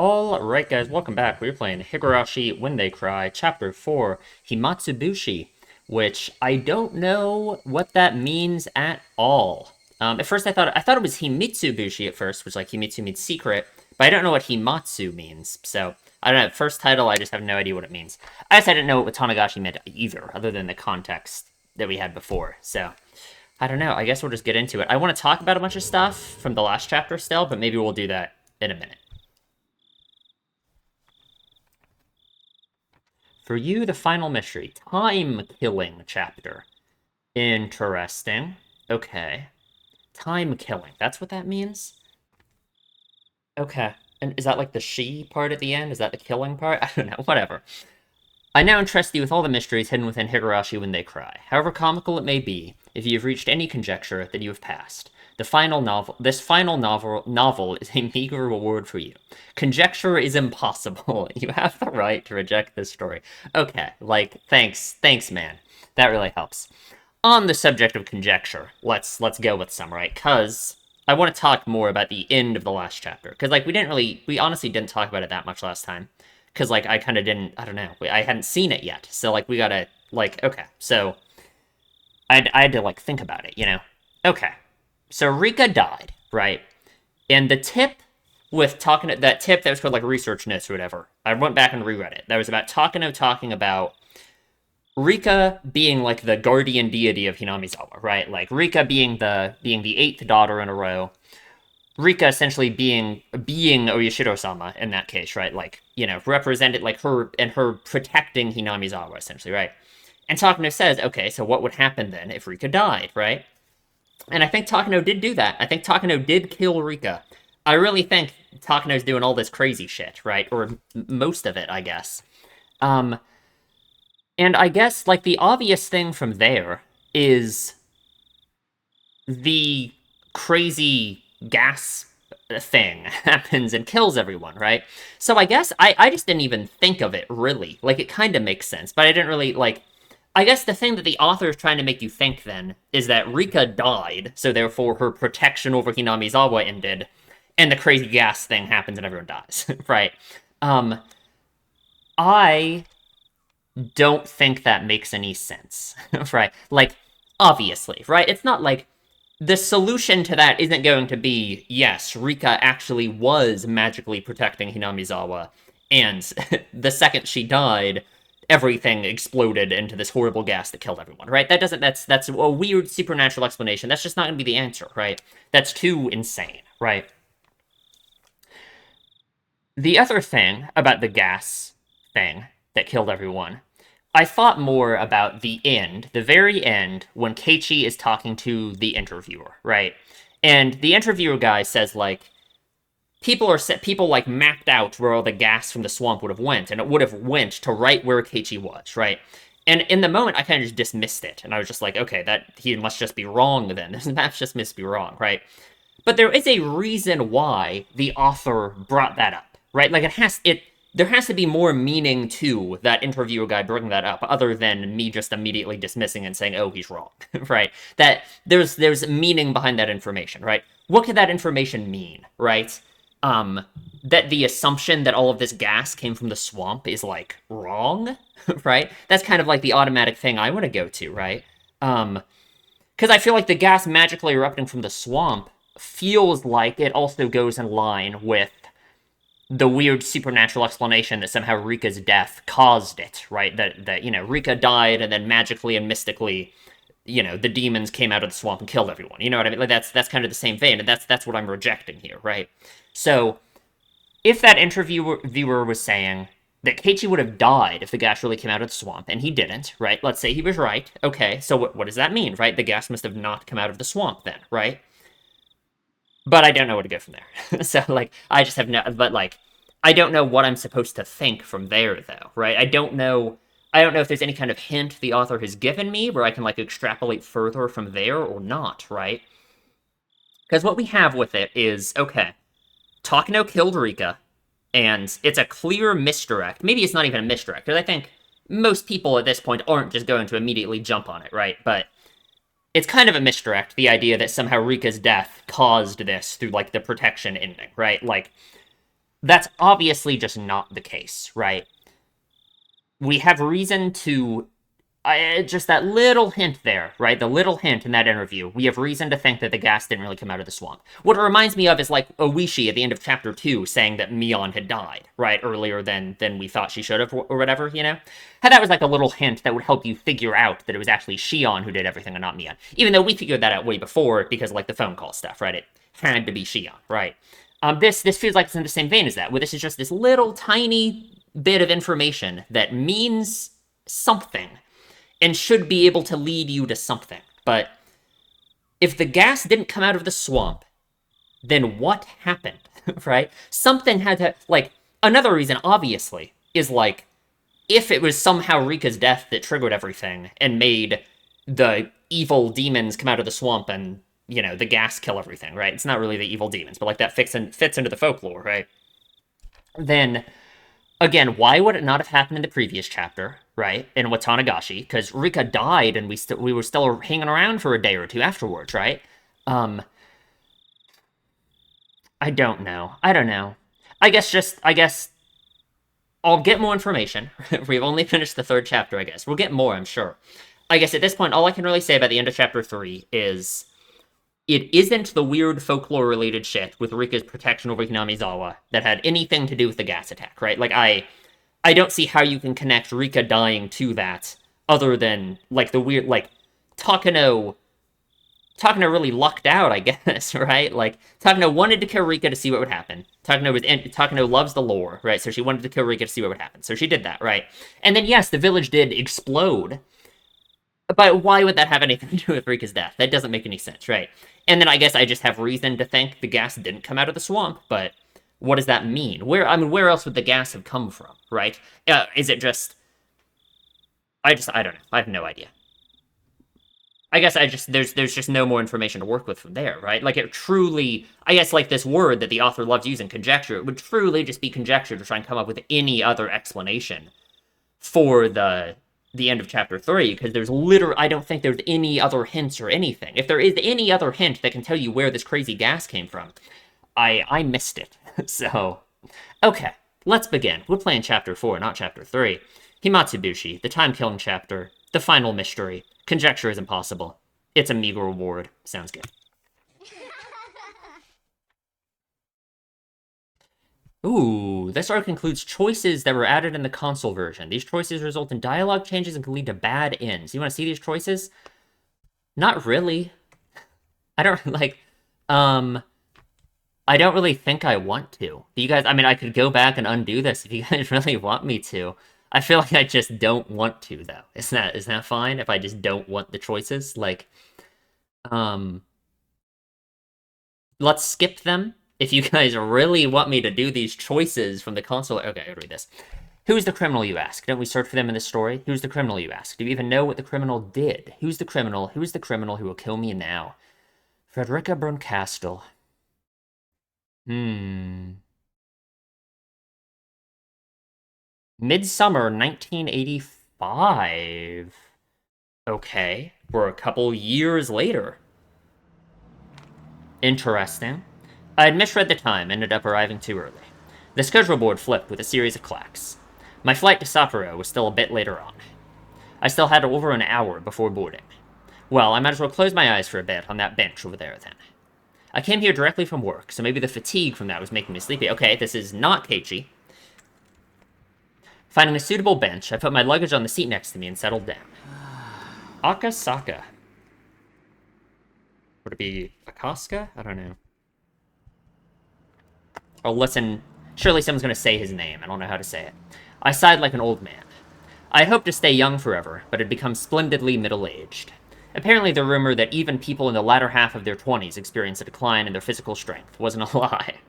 Alright guys, welcome back. We're playing Higurashi When They Cry, Chapter 4, Himatsubushi, which I don't know what that means at all. At first I thought it was Himitsubushi at first, which like Himitsu means secret, but I don't know what Himatsu means, so I don't know. First title, I just have no idea what it means. I guess I didn't know what Tanagashi meant either, other than the context that we had before, so I don't know. I guess we'll just get into it. I want to talk about a bunch of stuff from the last chapter still, but maybe we'll do that in a minute. For you, the final mystery. Time-killing chapter. Interesting. Okay. Time-killing. That's what that means? Okay. And is that like the she part at the end? Is that the killing part? I don't know. Whatever. I now entrust you with all the mysteries hidden within Higurashi When They Cry. However comical it may be, if you have reached any conjecture, then you have passed. This final novel is a meager reward for you. Conjecture is impossible. You have the right to reject this story. Okay, like, thanks, man. That really helps. On the subject of conjecture, let's go with some, right? Because I want to talk more about the end of the last chapter. Because, like, we honestly didn't talk about it that much last time. Because, like, I kind of didn't, I don't know, I hadn't seen it yet. So, like, we gotta, like, okay. So, I had to, like, think about it, you know? Okay. So Rika died, right? And the tip with that tip that was called like research notes or whatever, I went back and reread it. That was about Takano talking about Rika being like the guardian deity of Hinamizawa, right? Like Rika being the eighth daughter in a row. Rika essentially being Oyashiro-sama in that case, right? Like, you know, represented like her and her protecting Hinamizawa essentially, right? And Takano says, okay, so what would happen then if Rika died, right? And I think Takano did do that. I think Takano did kill Rika. I really think Takano's doing all this crazy shit, right? Or most of it, I guess. Um, and I guess, like, the obvious thing from there is the crazy gas thing happens and kills everyone, right? So I guess I just didn't even think of it, really. Like, it kind of makes sense, but I didn't really, like, I guess the thing that the author is trying to make you think then is that Rika died, so therefore her protection over Hinamizawa ended, and the crazy gas thing happens and everyone dies, right? Um, I don't think that makes any sense, right? Like, obviously, right? It's not like the solution to that isn't going to be, yes, Rika actually was magically protecting Hinamizawa, and the second she died, everything exploded into this horrible gas that killed everyone, right? That's a weird supernatural explanation. That's just not going to be the answer, right? That's too insane, right? The other thing about the gas thing that killed everyone, I thought more about the end, the very end, when Keiichi is talking to the interviewer, right? And the interviewer guy says, like, people like mapped out where all the gas from the swamp would have went, and it would have went to right where Keiichi was, right? And in the moment, I kind of just dismissed it, and I was just like, okay, that he must just be wrong then. This map just must be wrong, right? But there is a reason why the author brought that up, right? Like there has to be more meaning to that interviewer guy bringing that up, other than me just immediately dismissing and saying, "Oh, he's wrong," right? That there's meaning behind that information, right? What could that information mean, right? That the assumption that all of this gas came from the swamp is like wrong, right? That's kind of like the automatic thing I want to go to, right? Because I feel like the gas magically erupting from the swamp feels like it also goes in line with the weird supernatural explanation that somehow Rika's death caused it, right? That you know, Rika died and then magically and mystically, you know, the demons came out of the swamp and killed everyone. You know what I mean? Like that's kind of the same vein, and that's what I'm rejecting here, right? So if that viewer was saying that Keiichi would have died if the gas really came out of the swamp, and he didn't, right? Let's say he was right. Okay, so what does that mean, right? The gas must have not come out of the swamp then, right? But I don't know where to go from there. So, like, I just have no, but, like, I don't know what I'm supposed to think from there, though, right? I don't know if there's any kind of hint the author has given me where I can, like, extrapolate further from there or not, right? Because what we have with it is, okay, Takano killed Rika, and it's a clear misdirect. Maybe it's not even a misdirect, because I think most people at this point aren't just going to immediately jump on it, right? But it's kind of a misdirect, the idea that somehow Rika's death caused this through, like, the protection ending, right? Like, That's obviously just not the case, right? We have reason to just that little hint there, right? The little hint in that interview. We have reason to think that the gas didn't really come out of the swamp. What it reminds me of is like Oishi at the end of chapter 2 saying that Mion had died, right? Earlier than we thought she should have, or whatever, you know? How that was like a little hint that would help you figure out that it was actually Shion who did everything and not Mion. Even though we figured that out way before because of like the phone call stuff, right? It had to be Shion, right? This feels like it's in the same vein as that, where this is just this little tiny bit of information that means something and should be able to lead you to something. But if the gas didn't come out of the swamp, then what happened, right? Something had to, like, another reason, obviously, is like, if it was somehow Rika's death that triggered everything and made the evil demons come out of the swamp and, you know, the gas kill everything, right? It's not really the evil demons, but like that fits into the folklore, right? Then again, why would it not have happened in the previous chapter, right? In Watanagashi, because Rika died and we were still hanging around for a day or two afterwards, right? Um, I don't know. I don't know. I guess I'll get more information. We've only finished the third chapter, I guess. We'll get more, I'm sure. I guess at this point, all I can really say about the end of chapter 3 is it isn't the weird folklore related shit with Rika's protection over Hinamizawa that had anything to do with the gas attack, right? Like I don't see how you can connect Rika dying to that other than like the weird like Takano Takano really lucked out, I guess, right? Like Takano wanted to kill Rika to see what would happen. Takano loves the lore, right? So she wanted to kill Rika to see what would happen. So she did that, right? And then yes, the village did explode, but why would that have anything to do with Rika's death? That doesn't make any sense, right? And then I guess I just have reason to think the gas didn't come out of the swamp, but what does that mean? Where else would the gas have come from, right? Is it just I don't know. I have no idea. I guess there's just no more information to work with from there, right? Like it truly, I guess like this word that the author loves using, conjecture, it would truly just be conjecture to try and come up with any other explanation for the end of chapter 3, because there's literally, I don't think there's any other hints or anything. If there is any other hint that can tell you where this crazy gas came from, I missed it. So, okay, let's begin. We're playing chapter 4, not chapter 3. Himatsubushi, the time-killing chapter, the final mystery. Conjecture is impossible. It's a meager reward. Sounds good. Ooh, this arc includes choices that were added in the console version. These choices result in dialogue changes and can lead to bad ends. You want to see these choices? Not really. I don't like. Um, I don't really think I want to. Do you guys? I mean, I could go back and undo this if you guys really want me to. I feel like I just don't want to, though. Is that fine if I just don't want the choices? Like, um, let's skip them. If you guys really want me to do these choices from the console, okay, I'll read this. Who's the criminal, you ask? Don't we search for them in this story? Who's the criminal, you ask? Do you even know what the criminal did? Who's the criminal? Who's the criminal who will kill me now? Frederica Bernkastel. Midsummer 1985. Okay, we're a couple years later. Interesting. I had misread the time, ended up arriving too early. The schedule board flipped with a series of clacks. My flight to Sapporo was still a bit later on. I still had over an hour before boarding. Well, I might as well close my eyes for a bit on that bench over there then. I came here directly from work, so maybe the fatigue from that was making me sleepy. Okay, this is not Keiichi. Finding a suitable bench, I put my luggage on the seat next to me and settled down. Akasaka. Would it be Akaska? I don't know. Oh, listen. Surely someone's going to say his name. I don't know how to say it. I sighed like an old man. I hoped to stay young forever, but had become splendidly middle-aged. Apparently the rumor that even people in the latter half of their 20s experience a decline in their physical strength wasn't a lie.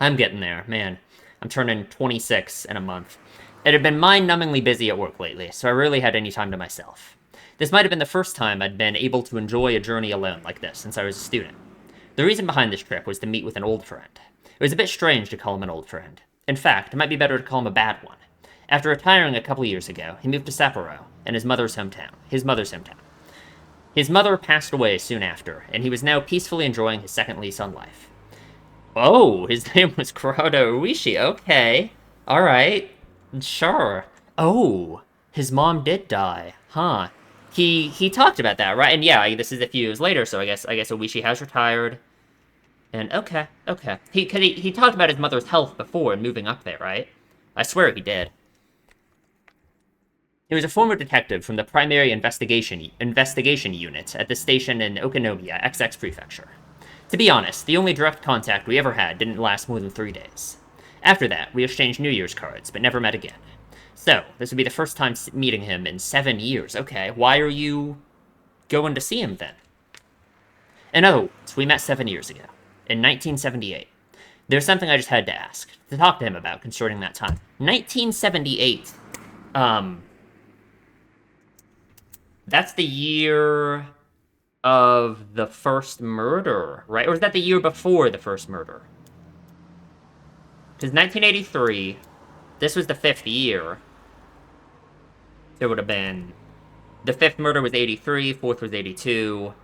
I'm getting there, man. I'm turning 26 in a month. It had been mind-numbingly busy at work lately, so I rarely had any time to myself. This might have been the first time I'd been able to enjoy a journey alone like this since I was a student. The reason behind this trip was to meet with an old friend. It was a bit strange to call him an old friend. In fact, it might be better to call him a bad one. After retiring a couple years ago, he moved to Sapporo, in his mother's hometown. His mother passed away soon after, and he was now peacefully enjoying his second lease on life. Oh, his name was Kuroda Uishi. Okay. Alright. Sure. Oh, his mom did die. Huh. He talked about that, right? And yeah, this is a few years later, so I guess Oishi has retired. And okay, okay. He talked about his mother's health before and moving up there, right? I swear he did. He was a former detective from the Primary Investigation Unit at the station in Okinomiya, XX Prefecture. To be honest, the only direct contact we ever had didn't last more than 3 days. After that, we exchanged New Year's cards, but never met again. So, this would be the first time meeting him in 7 years. Okay, why are you going to see him then? In other words, we met 7 years ago, in 1978. There's something I just had to ask, to talk to him about concerning that time. 1978. Um, that's the year of the first murder, right? Or is that the year before the first murder? Because 1983, this was the 5th year. It would have been... The 5th murder was 83, 4th was 82,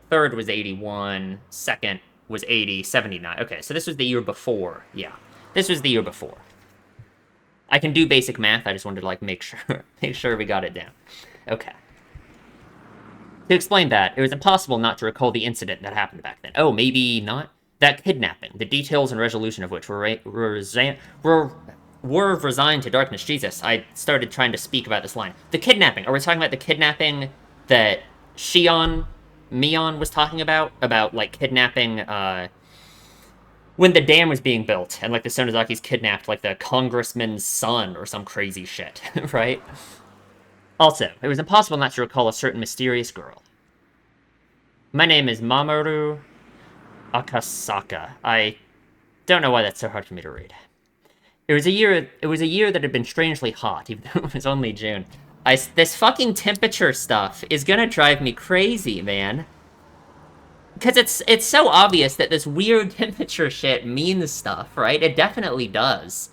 3rd was 81, 2nd was 80, 79. Okay, so this was the year before. Yeah, this was the year before. I can do basic math, I just wanted to, like, make sure we got it down. Okay. To explain that, it was impossible not to recall the incident that happened back then. Oh, maybe not? That kidnapping, the details and resolution of which were resigned to darkness. Jesus, I started trying to speak about this line. The kidnapping. Are we talking about the kidnapping that Mion was talking about? About, like, kidnapping, when the dam was being built, and, like, the Sonozakis kidnapped, like, the congressman's son or some crazy shit, right? Also, it was impossible not to recall a certain mysterious girl. My name is Mamoru Akasaka. I don't know why that's so hard for me to read. It was a year that had been strangely hot, even though it was only June. This fucking temperature stuff is gonna drive me crazy, man. Because it's so obvious that this weird temperature shit means stuff, right? It definitely does.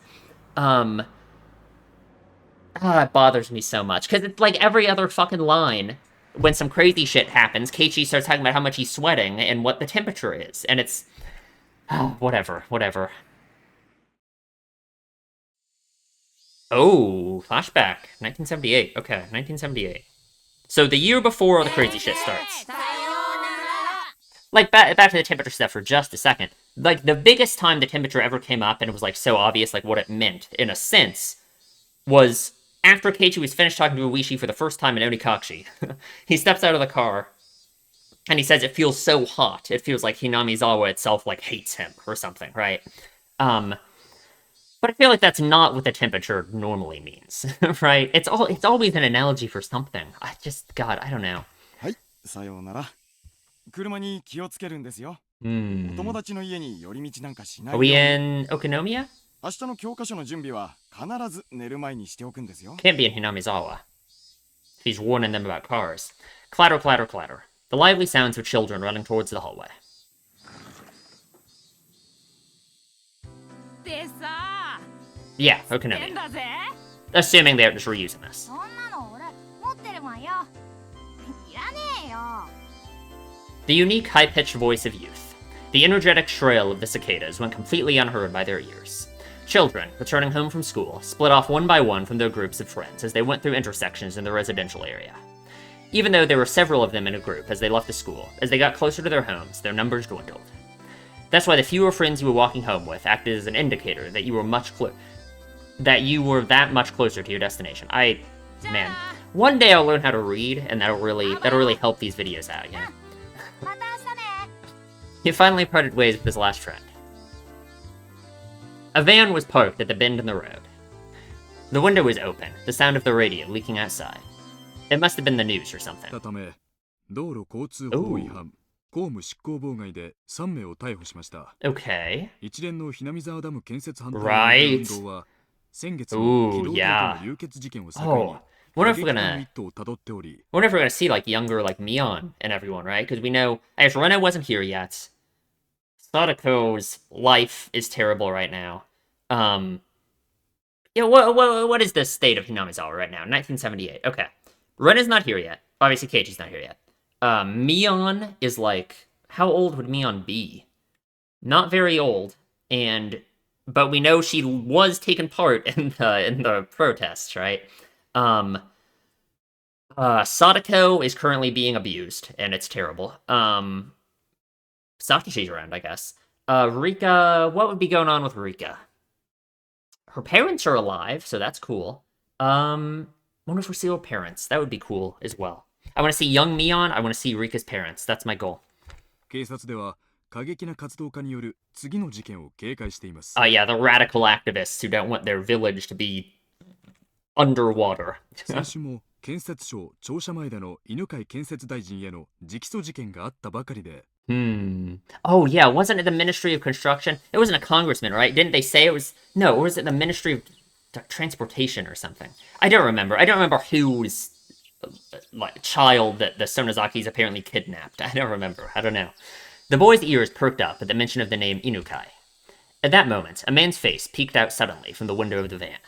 It bothers me so much. Because it's like every other fucking line, when some crazy shit happens, Keiichi starts talking about how much he's sweating and what the temperature is. And it's... whatever. Oh, flashback. 1978. Okay, 1978. So the year before all the crazy shit starts. Like, back to the temperature stuff for just a second. Like, the biggest time the temperature ever came up, and it was, like, so obvious, like, what it meant, in a sense, was after Keiichi was finished talking to Uishi for the first time in Onikakushi. He steps out of the car, and he says it feels so hot. It feels like Hinamizawa itself, like, hates him, or something, right? But I feel like that's not what the temperature normally means, right? It's always an analogy for something. God, I don't know. はい、さようなら。車に気をつけるんですよ。お友達の家に寄り道なんかしない Are よう we に。in Okinomiya? 明日の教科書の準備は必ず寝る前にしておくんですよ。Can't be in Hinamizawa. He's warning them about cars. Clatter, clatter, clatter. The lively sounds of children running towards the hallway. Yeah, Okinomiya. Assuming they're just reusing this. The unique, high-pitched voice of youth. The energetic shrill of the cicadas went completely unheard by their ears. Children, returning home from school, split off one by one from their groups of friends as they went through intersections in the residential area. Even though there were several of them in a group as they left the school, as they got closer to their homes, their numbers dwindled. That's why the fewer friends you were walking home with acted as an indicator that you were that much closer to your destination. Man, one day I'll learn how to read, and that'll really help these videos out, you know? He finally parted ways with his last friend. A van was parked at the bend in the road. The window was open, the sound of the radio leaking outside. It must have been the news or something. Okay. Right. Ooh, yeah. Oh, wonder if we're gonna see, like, younger, like, Mion and everyone, right? Because we know, I guess Rena wasn't here yet. Sadako's life is terrible right now. Yeah, what is the state of Hinamizawa right now? 1978. Okay. Rena's not here yet. Obviously, Keiichi's not here yet. Mion is, like, how old would Mion be? Not very old. and but we know she was taking part in the protests, right? Um, Sadako is currently being abused, and it's terrible. Sakishi's around, I guess. Rika, what would be going on with Rika? Her parents are alive, so that's cool. Wonder if we see her parents. That would be cool as well. I want to see young Mion. I want to see Rika's parents. That's my goal. 警察では過激な活動家による次の事件を警戒しています。Yeah, the radical activists who don't want their village to be underwater. 先週も建設省庁舎前での犬飼建設大臣への直訴事件があったばかりで。Oh, yeah, wasn't it the Ministry of Construction? It wasn't a congressman, right? Didn't they say it was... No, or was it the Ministry of Transportation or something? I don't remember. I don't remember whose like child that the Sonozakis apparently kidnapped. I don't remember. I don't know. The boy's ears perked up at the mention of the name Inukai. At that moment, a man's face peeked out suddenly from the window of the van.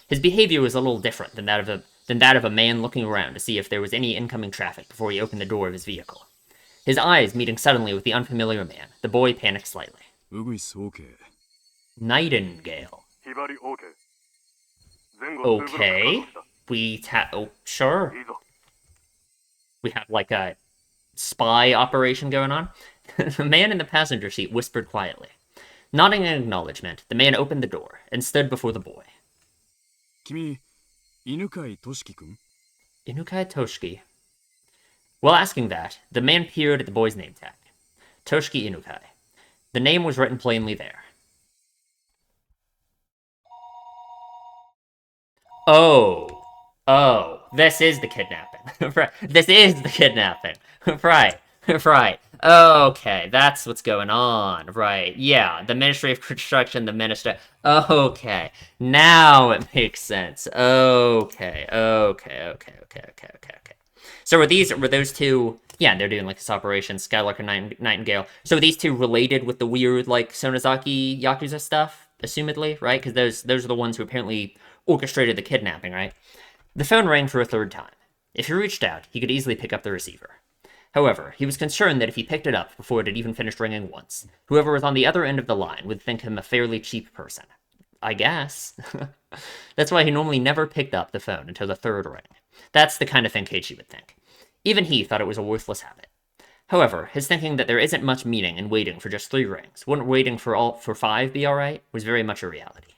His behavior was a little different than that of a man looking around to see if there was any incoming traffic before he opened the door of his vehicle. His eyes meeting suddenly with the unfamiliar man, the boy panicked slightly. Nightingale. Okay. Oh, sure. We have like a spy operation going on. The man in the passenger seat whispered quietly. Nodding in acknowledgement, the man opened the door and stood before the boy. 君、犬飼俊樹君? Inukai Toshiki. While asking that, the man peered at the boy's name tag. Toshiki Inukai. The name was written plainly there. Oh. Oh. This is the kidnapping. Right. This is the kidnapping. Right. Right. Okay, that's what's going on. Right. Yeah, the Ministry of Construction, the minister. Okay. Now it makes sense. Okay. Okay. So were those two? Yeah, they're doing like this operation, Skylark and Nightingale. So were these two related with the weird like Sonozaki Yakuza stuff, assumedly, right? Because those are the ones who apparently orchestrated the kidnapping, right? The phone rang for a third time. If he reached out, he could easily pick up the receiver. However, he was concerned that if he picked it up before it had even finished ringing once, whoever was on the other end of the line would think him a fairly cheap person. I guess. That's why he normally never picked up the phone until the third ring. That's the kind of thing Keiichi would think. Even he thought it was a worthless habit. However, his thinking that there isn't much meaning in waiting for just 3 rings, wouldn't waiting for 5 be alright, was very much a reality.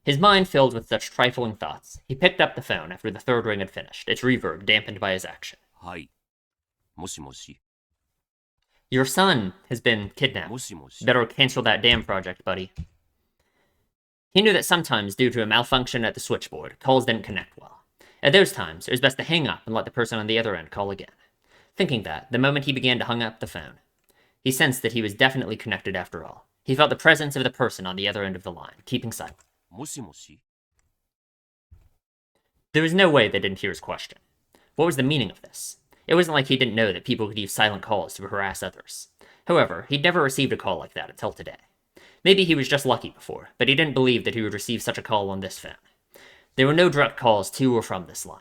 His mind filled with such trifling thoughts, he picked up the phone after the third ring had finished, its reverb dampened by his action. はい。もしもし。 Your son has been kidnapped. もしもし。 Better cancel that damn project, buddy. He knew that sometimes, due to a malfunction at the switchboard, calls didn't connect well. At those times, it was best to hang up and let the person on the other end call again. Thinking that, the moment he began to hang up the phone, he sensed that he was definitely connected after all. He felt the presence of the person on the other end of the line, keeping silent. もしもし。 There was no way they didn't hear his question. What was the meaning of this? It wasn't like he didn't know that people could use silent calls to harass others. However, he'd never received a call like that until today. Maybe he was just lucky before, but he didn't believe that he would receive such a call on this phone. There were no direct calls to or from this line.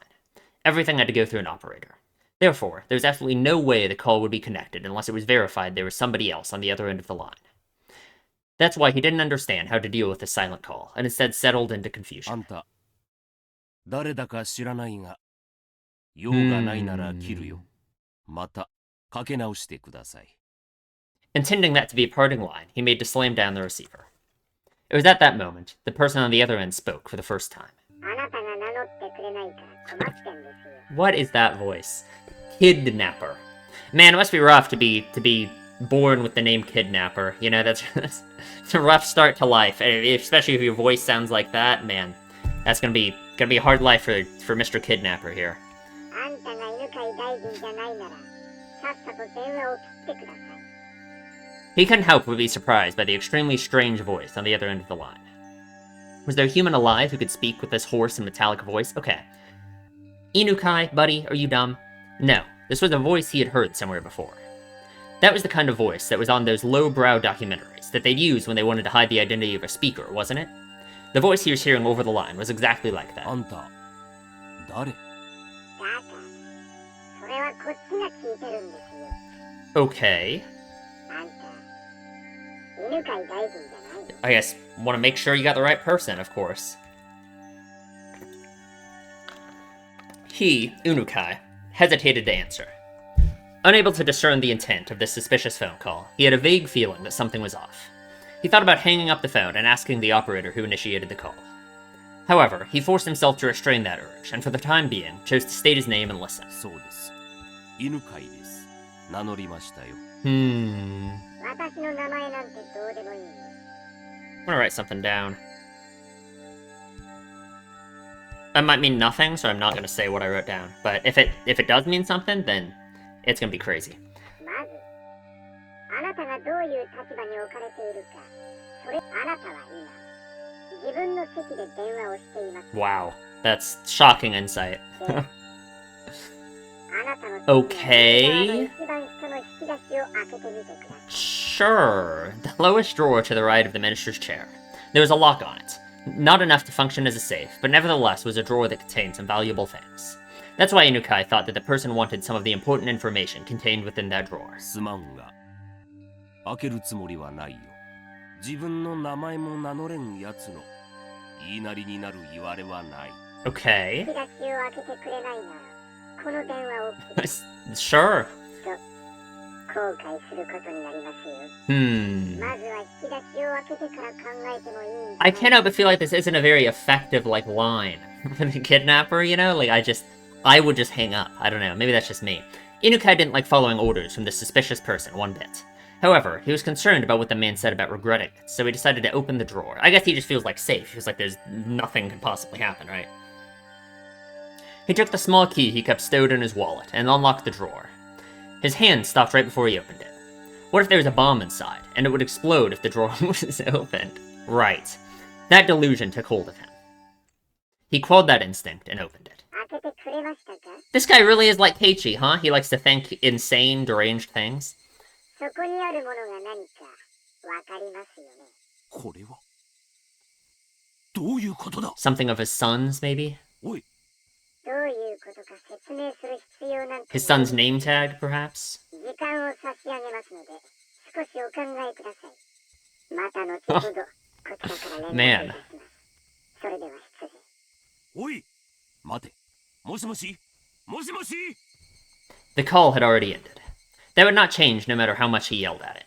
Everything had to go through an operator. Therefore, there was absolutely no way the call would be connected unless it was verified there was somebody else on the other end of the line. That's why he didn't understand how to deal with the silent call, and instead settled into あ confusion. んた、誰だか知らないが、用がないなら切るよ。また、かけ直してください。 Intending that to be a parting line, he made to slam down the receiver. It was at that moment the person on the other end spoke for the first time. What is that voice? Kidnapper. Man, it must be rough to be born with the name Kidnapper. You know, that's a rough start to life, especially if your voice sounds like that. Man, that's gonna be a hard life for Mr. Kidnapper here. He couldn't help but be surprised by the extremely strange voice on the other end of the line. Was there a human alive who could speak with this hoarse and metallic voice? Okay. Inukai, buddy, are you dumb? No, this was a voice he had heard somewhere before. That was the kind of voice that was on those lowbrow documentaries that they'd use when they wanted to hide the identity of a speaker, wasn't it? The voice he was hearing over the line was exactly like that. あんた、誰? Okay. I guess want to make sure you got the right person, of course. He, Unukai, hesitated to answer. Unable to discern the intent of this suspicious phone call, he had a vague feeling that something was off. He thought about hanging up the phone and asking the operator who initiated the call. However, he forced himself to restrain that urge, and for the time being, chose to state his name and listen. そうです。犬飼です。名乗りましたよ。私の名前なんてどうでもいい。I'm gonna write something down. That might mean nothing, so I'm not gonna say what I wrote down. But if it does mean something, then it's gonna be crazy. まず、あなたがどういう立場に置かれているか。それ、あなたは今、自分の席で電話をしています。Wow, that's shocking insight. あなたの Okay. 一番下の引き出しを開けてみてください。Sure. The lowest drawer to the right of the minister's chair. There was a lock on it. Not enough to function as a safe, but nevertheless was a drawer that contained some valuable things. That's why Inukai thought that the person wanted some of the important information contained within that drawer. すまんが、開けるつもりはないよ。自分の名前も名乗れんやつの言いなりになる言われはない。Okay. 引き出しを開けてくれないなら、この電話を切る。Sure. 後悔することになりますよ。まずは引き出しを開けてから考えてもいいんじゃない？ I can't help but feel like this isn't a very effective, like, line for the kidnapper, you know? Like, I would just hang up. I don't know, maybe that's just me. Inukai didn't like following orders from this suspicious person one bit. However, he was concerned about what the man said about regretting it, so he decided to open the drawer. I guess he just feels like safe. He feels like there's nothing could possibly happen, right? He took the small key he kept stowed in his wallet and unlocked the drawer. His hand stopped right before he opened it. What if there was a bomb inside, and it would explode if the drawer was opened? Right. That delusion took hold of him. He quelled that instinct and opened it. 開けてくれましたか？ This guy really is like Keiichi, huh? He likes to think insane, deranged things. そこにあるものが何かわかりますよね。これはどういうことだ？ Something of his son's, maybe? おい、どういうことか説明する必要なんて。 His son's name tag, perhaps? 時間を差し上げますので、少しお考えください。また後ほど、こちらから連絡いたします。それでは失礼。おい、待て。もしもし？もしもし？ The call had already ended. That would not change no matter how much he yelled at it.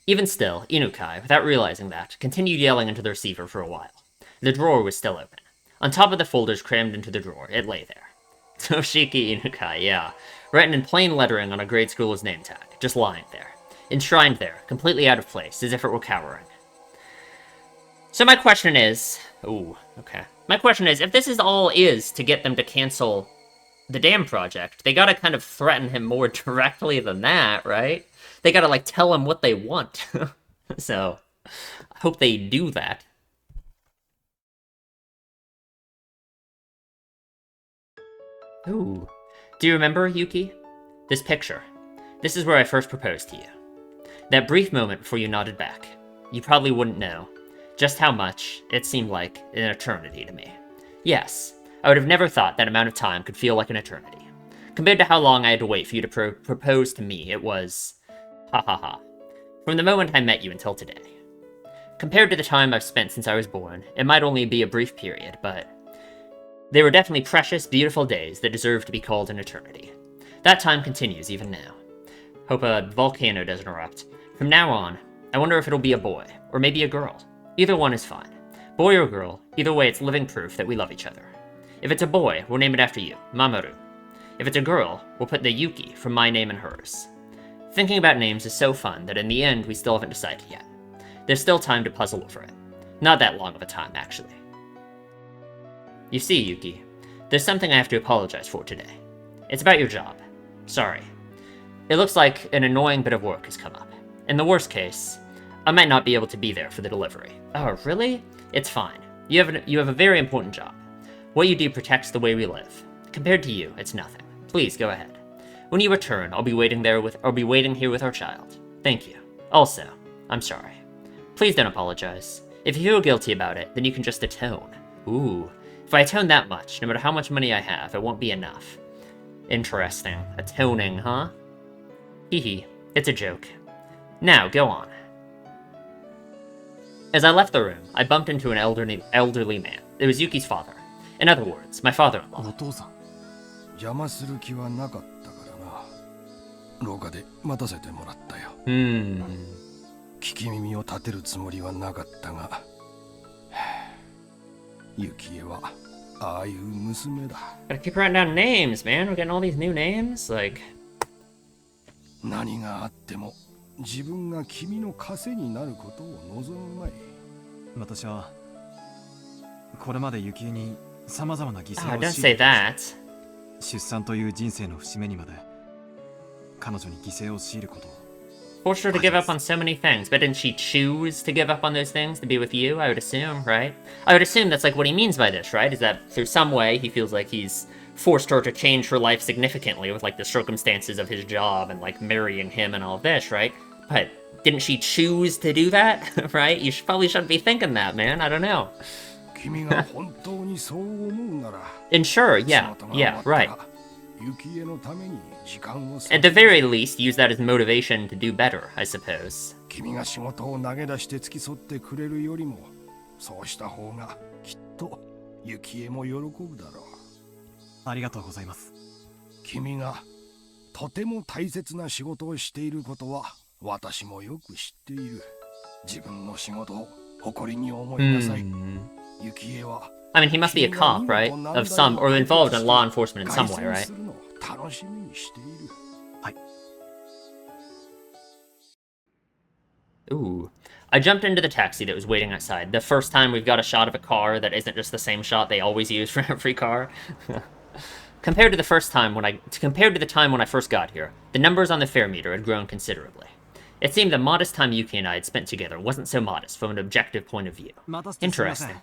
Even still, Inukai, without realizing that, continued yelling into the receiver for a while. The drawer was still open. On top of the folders crammed into the drawer, it lay there. Toshiki Inukai, yeah. Written in plain lettering on a grade school's name tag, just lying there. Enshrined there, completely out of place, as if it were cowering. So my question is... Ooh, okay. My question is, if this is all is to get them to cancel the dam project, they gotta kind of threaten him more directly than that, right? They gotta, like, tell him what they want. So, I hope they do that. Ooh. Do you remember, Yuki? This picture. This is where I first proposed to you. That brief moment before you nodded back. You probably wouldn't know just how much it seemed like an eternity to me. Yes, I would have never thought that amount of time could feel like an eternity. Compared to how long I had to wait for you to propose to me, it was... hahaha. From the moment I met you until today. Compared to the time I've spent since I was born, it might only be a brief period, but... they were definitely precious, beautiful days that deserve to be called an eternity. That time continues even now. Hope a volcano doesn't erupt. From now on, I wonder if it'll be a boy, or maybe a girl. Either one is fine. Boy or girl, either way it's living proof that we love each other. If it's a boy, we'll name it after you, Mamoru. If it's a girl, we'll put the Yuki from my name and hers. Thinking about names is so fun that in the end we still haven't decided yet. There's still time to puzzle over it. Not that long of a time, actually. You see, Yuki, there's something I have to apologize for today. It's about your job. Sorry. It looks like an annoying bit of work has come up. In the worst case, I might not be able to be there for the delivery. Oh, really? It's fine. You have a very important job. What you do protects the way we live. Compared to you, it's nothing. Please go ahead. When you return, I'll be waiting here with our child. Thank you. Also, I'm sorry. Please don't apologize. If you feel guilty about it, then you can just atone. Ooh. If I atone that much, no matter how much money I have, it won't be enough. Interesting. Atoning, huh? Hee. It's a joke. Now, go on. As I left the room, I bumped into an elderly man. It was Yuki's father. In other words, my father-in-law. お父さん、邪魔する気はなかったからな。廊下で待たせてもらったよ。聞き耳を立てるつもりはなかったが、ユキエはああいう娘だ。Gotta keep writing down names, man. We're getting all these new names. Like, 何があっても自分が君の枷になることを望むまい。私はこれまでユキエに様々な犠牲 oh, を don't 強 say いて that. 出産という人生の節目にまで彼女に犠牲を強いることを。 Forced her to give up on so many things, but didn't she choose to give up on those things to be with you? I would assume, right? I would assume that's like what he means by this, right? Is that through some way he feels like he's forced her to change her life significantly with like the circumstances of his job and like marrying him and all this, right? But didn't she choose to do that, right? You probably shouldn't be thinking that, man. I don't know. 君が本当にそう思うなら And sure, yeah, right. At the very least, use that as motivation to do better, I suppose. 君が仕事を投げ出して付き添ってくれるよりも、そうした方がきっとユキエも喜ぶだろう。ありがとうございます。君がとても大切な仕事をしていることは私もよく知っている。自分の仕事を誇りに思いなさい。ユキエは I mean, he must be a cop, right? Of some, or involved in law enforcement in some way, right? Ooh. I jumped into the taxi that was waiting outside. The first time we've got a shot of a car that isn't just the same shot they always use for every car. Compared to the time when I first got here, the numbers on the fare meter had grown considerably. It seemed the modest time Yuki and I had spent together wasn't so modest from an objective point of view. Interesting.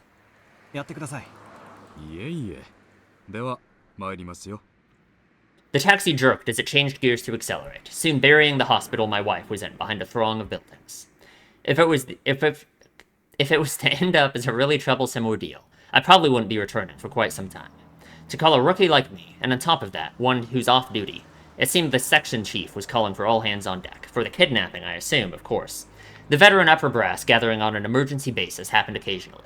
やってください。いえいえ。では参りますよ。 The taxi jerked as it changed gears to accelerate, soon burying the hospital my wife was in behind a throng of buildings. If it was to end up as a really troublesome ordeal, I probably wouldn't be returning for quite some time. To call a rookie like me, and on top of that, one who's off duty, it seemed the section chief was calling for all hands on deck, for the kidnapping, I assume, of course. The veteran upper brass gathering on an emergency basis happened occasionally.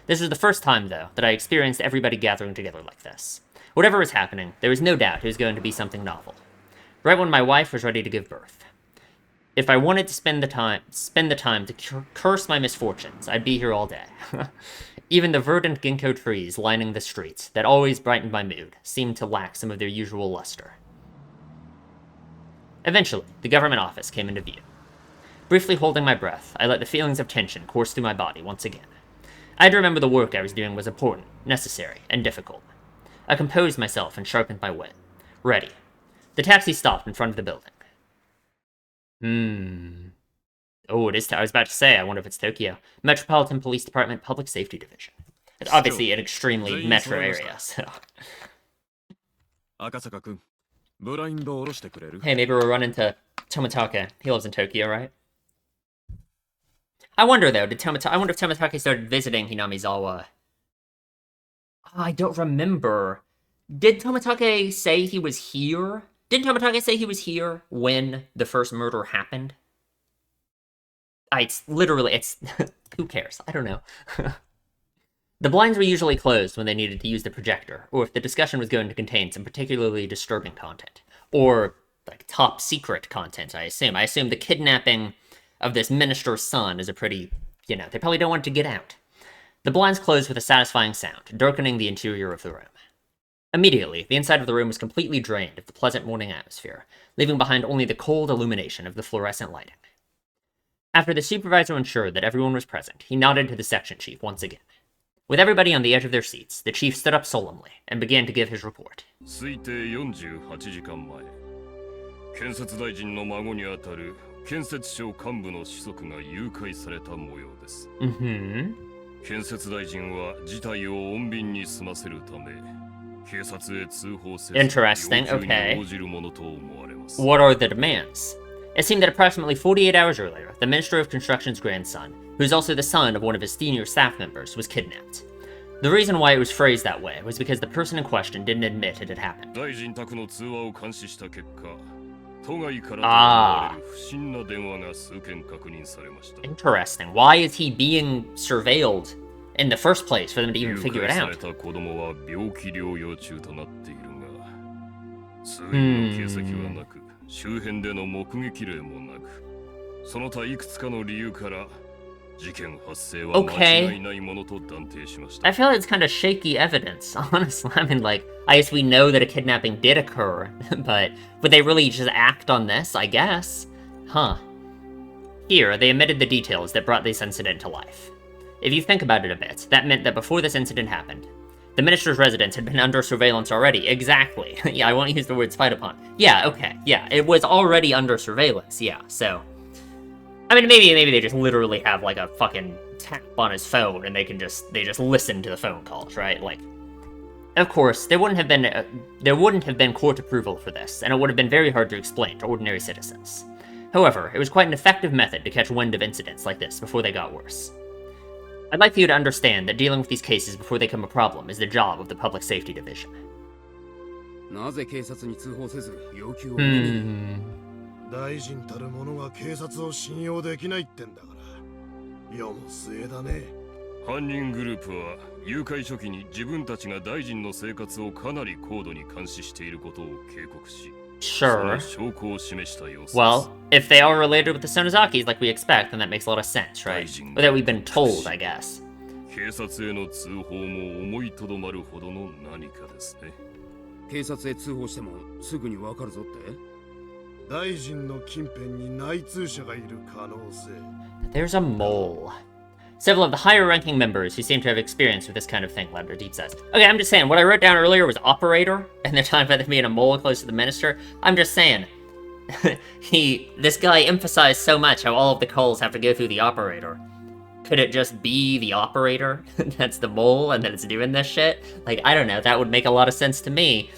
This was the first time, though, that I experienced everybody gathering together like this. Whatever was happening, there was no doubt it was going to be something novel. Right when my wife was ready to give birth. If I wanted to spend the time to curse my misfortunes, I'd be here all day. Even the verdant ginkgo trees lining the streets, that always brightened my mood, seemed to lack some of their usual luster. Eventually, the government office came into view. Briefly holding my breath, I let the feelings of tension course through my body once again. I had to remember the work I was doing was important, necessary, and difficult. I composed myself and sharpened my wit. Ready. The taxi stopped in front of the building. Oh, it is. I was about to say, I wonder if it's Tokyo. Metropolitan Police Department Public Safety Division. It's obviously an extremely metro area, so... Hey, maybe we'll run into Tomitake. He lives in Tokyo, right? I wonder, though, I wonder if Tomitake started visiting Hinamizawa. I don't remember. Did Tomitake say he was here? Didn't Tomitake say he was here when the first murder happened? It's who cares? I don't know. The blinds were usually closed when they needed to use the projector, or if the discussion was going to contain some particularly disturbing content. Or, like, top secret content, I assume. I assume the kidnapping of this minister's son is a pretty, they probably don't want it to get out. The blinds closed with a satisfying sound, darkening the interior of the room. Immediately, the inside of the room was completely drained of the pleasant morning atmosphere, leaving behind only the cold illumination of the fluorescent lighting. After the supervisor ensured that everyone was present, he nodded to the section chief once again. With everybody on the edge of their seats, the chief stood up solemnly and began to give his report. 建設大臣の孫にあたる建設省幹部の子息が誘拐された模様です。建設大臣は事態を穏便に済ませるため、警察へ通報せず、Interesting, 要求に okay. 応じるものと思われます。What are the demands? It seemed that approximately 48 hours earlier, the Minister of Construction's grandson, who's also the son of one of his senior staff members, was kidnapped. The reason why it was phrased that way was because the person in question didn't admit it had happened. 大臣宅の通話を監視した結果、都外からと思われる不審な電話が数件確認されました。 Interesting. Why is he being surveilled in the first place for them to even 誘 figure 拐 it さ out? れた子供は病気療養中となっているが、通院の形跡はなく、周辺での目撃例もなく、その他いくつかの理由から事件発生は間違いないものと断定しました。 I feel like it's kind of shaky evidence, honestly. I mean, like, I guess we know that a kidnapping did occur, but would they really just act on this, I guess? Huh. Here, they omitted the details that brought this incident to life. If you think about it a bit, that meant that before this incident happened, the minister's residence had been under surveillance already. Exactly. Yeah, I won't use the word spied upon. Yeah, okay. Yeah, it was already under surveillance. Yeah, so... I mean, maybe they just literally have, like, a fucking tap on his phone and they just listen to the phone calls, right? Like... Of course, there wouldn't have been court approval for this, and it would have been very hard to explain to ordinary citizens. However, it was quite an effective method to catch wind of incidents like this before they got worse. I'd like for you to understand that dealing with these cases before they become a problem is the job of the Public Safety Division. なぜ警察に通報せず要求を受けに大臣たる者が警察を信用できないってんだから。世も末だね。犯人グループは誘拐初期に自分たちが大臣の生活をかなり高度に監視していることを警告し、Sure. その証拠を示した様子です。 Well, if they are related with the Sonozakis like we expect, then that makes a lot of sense, right? Or that we've been told, I guess. 警察への通報も思いとどまるほどの何かですね。警察へ通報してもすぐにわかるぞって？大臣の近辺に内通者がいる可能性。There's a mole. Several of the higher-ranking members who seem to have experience with this kind of thing, Lavender Deep says. Okay, I'm just saying, what I wrote down earlier was operator, and they're talking about there being a mole close to the minister. I'm just saying, this guy emphasized so much how all of the calls have to go through the operator. Could it just be the operator that's the mole and that it's doing this shit? Like, I don't know, that would make a lot of sense to me.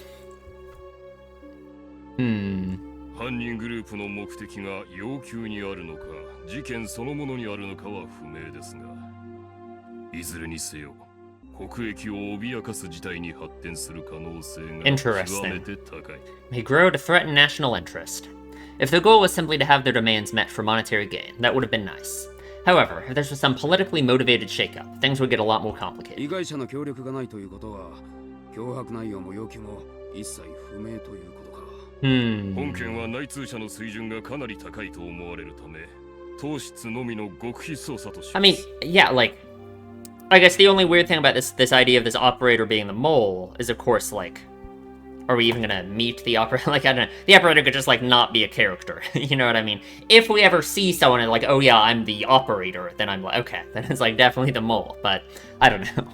犯人グループの目的が要求にあるのか、事件そのものにあるのかは不明ですが、いずれにせよ、国益を脅かす事態に発展する可能性が極めて高い。May grow to threaten national interest. If the goal was simply to have their demands met for monetary gain, that would have been nice. However, if this was some politically motivated shakeup, things would get a lot more complicated. 被害者の協力がないということは、脅迫内容も要求も一切不明ということか。本件は内通者の水準がかなり高いと思われるため、当室のみの極秘捜査とします。I mean, yeah, like, I guess the only weird thing about this idea of this operator being the mole is, of course, like, are we even gonna meet the operator? Like, I don't know. The operator could just, like, not be a character. You know what I mean? If we ever see someone and, like, oh yeah, I'm the operator, then I'm like, okay, then it's, like, definitely the mole. But, I don't know.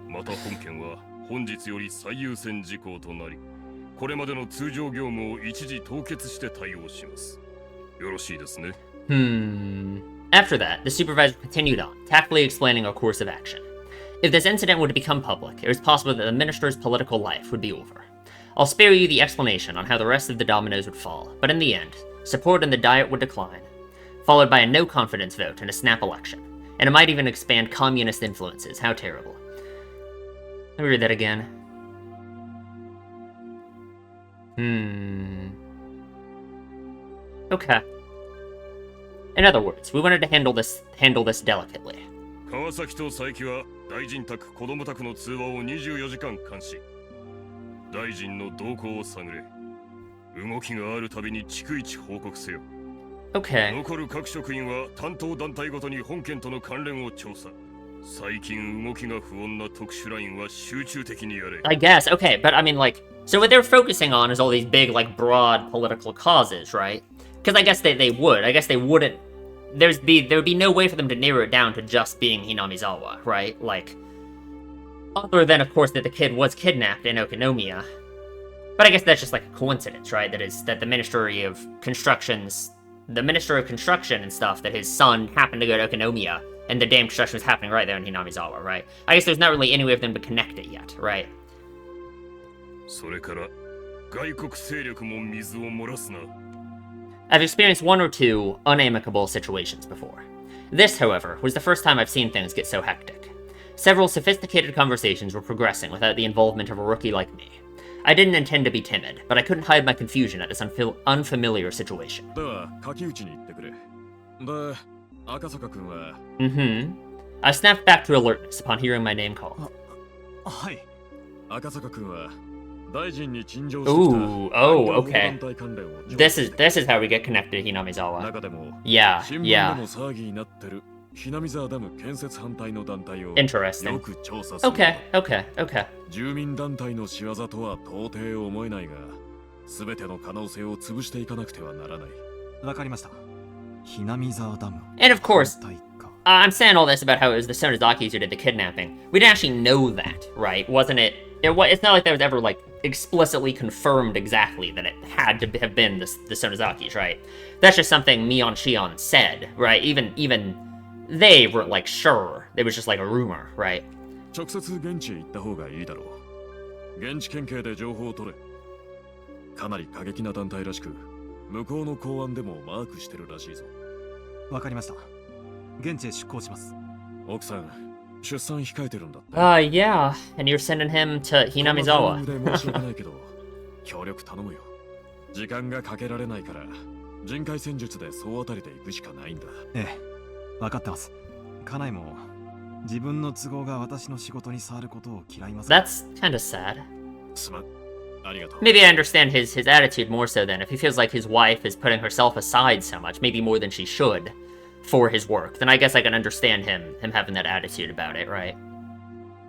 また本件は本日より最優先事項となり、これまでの通常業務を一時凍結して対応します。よろしいですね。After that, the supervisor continued on, tactfully explaining our course of action. If this incident were to become public, it was possible that the minister's political life would be over. I'll spare you the explanation on how the rest of the dominoes would fall, but in the end, support in the Diet would decline, followed by a no-confidence vote and a snap election. And it might even expand communist influences. How terrible. Let me read that again. Okay. In other words, we wanted to handle this delicately. 川崎と佐伯は大臣宅子供宅の通話を24時間監視。大臣の動向を探れ。動きがあるたびに逐一報告せよ。Okay. 残る各職員は担当団体ごとに本件との関連を調査。最近動きが不穏な特殊ラインは集中的にやれ。I guess, okay, but I mean, like, so what they're focusing on is all these big, like, broad political causes, right? Because I guess they would. I guess they wouldn't. There would be no way for them to narrow it down to just being Hinamizawa, right? Like, other than, of course, that the kid was kidnapped in Okinomiya. But I guess that's just like a coincidence, right? That the Minister of Construction and stuff, that his son happened to go to Okinomiya, and the damn construction was happening right there in Hinamizawa, right? I guess there's not really any way for them to connect it yet, right? それから外国勢力も水を漏らすな。I've experienced one or two unamicable situations before. This, however, was the first time I've seen things get so hectic. Several sophisticated conversations were progressing without the involvement of a rookie like me. I didn't intend to be timid, but I couldn't hide my confusion at this unfamiliar situation. では柿内に行ってくれ。で、赤坂君は I snapped back to alertness upon hearing my name called. はい。赤坂君は大臣に陳情してきた Ooh, oh, 環境保護 okay. 団体関連を上 This is how we get connected to Hinamizawa. 中でも Yeah, 新聞で yeah. も騒ぎになってる南沢ダム建設反対の団体を Interesting. よく調査する。 Okay, okay, okay. 住民団体の仕業とは到底思えないが、すべての可能性を潰していかなくてはならない。わかりました。南沢ダム。 And of course, 反対か。 I'm saying all this about how it was the Sonozakis who did the kidnapping. We didn't actually know that, right? Wasn't it? It's not like that was ever like explicitly confirmed exactly that it had to have been the Sonozakis, right? That's just something Mion Shion said, right? Even they were like sure. It was just like a rumor, right? 直接現地へ行った方がいいだろう。現地県警で情報を取れ。かなり過激な団体らしく、向こうの公安でもマークしてるらしいぞ。わかりました。現地へ出向します。奥さん、出産控えてるんだって。Yeah. And you're sending him to このタイミン Hinamizawa. グで申し訳ないけど、協力頼むよ。時間がかけられないから、人海戦術で総当たりで行くしかないんだ。ええ、わかってます。家内も自分の都合が私の仕事に触ることを嫌います。That's kind of sad. すまん。ありがとう。 Maybe I understand his attitude more so then. If he feels like his wife is putting herself aside so much, maybe more than she should, for his work, then I guess I can understand him having that attitude about it, right?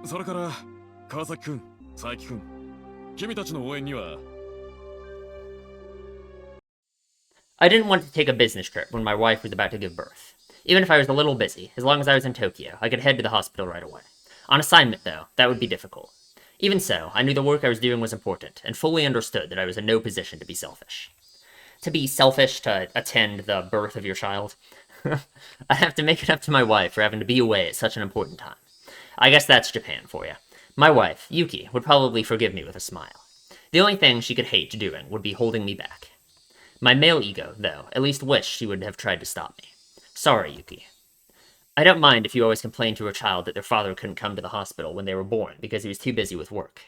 それから、川崎くん、佐伯くん、君たちの応援には I didn't want to take a business trip when my wife was about to give birth. Even if I was a little busy, as long as I was in Tokyo, I could head to the hospital right away. On assignment, though, that would be difficult. Even so, I knew the work I was doing was important, and fully understood that I was in no position to be selfish. To be selfish to attend the birth of your child? I have to make it up to my wife for having to be away at such an important time. I guess that's Japan for you. My wife, Yuki, would probably forgive me with a smile. The only thing she could hate doing would be holding me back. My male ego, though, at least wished she would have tried to stop me. Sorry, Yuki. I don't mind if you always complain to a child that their father couldn't come to the hospital when they were born because he was too busy with work.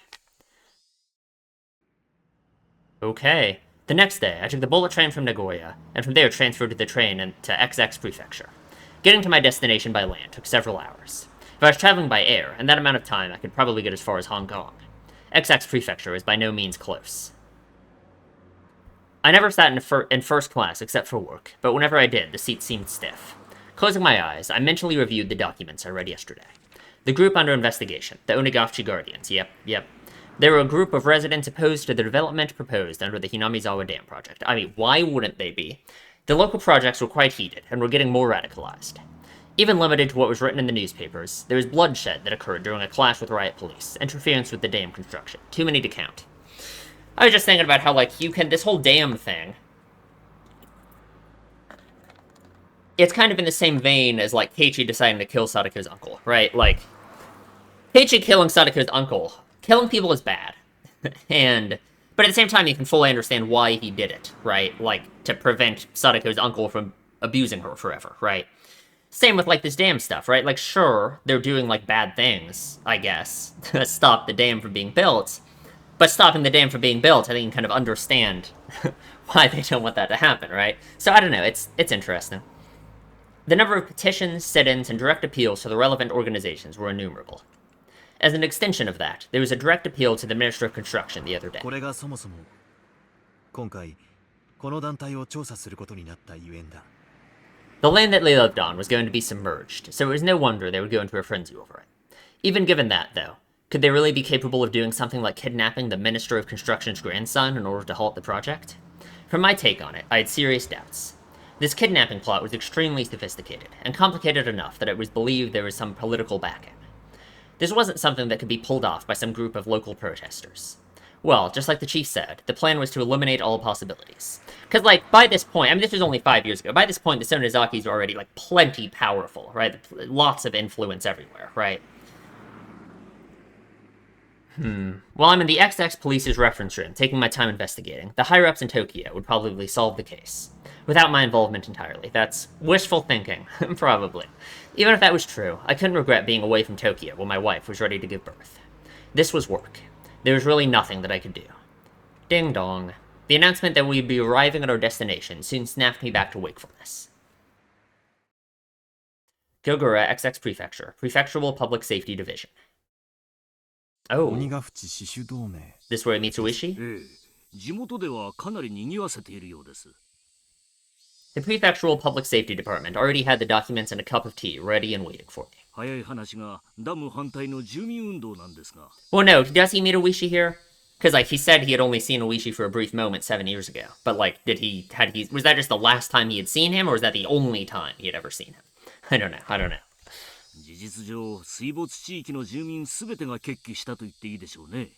Okay. The next day, I took the bullet train from Nagoya, and from there transferred to the train to XX Prefecture. Getting to my destination by land took several hours. If I was traveling by air, in that amount of time, I could probably get as far as Hong Kong. XX Prefecture is by no means close. I never sat in first class except for work, but whenever I did, the seat seemed stiff. Closing my eyes, I mentally reviewed the documents I read yesterday. The group under investigation, the Onigashiki Guardians, yep. They were a group of residents opposed to the development proposed under the Hinamizawa Dam project. I mean, why wouldn't they be? The local projects were quite heated, and were getting more radicalized. Even limited to what was written in the newspapers, there was bloodshed that occurred during a clash with riot police, interference with the dam construction. Too many to count. I was just thinking about how, like, this whole dam thing, it's kind of in the same vein as, like, Keiichi deciding to kill Sadako's uncle, right? Like, Keiichi killing Sadako's uncle, killing people is bad. But at the same time, you can fully understand why he did it, right? Like, to prevent Sadako's uncle from abusing her forever, right? Same with, like, this dam stuff, right? Like, sure, they're doing, like, bad things, I guess, to stop the dam from being built. But stopping the dam from being built, I think you can kind of understand why they don't want that to happen, right? So, I don't know, it's interesting. The number of petitions, sit-ins, and direct appeals to the relevant organizations were innumerable. As an extension of that, there was a direct appeal to the Minister of Construction the other day. これがそもそも今回この団体を調査することになったゆえんだ。 The land that they lived on was going to be submerged, so it was no wonder they would go into a frenzy over it. Even given that, though, could they really be capable of doing something like kidnapping the Minister of Construction's grandson in order to halt the project? From my take on it, I had serious doubts. This kidnapping plot was extremely sophisticated, and complicated enough that it was believed there was some political backing. This wasn't something that could be pulled off by some group of local protesters. Well, just like the chief said, the plan was to eliminate all possibilities. Because, like, by this point, I mean, this was only 5 years ago, by this point, the Sonozakis were already, like, plenty powerful, right? Lots of influence everywhere, right? While I'm in the XX police's reference room, taking my time investigating, the higher-ups in Tokyo would probably solve the case. Without my involvement entirely. That's wishful thinking, probably. Even if that was true, I couldn't regret being away from Tokyo when my wife was ready to give birth. This was work. There was really nothing that I could do. Ding dong. The announcement that we'd be arriving at our destination soon snapped me back to wakefulness. Gogura XX Prefecture, Prefectural Public Safety Division. Oh. This where it meets Uishi? 地元ではかなり賑わせているようです。 The Prefectural Public Safety Department already had the documents and a cup of tea ready and waiting for me. 早い話がダム反対の住民運動なんですが。 Well, no, does he meet Uishi here? Because, like, he said he had only seen Uishi for a brief moment 7 years ago. But, like, was that just the last time he had seen him, or was that the only time he had ever seen him? I don't know. 事実上、水没地域の住民すべてが決起したと言っていいでしょうね。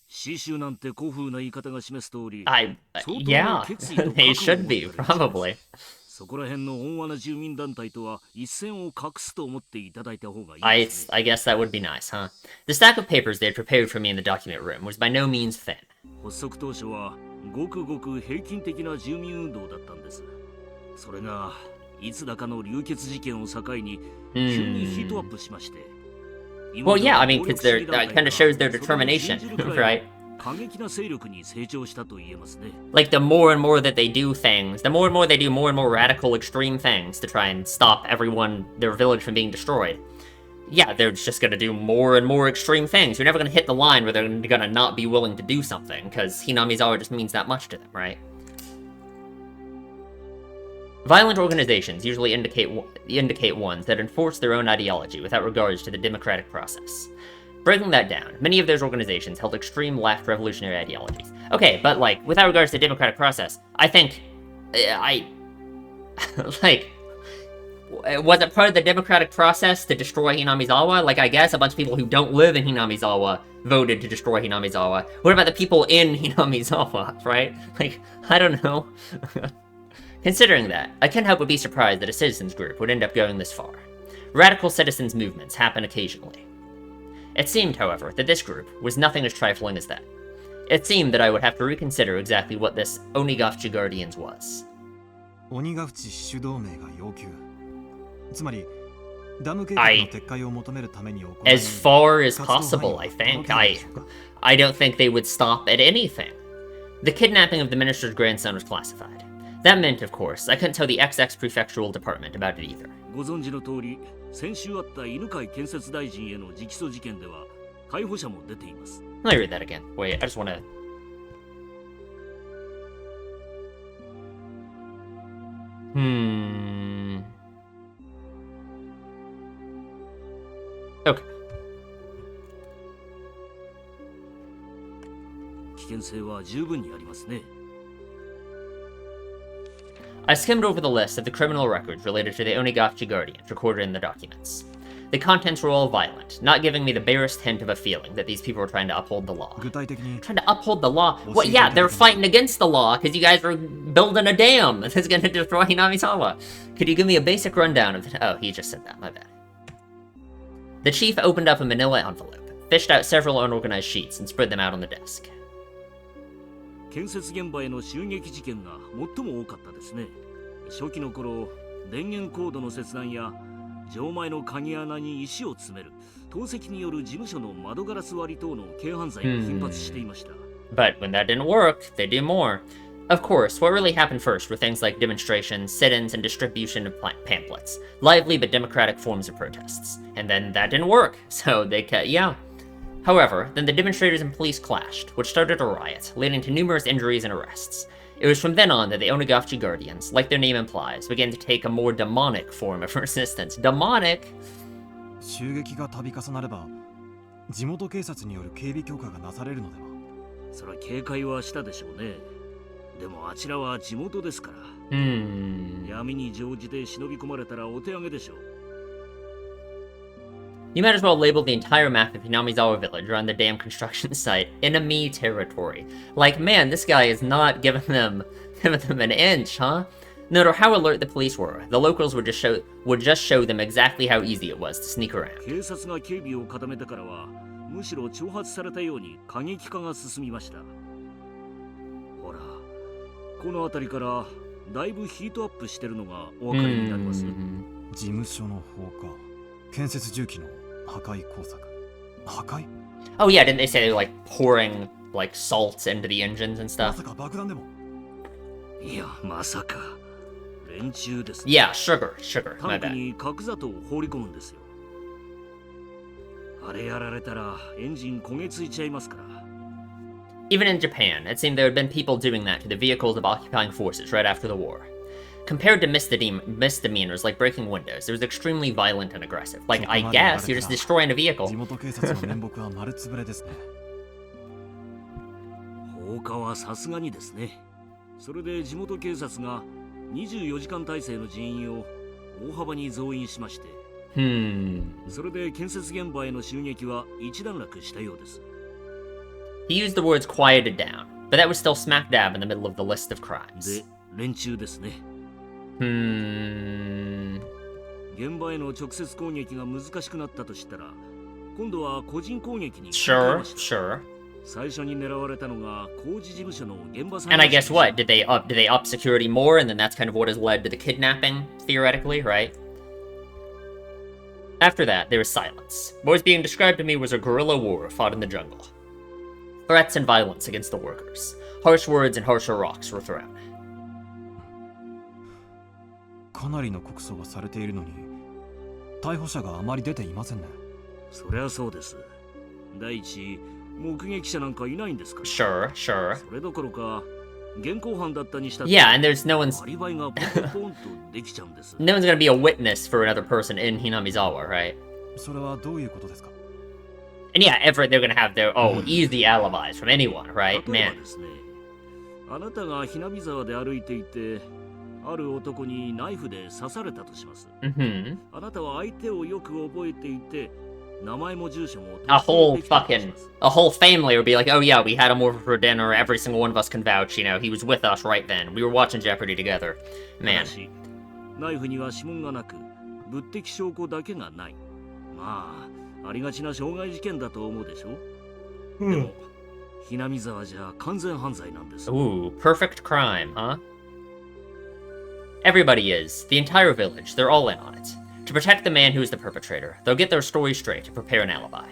死守なんて古風な言い方が示す通り、yeah, they should be, probably. そこら辺の温和な住民団体とは一線を画すと思っていただいた方がいいですね。I guess that would be nice, huh? The stack of papers they had prepared for me in the document room was by no means thin. 発足当初はごくごく平均的な住民運動だったんです。それがいつだかの流血事件を境に急にヒートアップしまして。Well, yeah, I mean, because that kind of shows their determination, right? 過激な勢力に成長したと言えますね。Like, the more and more that they do things, the more and more they do more and more radical, extreme things to try and stop everyone, their village from being destroyed. Yeah, they're just gonna do more and more extreme things. You're never gonna hit the line where they're gonna not be willing to do something, because Hinamizawa just means that much to them, right? Violent organizations usually indicate ones that enforce their own ideology without regards to the democratic process. Breaking that down, many of those organizations held extreme left revolutionary ideologies. Okay, but, like, without regards to the democratic process, I think... like... Was it part of the democratic process to destroy Hinamizawa? Like, I guess a bunch of people who don't live in Hinamizawa voted to destroy Hinamizawa. What about the people in Hinamizawa, right? Like, I don't know. Considering that, I can't help but be surprised that a citizens group would end up going this far. Radical citizens movements happen occasionally. It seemed, however, that this group was nothing as trifling as that. It seemed that I would have to reconsider exactly what this Onigafchi Guardians was. As far as possible, I think. I don't think they would stop at anything. The kidnapping of the minister's grandson was classified. That meant, of course, I couldn't tell the XX Prefectural Department about it either. ご存知の通り、先週あった犬飼建設大臣への直訴事件では逮捕者も出ています。 Let me read that again. Wait, I just want to... Okay. 危険性は十分にありますね。 I skimmed over the list of the criminal records related to the Onigafchi Guardians recorded in the documents. The contents were all violent, not giving me the barest hint of a feeling that these people were trying to uphold the law. Trying to uphold the law? Well, yeah, they're fighting against the law because you guys are building a dam that's going to destroy Hinamizawa. Could you give me a basic rundown of the... Oh, he just said that, my bad. The chief opened up a manila envelope, fished out several unorganized sheets, and spread them out on the desk. 建設現場への襲撃事件が最も多かったですね。初期の頃、電源コードの切断や錠前の鍵穴に石を詰める、投石による事務所の窓ガラス割り等の軽犯罪が頻発していました。But when that didn't work, they do more. Of course, what really happened first were things like demonstrations, sit-ins, and distribution of pamphlets. Lively but democratic forms of protests. And then that didn't work, so they yeah. However, then the demonstrators and police clashed, which started a riot, leading to numerous injuries and arrests. It was from then on that the Onigafchi Guardians, like their name implies, began to take a more demonic form of resistance. Demonic? 襲撃が度重なれば、地元警察による警備強化がなされるのでは。それは警戒はしたでしょうね。でもあちらは地元ですから。闇に乗じて忍び込まれたらお手上げでしょう。You might as well label the entire map of Hinamizawa village around the dam construction site enemy territory. Like, man, this guy is not giving them an inch, huh? No matter how alert the police were, the locals would just show them exactly how easy it was to sneak around. 警察が警備を固めてからは、むしろ挑発されたように過激化が進みました。ほら、この辺りからだいぶヒートアップしてるのがお分かりになります。事務所の放火。Oh yeah, didn't they say they were like pouring like salt into the engines and stuff? いや、まさか連中ですね。 Yeah, sugar, タ my ンク bad. に角砂糖を放り込むんですよ。あれやられたらエンジン焦げついちゃいますから。 Even in Japan, it seemed there had been people doing that to the vehicles of occupying forces right after the war. Compared to misdemeanors like breaking windows, it was extremely violent and aggressive. Like, I guess you're just destroying a vehicle. 放火はさすがにですね。それで地元警察が24時間体制の人員を大幅に増員しまして、それで建設現場への襲撃は一段落したようです。 He used the words quieted down, but that was still smack dab in the middle of the list of crimes. で、連中ですね。現場への直接攻撃が難しくなったとしたら、今度は個人攻撃に切り替えました。 Sure. 最初に狙われたのが工事事務所の現場。 And I guess what? Did they up security more, and then that's kind of what has led to the kidnapping, theoretically, right? After that, there was silence. What was being described to me was a guerrilla war fought in the jungle. Threats and violence against the workers. Harsh words and harsher rocks were thrown. かなりの告訴がされているのに逮捕者があまり出ていませんね。そりゃそうです。第一、目撃者なんかいないんですから。 Sure. それどころか、現行犯だったにしたって、 Yeah, and there's no one's アリバイがポンポンとできちゃうんです。 no one's gonna be a witness for another person in Hinamizawa, right? それはどういうことですか？ And yeah, they're gonna have their easy alibis from anyone, right? 例えば Man. ですね、あなたがひなみ沢で歩いていて、ある男にナイフで刺されたとします。 あなたは相手をよく覚えていて、名前も住所も A whole family would be like, oh yeah, we had him over for dinner, every single one of us can vouch, you know, he was with us right then. We were watching Jeopardy together. Man. ナイフには指紋がなく、物的証拠だけがない。まあ、ありがちな傷害事件だと思うでしょ。でも、ひなみ沢じゃ完全犯罪なんです。 Ooh, perfect crime, huh? Everybody is. The entire village. They're all in on it. To protect the man who is the perpetrator, they'll get their story straight and prepare an alibi.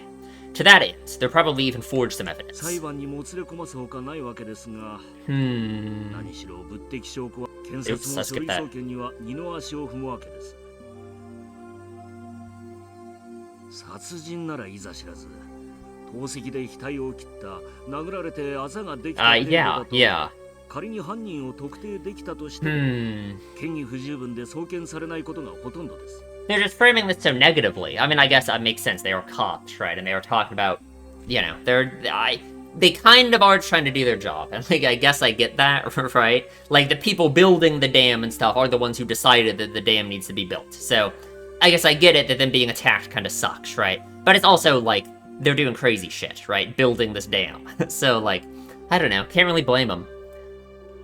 To that end, they'll probably even forge some evidence. 裁判にもつれ込ますほかないわけですが、何しろ物的証拠は検察の書類送検には二の足を踏むわけです。殺人ならいざ知らず、透析で額を切った、殴られてあざができた程度だと、仮に犯人を特定できたとしても、嫌疑不十分で送検されないことがほとんどです。 They're just framing this so negatively. I mean, I guess that makes sense. They are cops, right? And they are talking about, you know, they kind of are trying to do their job. And like, I guess I get that, right? Like, the people building the dam and stuff are the ones who decided that the dam needs to be built. So, I guess I get it that them being attacked kind of sucks, right? But it's also, like, they're doing crazy shit, right? Building this dam. So, like, I don't know. Can't really blame them.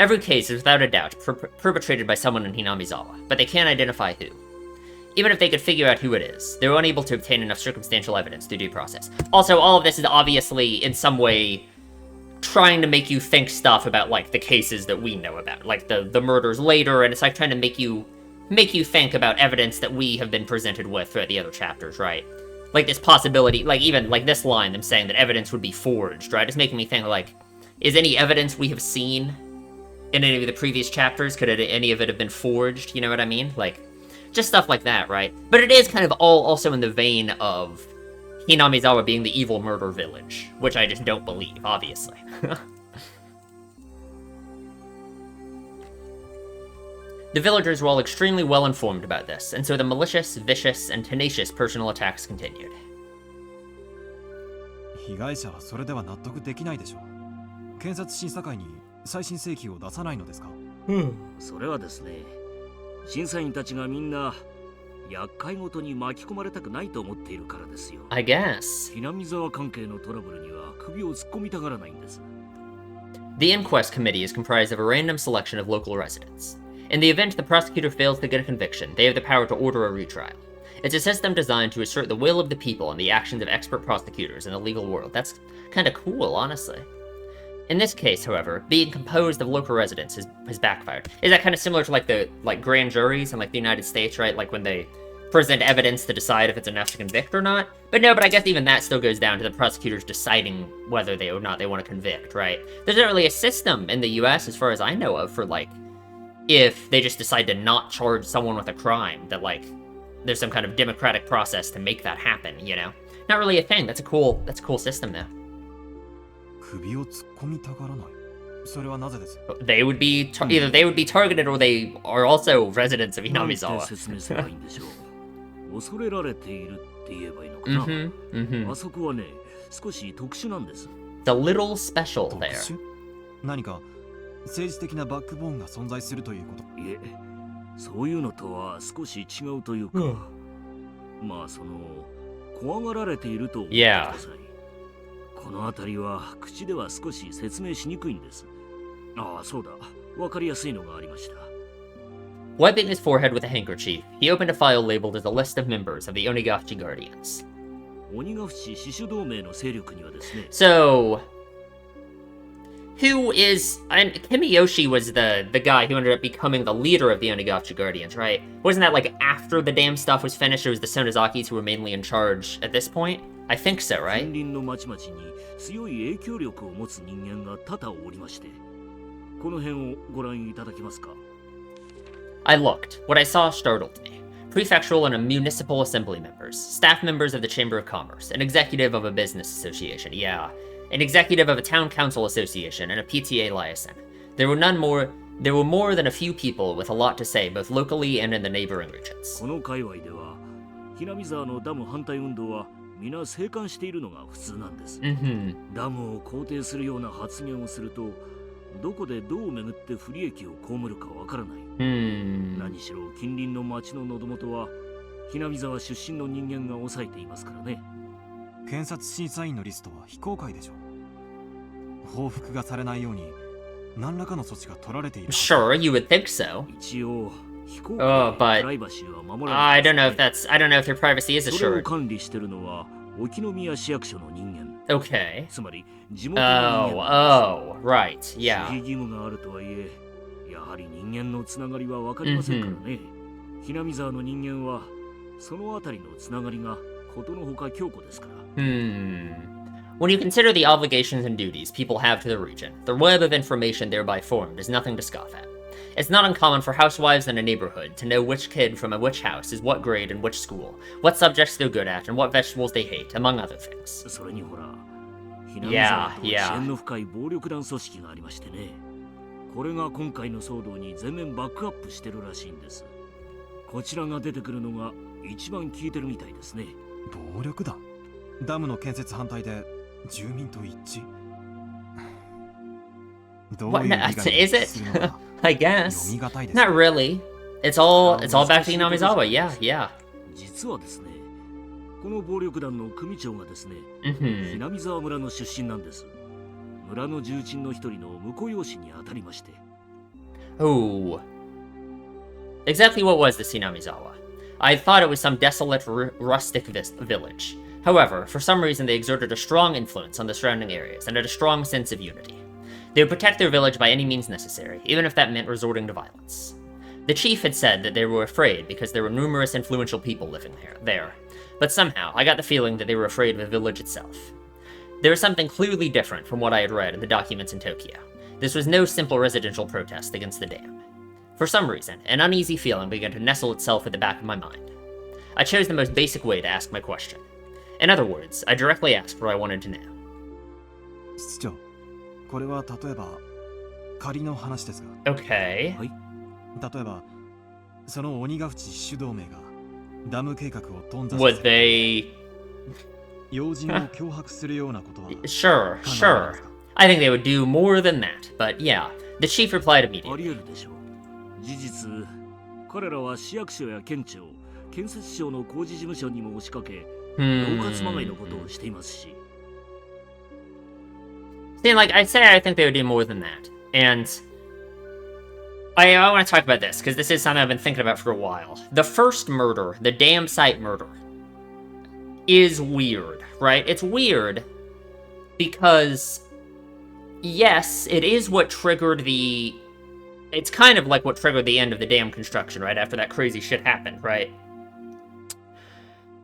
Every case is without a doubt perpetrated by someone in Hinamizawa, but they can't identify who. Even if they could figure out who it is, they're unable to obtain enough circumstantial evidence through due process. Also, all of this is obviously, in some way, trying to make you think stuff about, like, the cases that we know about. Like, the murders later, and it's like trying to make you think about evidence that we have been presented with throughout the other chapters, right? Like, this possibility, like, even, like, this line, them saying that evidence would be forged, right? It's making me think, like, is any evidence we have seen in any of the previous chapters, could any of it have been forged? You know what I mean? Like, just stuff like that, right? But it is kind of all also in the vein of Hinamizawa being the evil murder village, which I just don't believe, obviously. The villagers were all extremely well informed about this, and so the malicious, vicious, and tenacious personal attacks continued. 被害者はそれでは納得できないでしょう。検察審査会に再審請求を出さないのですか？それはですね、審査員たちがみんな厄介ごとに巻き込まれたくないと思っているからですよ。I guess. ひなみ沢関係のトラブルには首を突っ込みたがらないんです。The inquest committee is comprised of a random selection of local residents. In the event the prosecutor fails to get a conviction, they have the power to order a retrial. It's a system designed to assert the will of the people and the actions of expert prosecutors in the legal world. That's kind of cool, honestly. In this case, however, being composed of local residents has backfired. Is that kind of similar to like the grand juries in like the United States, right? Like when they present evidence to decide if it's enough to convict or not. But no, but I guess even that still goes down to the prosecutors deciding whether they or not they want to convict, right? There's not really a system in the US, as far as I know of, for, like, if they just decide to not charge someone with a crime, that, like, there's some kind of democratic process to make that happen, you know? Not really a thing. That's a cool system, though. 首を突っ込みたがらない。それはなぜです？ They would be either they would be targeted or they are also residents of なんて Hinamizawa. 説明すればいいんでしょう。恐れられているって言えばいいのかな。あそこはね、少し特殊なんです。It's a little special 特 there. 殊？何か政治的なバックボーンが存在するということ？いえ、そういうのとは少し違うというか、まあその怖がられていると思ってください。この辺りは口では少し説明しにくいんです。ああ、そうだ。わかりやすいのがありました。Wiping his forehead with a handkerchief, he opened a file labeled as a list of members of the Onigachi Guardians. 鬼ヶ淵死守同盟の勢力にはですね。So, who is... And Kimiyoshi was the guy who ended up becoming the leader of the Onigachi Guardians, right? Wasn't that, like, after the damn stuff was finished, it was the Sonozakis who were mainly in charge at this point? I think so, right? 近隣の町々に強い影響力を持つ人間が多々おりまして、この辺をご覧いただけますか？ I looked. What I saw startled me. Prefectural and municipal assembly members, staff members of the Chamber of Commerce, an executive of a business association, yeah, an executive of a town council association, and a PTA liaison. There were more than a few people with a lot to say, both locally and in the neighboring regions. この界隈では、ひなみ沢のダム反対運動は皆静観しているのが普通なんです。ダムを肯定するような発言をすると、どこでどう巡って不利益を被るかわからない。何しろ近隣の町の喉元はひなみ沢出身の人間が抑えていますからね。検察審査員のリストは非公開でしょう。報復がされないように何らかの措置が取られている。Sure, you would think so. 一応非公開 but プライバシーは守られています。I don't know if their privacy is それを assured. 管理してるのは沖宮市役所の人間。Okay. つまり地元の人間なんです。right, 守秘 yeah. 義務があるとはいえ、やはり人間のつながりは分かりませんからね。ひなみ沢の人間はそのあたりのつながりがことのほか強固ですから。When you consider the obligations and duties people have to the region, the web of information thereby formed is nothing to scoff at. It's not uncommon for housewives in a neighborhood to know which kid from which house is what grade in which school, what subjects they're good at, and what vegetables they hate, among other things. それにほら、ひなみ沢と支 Yeah. 援の深い暴力団組織がありましてね。これが今回の騒動に全面バックアップしてるらしいんです。こちらが出てくるのが一番効いてるみたいですね。暴力団？ダムの建設反対で住民と一致？どういう What? 利害に Is 接 it? するのか I 読 guess. み難いです。 Not really. It's all back to Inamizawa. Yeah. 実はですね、この暴力団の組長がですね、Mm-hmm. ひなみ沢村の出身なんです。村の重鎮の一人の婿養子にあたりまして。Oh. Exactly what was the Sinamizawa? I thought it was some desolate, rustic village. However, for some reason they exerted a strong influence on the surrounding areas and had a strong sense of unity. They would protect their village by any means necessary, even if that meant resorting to violence. The chief had said that they were afraid because there were numerous influential people living there, but somehow I got the feeling that they were afraid of the village itself. There was something clearly different from what I had read in the documents in Tokyo. This was no simple residential protest against the dam. For some reason, an uneasy feeling began to nestle itself at the back of my mind. I chose the most basic way to ask my question. In other words, I directly asked what I wanted to know. 室長、これは例えば仮の話ですが、 Okay. はい。例えばその鬼ヶ淵主導名がダム計画を頓挫さ Would せ they... 要人を脅迫するようなことは Sure. I think they would do more than that, but yeah. The chief replied あり immediately. 得るでしょう。事実、彼らは市役所や県庁、建設省の工事事務所にも押しかけ、恫喝まがいのことをしていますし。See, like I say, I think they would do more than that. And I want to talk about this, because this is something I've been thinking about for a while. The first murder, the dam site murder, is weird, right? It's weird because, yes, it is what triggered the... It's kind of like what triggered the end of the dam construction, right? After that crazy shit happened, right?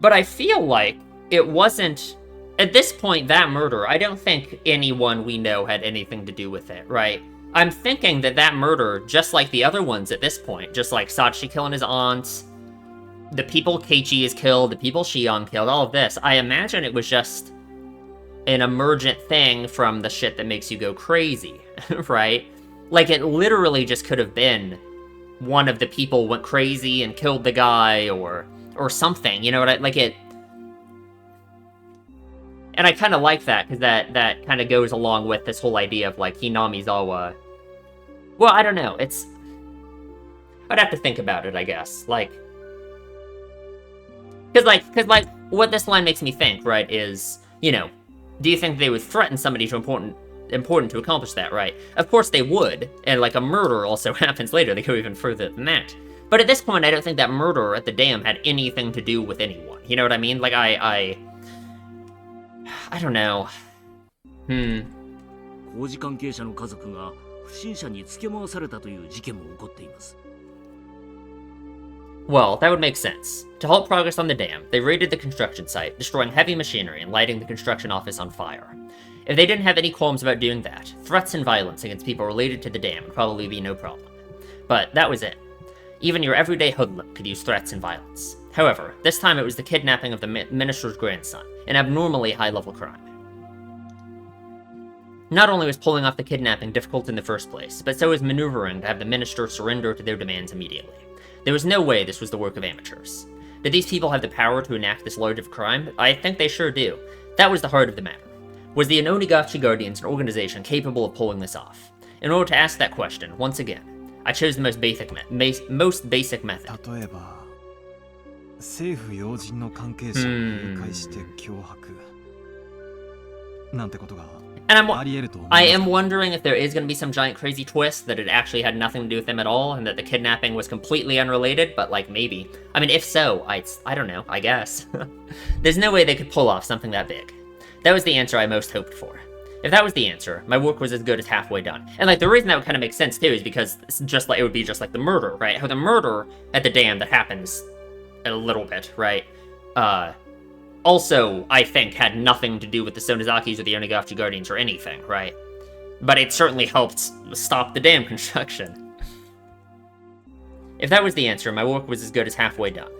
But I feel like it wasn't... At this point, that murder, I don't think anyone we know had anything to do with it, right? I'm thinking that that murder, just like the other ones at this point, just like Sachi killing his aunt, the people Keiichi has killed, the people Shion killed, all of this, I imagine it was just an emergent thing from the shit that makes you go crazy, right? Like, it literally just could have been one of the people went crazy and killed the guy, or something, you know what I... Like, it... And I kind of like that, because that kind of goes along with this whole idea of, like, Hinamizawa... Well, I don't know, it's... I'd have to think about it, I guess. Like... Because, like, what this line makes me think, right, is, you know, do you think they would threaten somebody to important to accomplish that, right? Of course they would, and, like, a murder also happens later. They go even further than that. But at this point, I don't think that murder at the dam had anything to do with anyone. You know what I mean? Like, I don't know. 工事関係者の家族が不審者につけ回されたという事件も起こっています。 Well, that would make sense. To halt progress on the dam, they raided the construction site, destroying heavy machinery and lighting the construction office on fire. If they didn't have any qualms about doing that, threats and violence against people related to the dam would probably be no problem. But that was it. Even your everyday hoodlum could use threats and violence. However, this time it was the kidnapping of the minister's grandson, an abnormally high-level crime. Not only was pulling off the kidnapping difficult in the first place, but so was maneuvering to have the minister surrender to their demands immediately. There was no way this was the work of amateurs. Did these people have the power to enact this large of crime? I think they sure do. That was the heart of the matter. Was the Ononagachi Guardians an organization capable of pulling this off? In order to ask that question, once again, I chose the most basic method. 例えば政府要人の関係者を誘拐して脅迫なんてことが And あり得ると思います。 I am wondering if there is going to be some giant crazy twist that it actually had nothing to do with them at all, and that the kidnapping was completely unrelated, but, like, maybe. I mean, if so, I don't know, I guess. There's no way they could pull off something that big. That was the answer I most hoped for. If that was the answer, my work was as good as halfway done. And, like, the reason that would kind of make sense, too, is because it's just like, it would be just like the murder, right? How the murder at the dam that happens a little bit, right? Also, I think, had nothing to do with the Sonozakis or the Onagachi Guardians or anything, right? But it certainly helped stop the dam construction. If that was the answer, my work was as good as halfway done.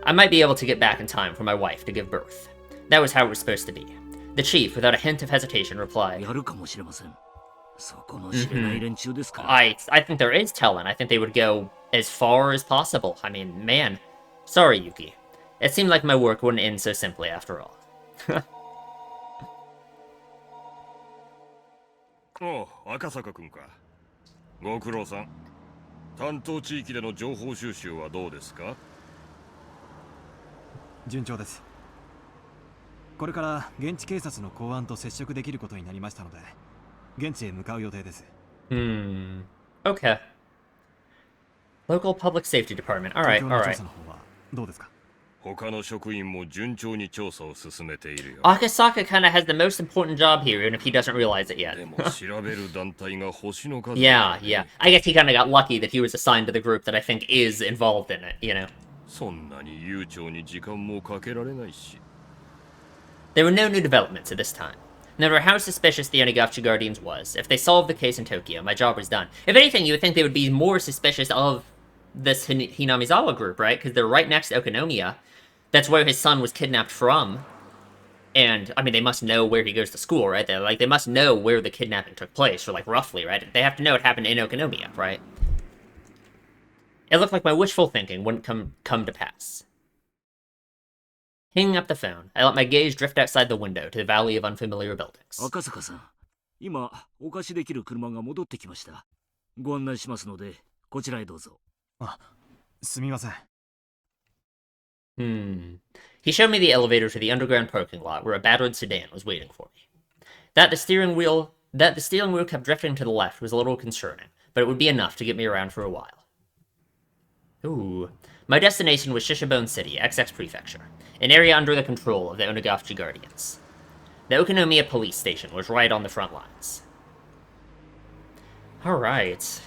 I might be able to get back in time for my wife to give birth. That was how it was supposed to be. The chief, without a hint of hesitation, replied, やるかもしれません。そこの知れない連中ですから。 I think there is telling. I think they would go as far as possible. I mean, man. Sorry, Yuki. It seemed like my work wouldn't end so simply after all. おう、赤坂君か。ご苦労さん。担当地域での情報収集はどうですか？順調です。これから現地警察の公安と接触できることになりましたので、現地へ向かう予定です。Okay. Local Public Safety Department. Alright, 状況の調 alright. 査の方はどうですか？他の職員も順調に調査を進めているよ。 Akasaka kind of has the most important job here, even if he doesn't realize it yet. でも調べる団体が星の数。Yeah, yeah. I guess he kind of got lucky that he was assigned to the group that I think is involved in it, you know? そんなに悠長に時間もかけられないし。 There were no new developments at this time. No matter how suspicious the Onagachi Guardians was, if they solved the case in Tokyo, my job was done. If anything, you would think they would be more suspicious of this Hinamizawa group, right? Because they're right next to Okonomiya. That's where his son was kidnapped from. And, I mean, they must know where he goes to school, right? They must know where the kidnapping took place, or, like, roughly, right? They have to know it happened in Okonomiya, right? It looked like my wishful thinking wouldn't come to pass. Hanging up the phone, I let my gaze drift outside the window to the valley of unfamiliar buildings. 赤坂さん、今お貸しできる車が戻ってきました。ご案内しますので、こちらへどうぞ。あ、すみません。He showed me the elevator to the underground parking lot where a battered sedan was waiting for me. That the steering wheel kept drifting to the left was a little concerning, but it would be enough to get me around for a while. Ooh. My destination was Shishibone City, XX Prefecture, an area under the control of the Onagachi Guardians. The Okonomiya police station was right on the front lines. Alright.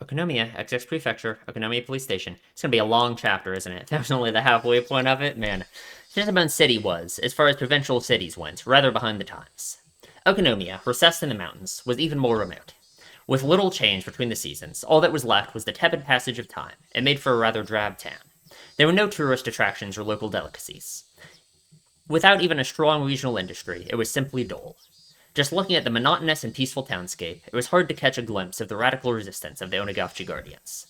Okonomiya, XX Prefecture, Okonomiya Police Station. It's gonna be a long chapter, isn't it? That was only the halfway point of it. Man, Shinseban City was, as far as provincial cities went, rather behind the times. Okonomiya, recessed in the mountains, was even more remote. With little change between the seasons, all that was left was the tepid passage of time. It made for a rather drab town. There were no tourist attractions or local delicacies. Without even a strong regional industry, it was simply dull. Just looking at the monotonous and peaceful townscape, it was hard to catch a glimpse of the radical resistance of the Onigashiki Guardians.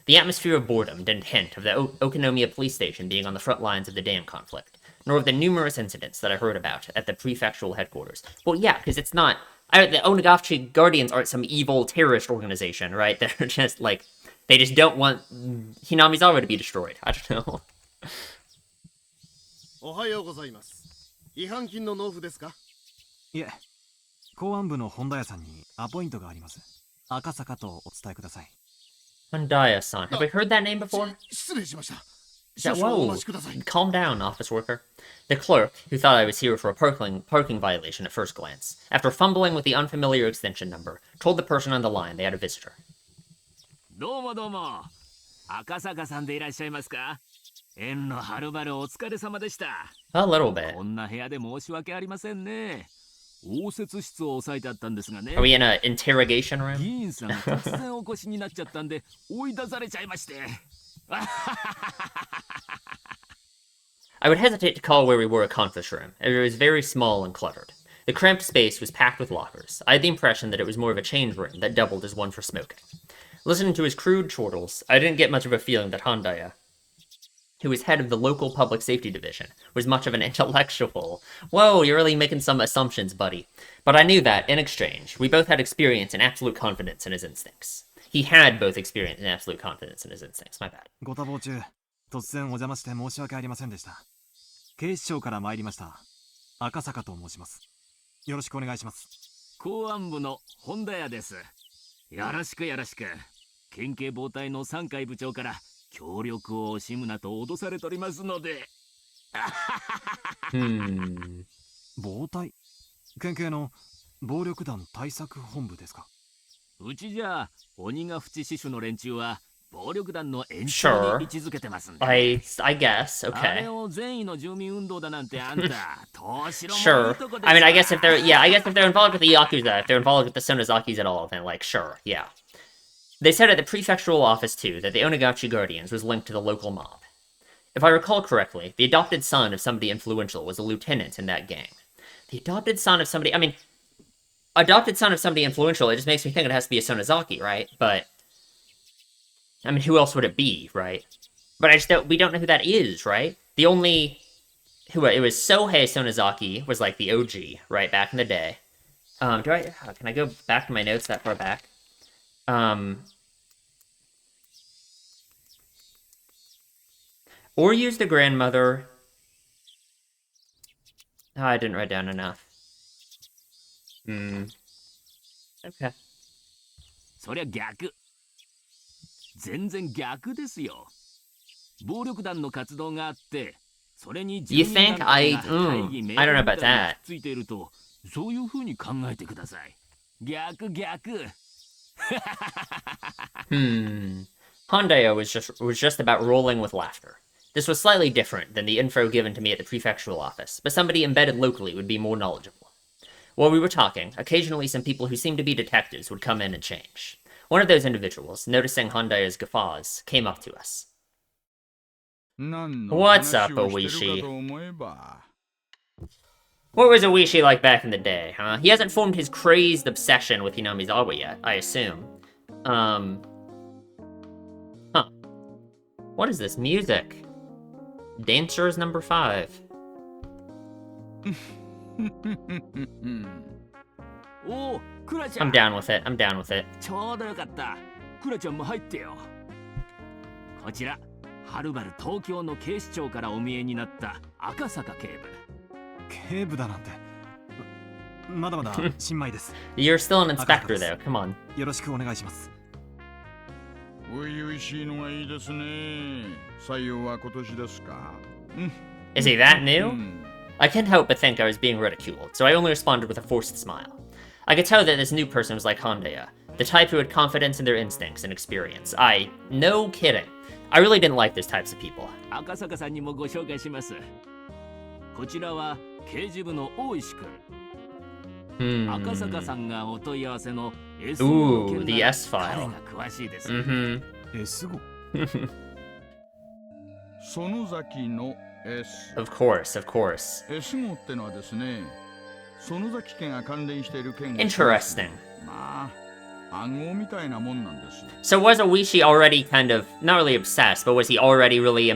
The atmosphere of boredom didn't hint of the Okonomiya police station being on the front lines of the dam conflict, nor of the numerous incidents that I heard about at the prefectural headquarters. Well, yeah, because it's not... the Onigashiki Guardians aren't some evil terrorist organization, right? They're just, like... They just don't want Hinamizawa to be destroyed. I don't know. おはようございます。違反金の納付ですか？いえ、公安部の本田屋さんにアポイントがあります。赤坂とお伝えください。Hondaya-san. Have we heard that name before? 失礼しました。 Whoa, calm down, office worker. The clerk, who thought I was here for a parking violation at first glance, after fumbling with the unfamiliar extension number, told the person on the line they had a visitor. どうもどうも。赤坂さんでいらっしゃいますか？縁のはるばるお疲れ様でした。A little bit. こんな部屋で申し訳ありませんね。応接室を押さえてあったんですがね。Are we in an interrogation 議 room? 員さんが突然お越しになっちゃったんで追い出されちゃいまして。I would hesitate to call where we were a conference room. It was very small and cluttered. The cramped space was packed with lockers. I had the impression that it was more of a change room that doubled as one for smoking. Listening to his crude chortles, I didn't get much of a feeling that Hondaya, who was head of the local public safety division, was much of an intellectual. Whoa, you're really making some assumptions, buddy. But I knew that, in exchange, we both had experience and absolute confidence in his instincts. He had both experience and absolute confidence in his instincts. My bad. ご多忙中、突然お邪魔して申し訳ありませんでした。警視庁から参りました。赤坂と申します。よろしくお願いします。公安部の本田屋です。よろしくよろしく。県警防隊の3階部長から協力を惜しむなと脅されておりますので。防隊？県警の暴力団対策本部ですか？うちじゃ鬼ヶ淵支所の連中は暴力団の延長に位置づけてますんで。I guess, あ okay. れを善意の住民運動だなんてあんた、どうしろもい Sure. いとこですわ。 I mean, I guess if they're involved with the Yakuza, if they're involved with the Sonozakis at all, then, like, sure, yeah. They said at the prefectural office, too, that the Onigashiki Guardians was linked to the local mob. If I recall correctly, the adopted son of somebody influential was a lieutenant in that gang. The adopted son of somebody... I mean, adopted son of somebody influential, it just makes me think it has to be a Sonozaki, right? But... I mean, who else would it be, right? But we don't know who that is, right? The only... it was Sohei Sonozaki, was like the OG, right, back in the day. Can I go back to my notes that far back? Or use the grandmother. Oh, I didn't write down enough. Okay. そりゃ逆。全然逆ですよ。暴力団の活動があって、それに You think I don't know about that. ついていると、そういう風に考えてください。逆。Hondaya was just about rolling with laughter. This was slightly different than the info given to me at the prefectural office, but somebody embedded locally would be more knowledgeable. While we were talking, occasionally some people who seemed to be detectives would come in and change. One of those individuals, noticing Hondaya's guffaws, came up to us. What's up, Oishi? What was Oishi like back in the day, huh? He hasn't formed his crazed obsession with Hinamizawa yet, I assume. What is this music? Dancers number 5. おお、クラちゃん。 I'm down with it. I'm down with it. ちょうどよかった。クラちゃんも入ってよ。こちら、はるばる東京の警視庁からお見えになった赤坂警部。警部だなんて。まだまだ新米です。You're still an inspector though. Come on. よろしくお願いします。初々しいのがいいですね。採用は今年ですか。Is he that new? I couldn't help but think I was being ridiculed, so I only responded with a forced smile. I could tell that this new person was like Hondaya, The type who had confidence in their instincts and experience. No kidding. I really didn't like those types of people. 赤坂さんにもご紹介します。こちらは刑事部の大石君。赤坂さんがお問い合わせの S 号の Ooh, 件 the なら S file. 彼が詳しいです。S 号園崎の S。Of course, of course. S 号ってのはですね、園崎家が関連している件が Interesting. まあ、暗号みたいなもんなんです。So was Oishi already kind of, not really obsessed, but was he already really,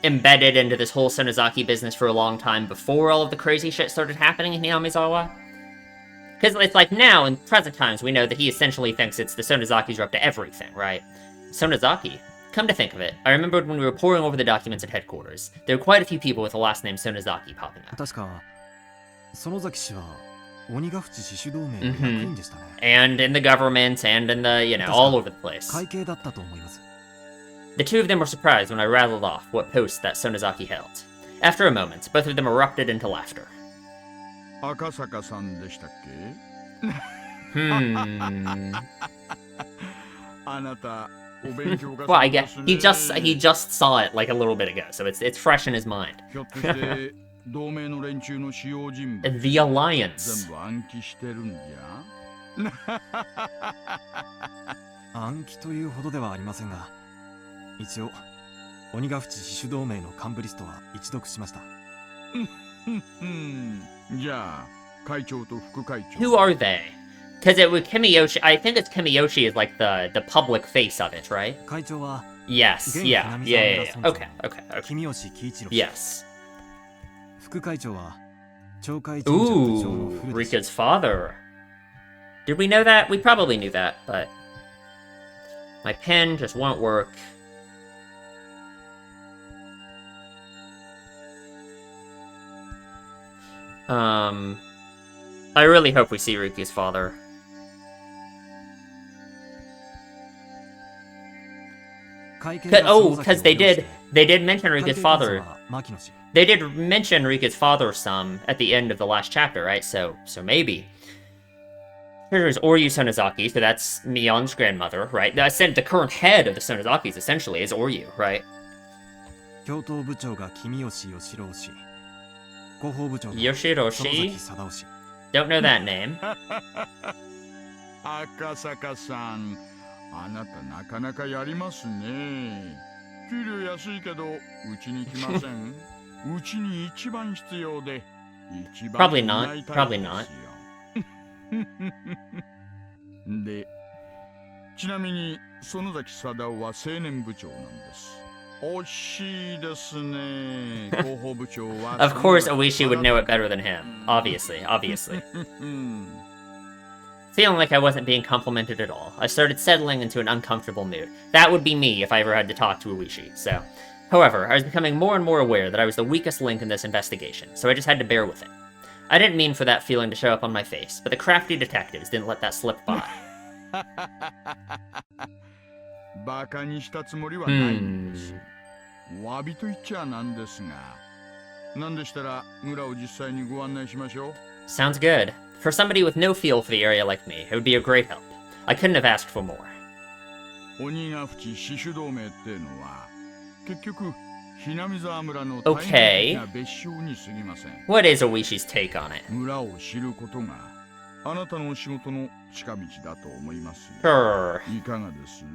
embedded into this whole Sonozaki business for a long time before all of the crazy shit started happening in Hinamizawa? Because it's like now, in present times, we know that he essentially thinks it's the Sonozakis are up to everything, right? Sonozaki? Come to think of it, I remembered when we were poring over the documents at headquarters, there were quite a few people with the last name Sonozaki popping up. 確か園崎氏は鬼ヶ淵死守同盟の役員でしたね。And in the government, and in the, all over the place. 会計だったと思います。The two of them were surprised when I rattled off what post that Sonozaki held. After a moment, both of them erupted into laughter. 赤坂さんでしたっけ？あなたお勉強家 Well, さ I んで guess すね。 he just saw it like a little bit ago, so it's fresh in his mind. ひょっとして同盟の連中の主要人物 The Alliance. 全部暗記してるんじゃ？暗記というほどではありませんが、一応鬼ヶ淵死守同盟の幹部リストは一読しました。じゃあ会長と副会長。 Who are they? Because it was Kimiyoshi. I think it's Kimiyoshi is like the public face of it, right? 会長は Yes. Yeah. Yeah. Okay. Okay. 君吉喜一郎。Yes. 副会長は町会神社部長の Ooh, 古田氏。 Rika's father. Did we know that? We probably knew that, but my pen just won't work. I really hope we see Riku's father. Because they did mention Riku's father. They did mention Riku's father some at the end of the last chapter, right? So maybe. Here's Oryu Sonozaki, so that's Mion's grandmother, right? The current head of the Sonozakis, essentially, is Oryu, right? 京都部長が君吉義郎氏、広報部長が Yoshiroshi? 園崎貞夫氏。 Don't know that name. 赤坂さん、あなたなかなかやりますね。給料安いけど、うちに来ません。うちに一番必要で、一番 Probably い not. ないタイプ Probably です not. よ。で、ちなみに園崎貞夫は青年部長なんです。惜しいですね。広報部長は Of course, Oishi would know it better than him. Obviously. Feeling like I wasn't being complimented at all, I started settling into an uncomfortable mood. That would be me if I ever had to talk to Oishi, so... However, I was becoming more and more aware that I was the weakest link in this investigation, so I just had to bear with it. I didn't mean for that feeling to show up on my face, but the crafty detectives didn't let that slip by. バカにしたつもりはないんです。詫びと言っちゃなんですが、なんでしたら村を実際にご案内しましょう。 Sounds good. For somebody with no feel for the area like me, it would be a great help. I couldn't have asked for more. 鬼ヶ淵死守同盟っていうのは、結局、南沢村の Okay. 大変的な別称に過ぎません。 What is Oishi's take on it? 村を知ることが、あなたの仕事の近道だと思いますよ。 Sure. いかがです？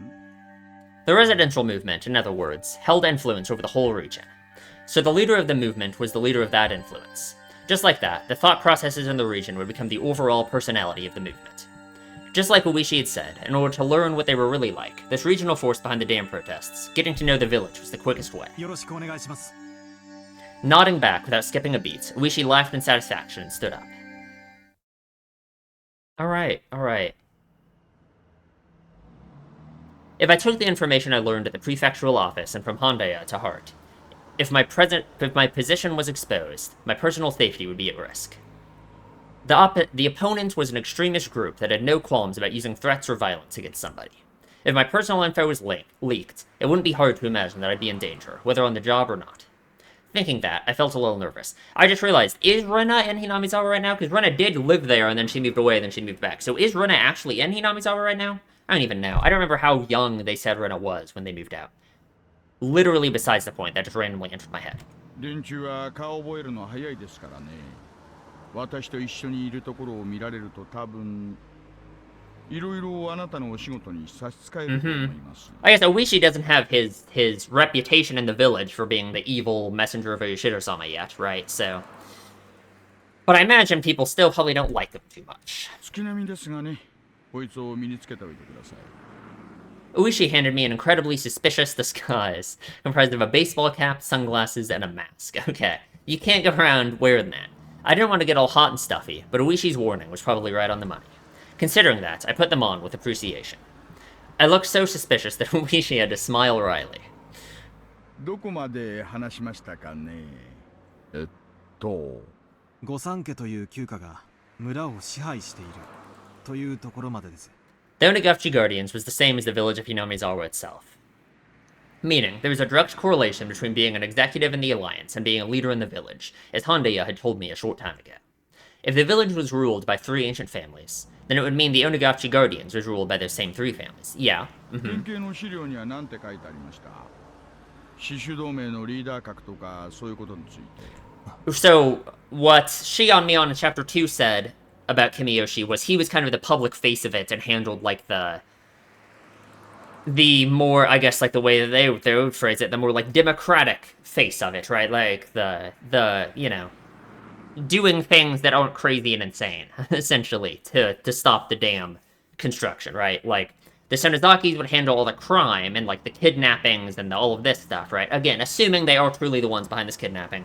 The residential movement, in other words, held influence over the whole region. So the leader of the movement was the leader of that influence. Just like that, the thought processes in the region would become the overall personality of the movement. Just like Oishi had said, in order to learn what they were really like, this regional force behind the dam protests, getting to know the village was the quickest way. よろしくお願いします。 Nodding back without skipping a beat, Oishi laughed in satisfaction and stood up. Alright. If I took the information I learned at the prefectural office and from Hondaya to heart, if my position was exposed, my personal safety would be at risk. The opponent was an extremist group that had no qualms about using threats or violence against somebody. If my personal info was leaked, it wouldn't be hard to imagine that I'd be in danger, whether on the job or not. Thinking that, I felt a little nervous. I just realized, is Rena in Hinamizawa right now? Because Rena did live there, and then she moved away, and then she moved back. So is Rena actually in Hinamizawa right now? I don't even know. I don't remember how young they said Rena was when they moved out. Literally besides the point, that just randomly entered my head. 連中は顔覚えるの早いですからね。私と一緒にいるところを見られると多分いろいろあなたのお仕事に差し支えると思います。I guess Oishi doesn't have his reputation in the village for being the evil messenger of Yoshida-sama yet, right? So, but I imagine people still probably don't like him too much. 月並みですがね、こいつを身につけておいてください。Oishi handed me an incredibly suspicious disguise, comprised of a baseball cap, sunglasses, and a mask. Okay, you can't go around wearing that. I didn't want to get all hot and stuffy, but Oishi's warning was probably right on the money. Considering that, I put them on with appreciation. I looked so suspicious that Oishi had to smile wryly. どこまで話しましたかね。御三家という旧家が村を支配しているというところまでです。The Onigashiki Guardians was the same as the village of Hinamizawa itself. Meaning, there was a direct correlation between being an executive in the Alliance and being a leader in the village, as Handaya had told me a short time ago. If the village was ruled by 3 ancient families, then it would mean the Onigashiki Guardians was ruled by those same 3 families. Yeah. 典型の資料には何て書いてありました。死守同盟のリーダー格とかそういうことについて。So, what Shion Mion in Chapter 2 said about Kimiyoshi was he was kind of the public face of it and handled, like, the more, I guess, like, the way that they would phrase it, the more, like, democratic face of it, right? Like, the you know, doing things that aren't crazy and insane, essentially, to stop the damn construction, right? Like, the Sonozakis would handle all the crime and, like, the kidnappings and all of this stuff, right? Again, assuming they are truly the ones behind this kidnapping.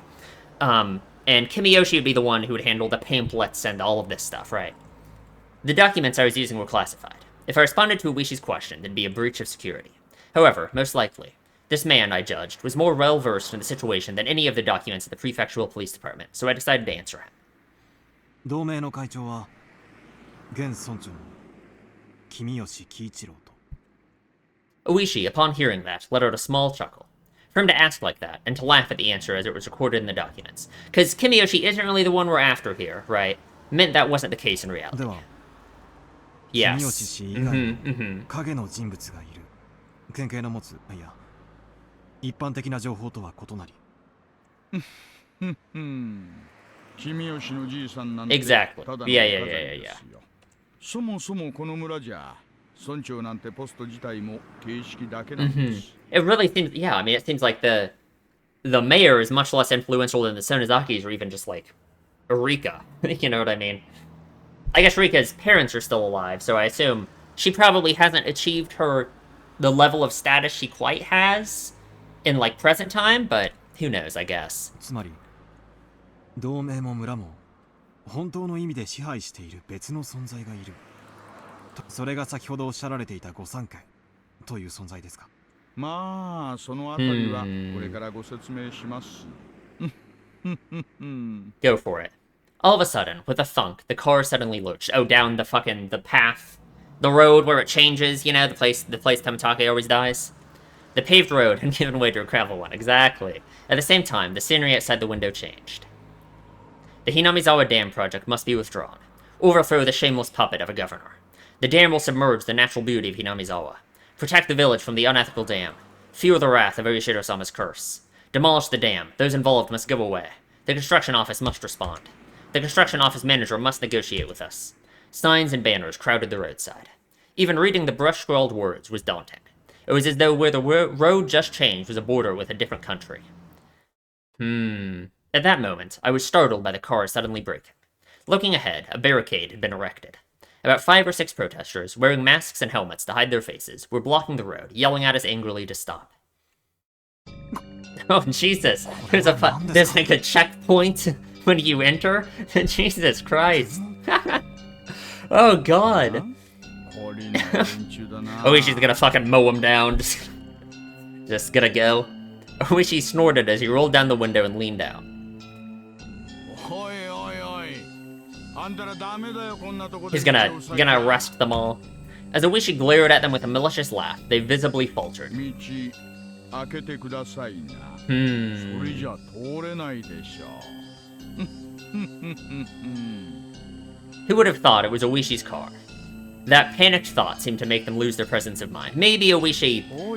And Kimiyoshi would be the one who would handle the pamphlets and all of this stuff, right? The documents I was using were classified. If I responded to Uishi's question, it'd be a breach of security. However, most likely, this man, I judged, was more well-versed in the situation than any of the documents at the prefectural police department, so I decided to answer him. 同盟の会長は現村長の君吉喜一郎と。Uishi, upon hearing that, let out a small chuckle. For him to ask like that, and to laugh at the answer as it was recorded in the documents. Because Kimiyoshi isn't really the one we're after here, right? Meant that wasn't the case in reality. では、 Yes. 君吉氏以外に影の人物がいる。県警の持つ、いや、一般的な情報とは異なり。君吉のじいさんなんて Exactly. ただの Yeah, 家 yeah, 財 yeah, で yeah. すよ。そもそもこの村じゃ村長なんてポスト自体も形式だけなんです。It really seems, yeah, I mean, it seems like the mayor is much less influential than the Sonozakis or even just, like, Rika. You know what I mean? I guess Rika's parents are still alive, so I assume she probably hasn't achieved the level of status she quite has in, like, present time, but who knows, I guess. つまり、同盟も村も本当の意味で支配している別の存在がいる。それが先ほどおっしゃられていた御三家という存在ですか。まあそのあたりはこれからご説明します。Go for it. All of a sudden, with a thunk, the car suddenly lurched. Oh, down the path. The road where it changes, you know, the place Tamatake always dies. The paved road had given way to a gravel one, exactly. At the same time, the scenery outside the window changed. The Hinamizawa Dam project must be withdrawn. Overthrow the shameless puppet of a governor. The dam will submerge the natural beauty of Hinamizawa. Protect the village from the unethical dam. Fear the wrath of Oyoshiro-sama's curse. Demolish the dam. Those involved must go away. The construction office must respond. The construction office manager must negotiate with us. Signs and banners crowded the roadside. Even reading the brush-scrawled words was daunting. It was as though where the road just changed was a border with a different country. At that moment, I was startled by the car suddenly braking. Looking ahead, a barricade had been erected. About 5 or 6 protesters, wearing masks and helmets to hide their faces, were blocking the road, yelling at us angrily to stop. Oh, Jesus. There's like a checkpoint when you enter? Jesus Christ. Oh, God. Oishi's gonna fucking mow him down. Just gonna go. Oishi snorted as he rolled down the window and leaned out. He's gonna arrest them all. As Oishi glared at them with a malicious laugh, they visibly faltered. 開けてくださいな。それじゃ通れないでしょう。Who would have thought it was Oishi's car? That panicked thought seemed to make them lose their presence of mind. Maybe Oishi... Oh,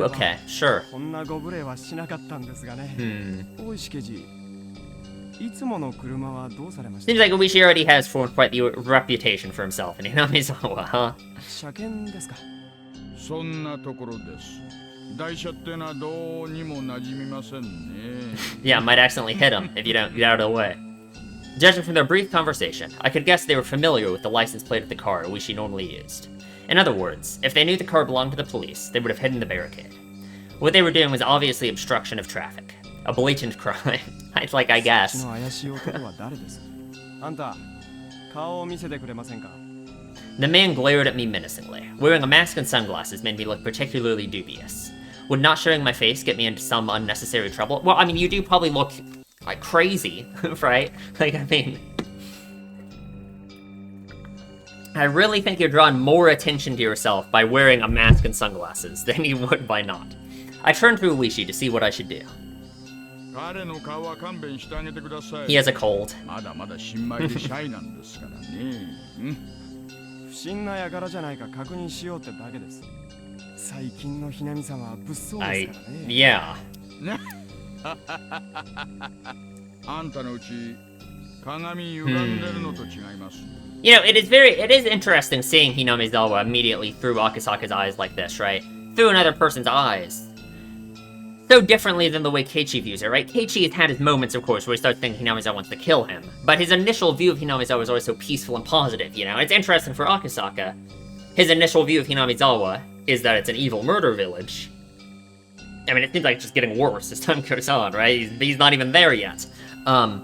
okay, sure. Seems like Oishi already has formed quite the reputation for himself in Hinamizawa, huh? そんなところです。台車ってのはどうにも馴染みませんね。Yeah, might accidentally hit him if you don't get out of the way. Judging from their brief conversation, I could guess they were familiar with the license plate of the car Oishi normally used. In other words, if they knew the car belonged to the police, they would have hidden the barricade. What they were doing was obviously obstruction of traffic. A blatant crime. I guess. The man glared at me menacingly. Wearing a mask and sunglasses made me look particularly dubious. Would not showing my face get me into some unnecessary trouble? Well, I mean, you do probably look like crazy, right? Like, I mean, I really think you're drawing more attention to yourself by wearing a mask and sunglasses than you would by not. I turned to Uishi to see what I should do. He has a cold. Yeah. You know, it is interesting seeing Hinamizawa immediately through Akasaka's eyes like this, right? Through another person's eyes. So differently than the way Keiichi views it, right? Keiichi has had his moments, of course, where he starts thinking Hinamizawa wants to kill him, but his initial view of Hinamizawa is always so peaceful and positive, you know? It's interesting for Akasaka. His initial view of Hinamizawa is that it's an evil murder village. I mean, it seems like it's just getting worse as time goes on, right? He's not even there yet. And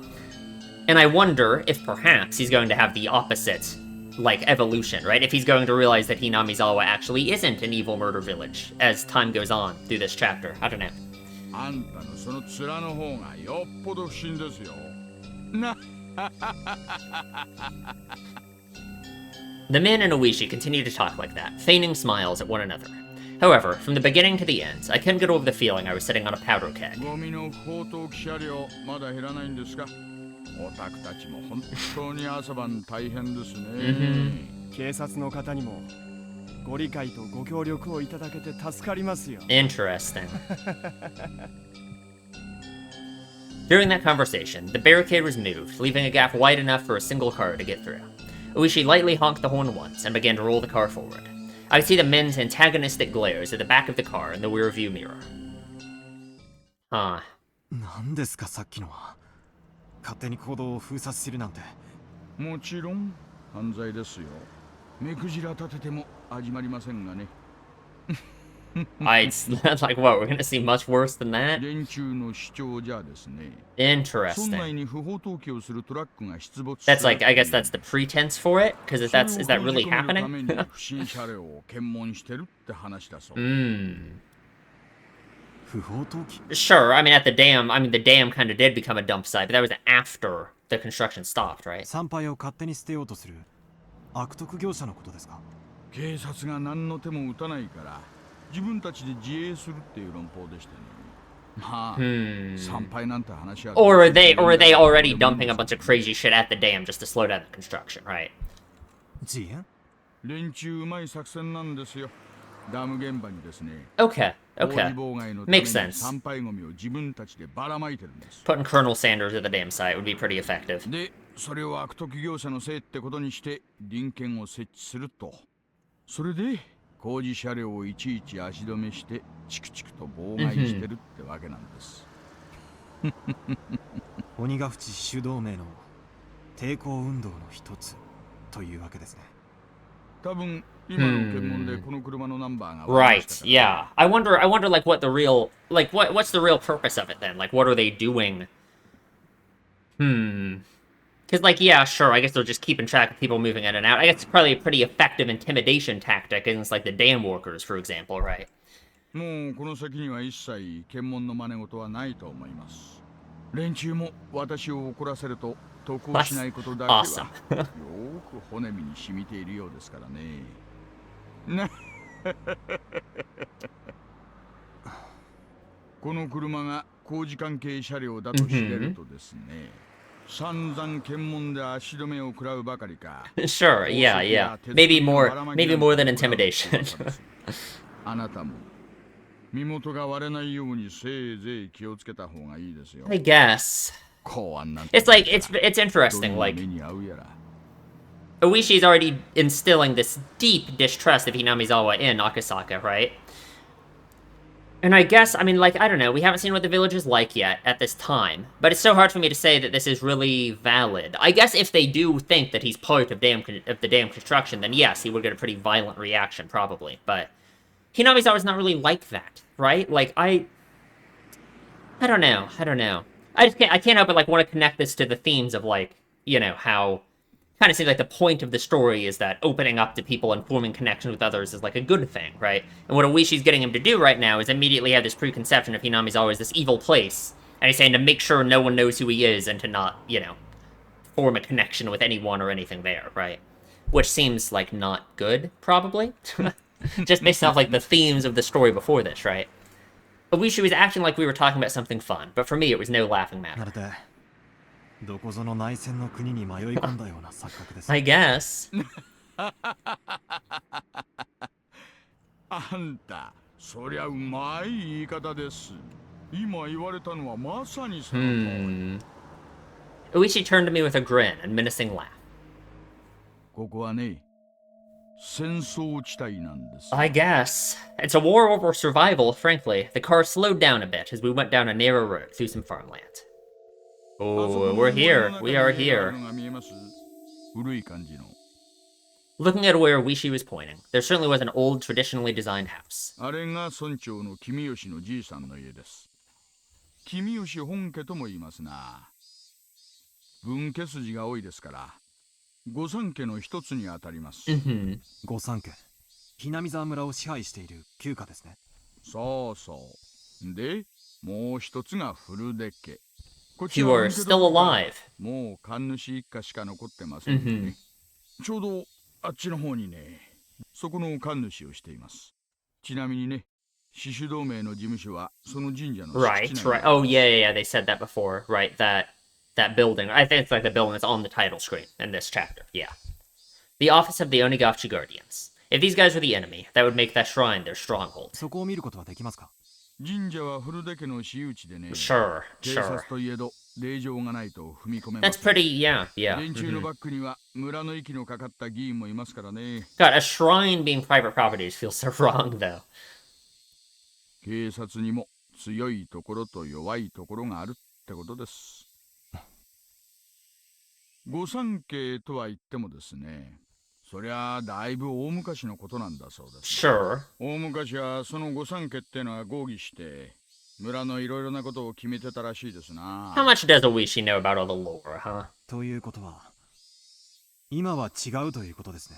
I wonder if perhaps he's going to have the opposite, like, evolution, right? If he's going to realize that Hinamizawa actually isn't an evil murder village as time goes on through this chapter. I don't know. The men and Oishi continue to talk like that, feigning smiles at one another. However, from the beginning to the end, I couldn't get over the feeling I was sitting on a powder keg. Interesting. During that conversation, the barricade was moved, leaving a gap wide enough for a single car to get through. Oishi lightly honked the horn once and began to roll the car forward. I could see the men's antagonistic glares at the back of the car in the rear-view mirror. Huh. 何ですかさっきのは。勝手に行動を封鎖するなんて。もちろん犯罪ですよ。目くじら立てても始まりませんがね。That's like what? We're gonna see much worse than that? 連中の主張じゃですね。Interesting. 村内に不法投棄をするトラックが出没。That's like, I guess that's the pretense for it? Because is that really happening? 不審車両を検問してるって話だそう。Sure, I mean, the dam kind of did become a dump site, but that was after the construction stopped, right? 参拝を勝手に捨てようとする悪徳業者のことですか？警察が何の手も打たないから自分たちで自衛するっていう論法でしたね。まあ、参拝なんて話は。Or are they already dumping a bunch of crazy shit at the dam just to slow down the construction, right? 自衛？連中うまい作戦なんですよ。ダム現場にですね。Okay. Makes sense. Putting Colonel Sanders at the damn site would be pretty effective. で、それを悪徳業者のせいってことにして臨検を設置すると。それで工事車両をいちいち足止めしてチクチクと妨害してるってわけなんです。鬼ヶ淵主導名の抵抗運動の一つというわけですね。多分 Right, yeah. I wonder like what the real what's the real purpose of it then? Like what are they doing? Cause like yeah, sure, I guess they're just keeping track of people moving in and out. I guess it's probably a pretty effective intimidation tactic against like the dam workers, for example, right? もうこの先には一切検問の真似事はないと思います。連中も私を怒らせると得をしないことだけはよく骨身に染みているようですからね。この車が工事関係車両だと知れるとですね、散々検問で足止めを食らうばかりか。Sure, yeah, yeah. Maybe more than intimidation. あなたも身元が割れないようにせいぜい気をつけた方がいいですよ。I guess. こうなん It's like, it's interesting, どんな like, 目に遭うやら。Oishi's already instilling this deep distrust of Hinamizawa in Akasaka, right? And I guess, I mean, like, I don't know, we haven't seen what the village is like yet at this time, but it's so hard for me to say that this is really valid. I guess if they do think that he's part of the damn construction, then yes, he would get a pretty violent reaction, probably, but Hinamizawa's not really like that, right? Like, I don't know, I can't help but, like, want to connect this to the themes of, like, you know, how kind of seems like the point of the story is that opening up to people and forming connections with others is like a good thing, right? And what Oishi's getting him to do right now is immediately have this preconception of Hinamizawa as this evil place, and he's saying to make sure no one knows who he is and to not, you know, form a connection with anyone or anything there, right? Which seems like not good, probably. Just based off like the themes of the story before this, right? Oishi was acting like we were talking about something fun, but for me it was no laughing matter. まるでどこぞの内戦の国に迷い込んだような錯覚です。I guess. あんた、そりゃうまい言い方です。今言われたのはまさにその通り。Oishi turned to me with a grin and menacing laugh. ここはね、戦争地帯なんです。I guess. It's a war over survival, frankly. The car slowed down a bit as we went down a narrow road through some farmland. Oh, we're here. We are here. 古い感じの。Looking at where Oishi was pointing, there certainly was an old, traditionally designed house. あれが村長の君吉のじいさんの家です。君吉本家とも言いますな。分家筋が多いですから、御三家の一つにあたります。御三家、南沢村を支配している旧家ですね。そうそう。で、もう一つが古出家。You are still alive. もう神主一家しか残ってませんね。ちょうどあっちの方にね、そこの神主をしています。ちなみにね、獅子同盟の事務所はその神社の敷地内。Right. Oh, yeah, they said that before, right? That building. I think it's like the building that's on the title screen in this chapter. Yeah. The office of the Onigachi Guardians. If these guys were the enemy, that would make that shrine their stronghold. そこを見ることはできますか？神社は古出家の私有地でね。Sure. 警察といえど令状がないと踏み込めません。That's pretty, yeah. 連中のバックには村の息のかかった議員もいますからね。God, a shrine being private properties feels so wrong, though. 警察にも強いところと弱いところがあるってことです。御三家とは言ってもですね、そりゃだいぶ大昔のことなんだそうです。Sure. 大昔はその御三家ってのは合議して村のいろいろなことを決めてたらしいですな。How much does Oishi know about all the lore, huh? ということは、今は違うということですね。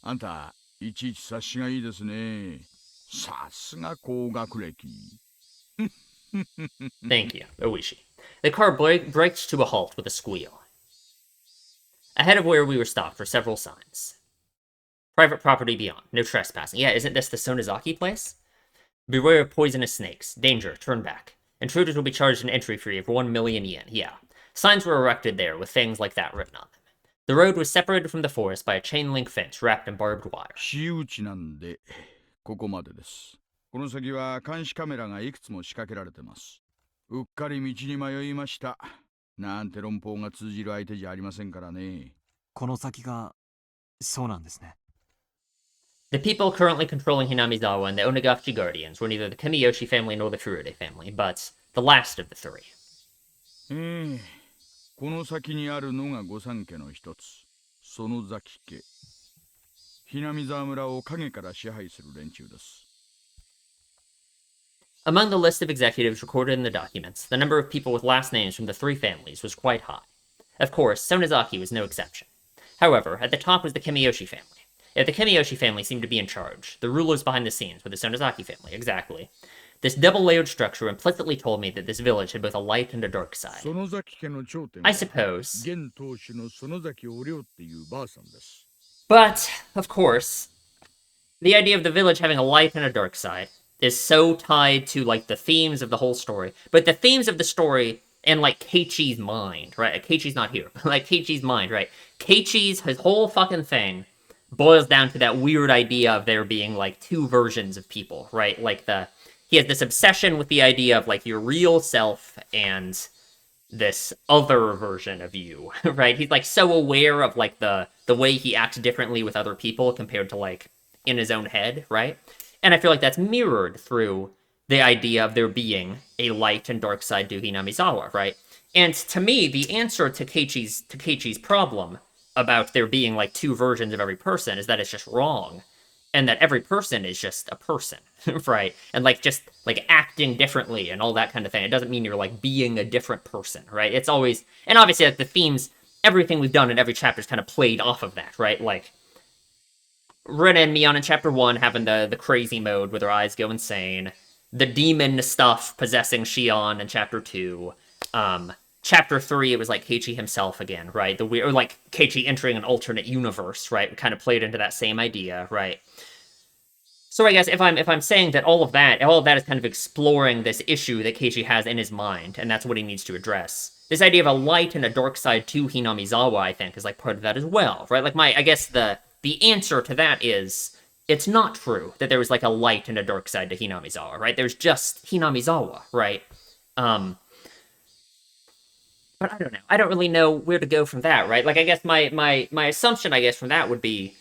あんた、いちいち察しがいいですね。さすが高学歴。Thank you, Oishi. The car braked to a halt with a squeal. Ahead of where we were stopped were several signs. Private property beyond. No trespassing. Yeah, isn't this the Sonozaki place? Beware of poisonous snakes. Danger. Turn back. Intruders will be charged an entry fee of 1 million yen. Yeah. Signs were erected there with things like that written on them. The road was separated from the forest by a chain link fence wrapped in barbed wire. 私有地なんで、ここまでです。この先は監視カメラがいくつも仕掛けられてます。うっかり道に迷いました。なんて論法が通じる相手じゃありませんからね。この先がそうなんですね。The people currently controlling Hinamizawa and the Onigachi Guardians were neither the Kamiyoshi family nor the Furude family, but the last of the three. この先にあるのが御三家の一つ、園崎家。南沢村を影から支配する連中です。Among the list of executives recorded in the documents, the number of people with last names from the three families was quite high. Of course, Sonozaki was no exception. However, at the top was the Kamiyoshi family. If the Kamiyoshi family seemed to be in charge, the rulers behind the scenes were the Sonozaki family, exactly. This double-layered structure implicitly told me that this village had both a light and a dark side. I suppose. But, of course, the idea of the village having a light and a dark side is so tied to like the themes of the whole story, but the themes of the story and like Keiichi's mind, right? Keiichi's not here, but like Keiichi's mind, right? Keiichi's his whole fucking thing boils down to that weird idea of there being like two versions of people, right? Like he has this obsession with the idea of like your real self and this other version of you, right? He's like so aware of like the way he acts differently with other people compared to like in his own head, right? And I feel like that's mirrored through the idea of there being a light and dark side to Hinamizawa, right? And to me, the answer to Keiichi's problem about there being like two versions of every person is that it's just wrong, and that every person is just a person, right? And like just like acting differently and all that kind of thing. It doesn't mean you're like being a different person, right? It's always, and obviously like the themes, everything we've done in every chapter is kind of played off of that, right? Like Ren and Mion in chapter 1 having the crazy mode where their eyes go insane. The demon stuff possessing Shion in chapter 2. Chapter 3, it was like Keiichi himself again, right? Or like Keiichi entering an alternate universe, right? We kind of played into that same idea, right? So I guess if I'm saying that all of that is kind of exploring this issue that Keiichi has in his mind, and that's what he needs to address. This idea of a light and a dark side to Hinamizawa, I think, is like part of that as well, right? Like I guess the answer to that is it's not true that there was like a light and a dark side to Hinamizawa, right? There's just Hinamizawa, right? But I don't know. I don't really know where to go from that, right? Like I guess my assumption, I guess, from that would be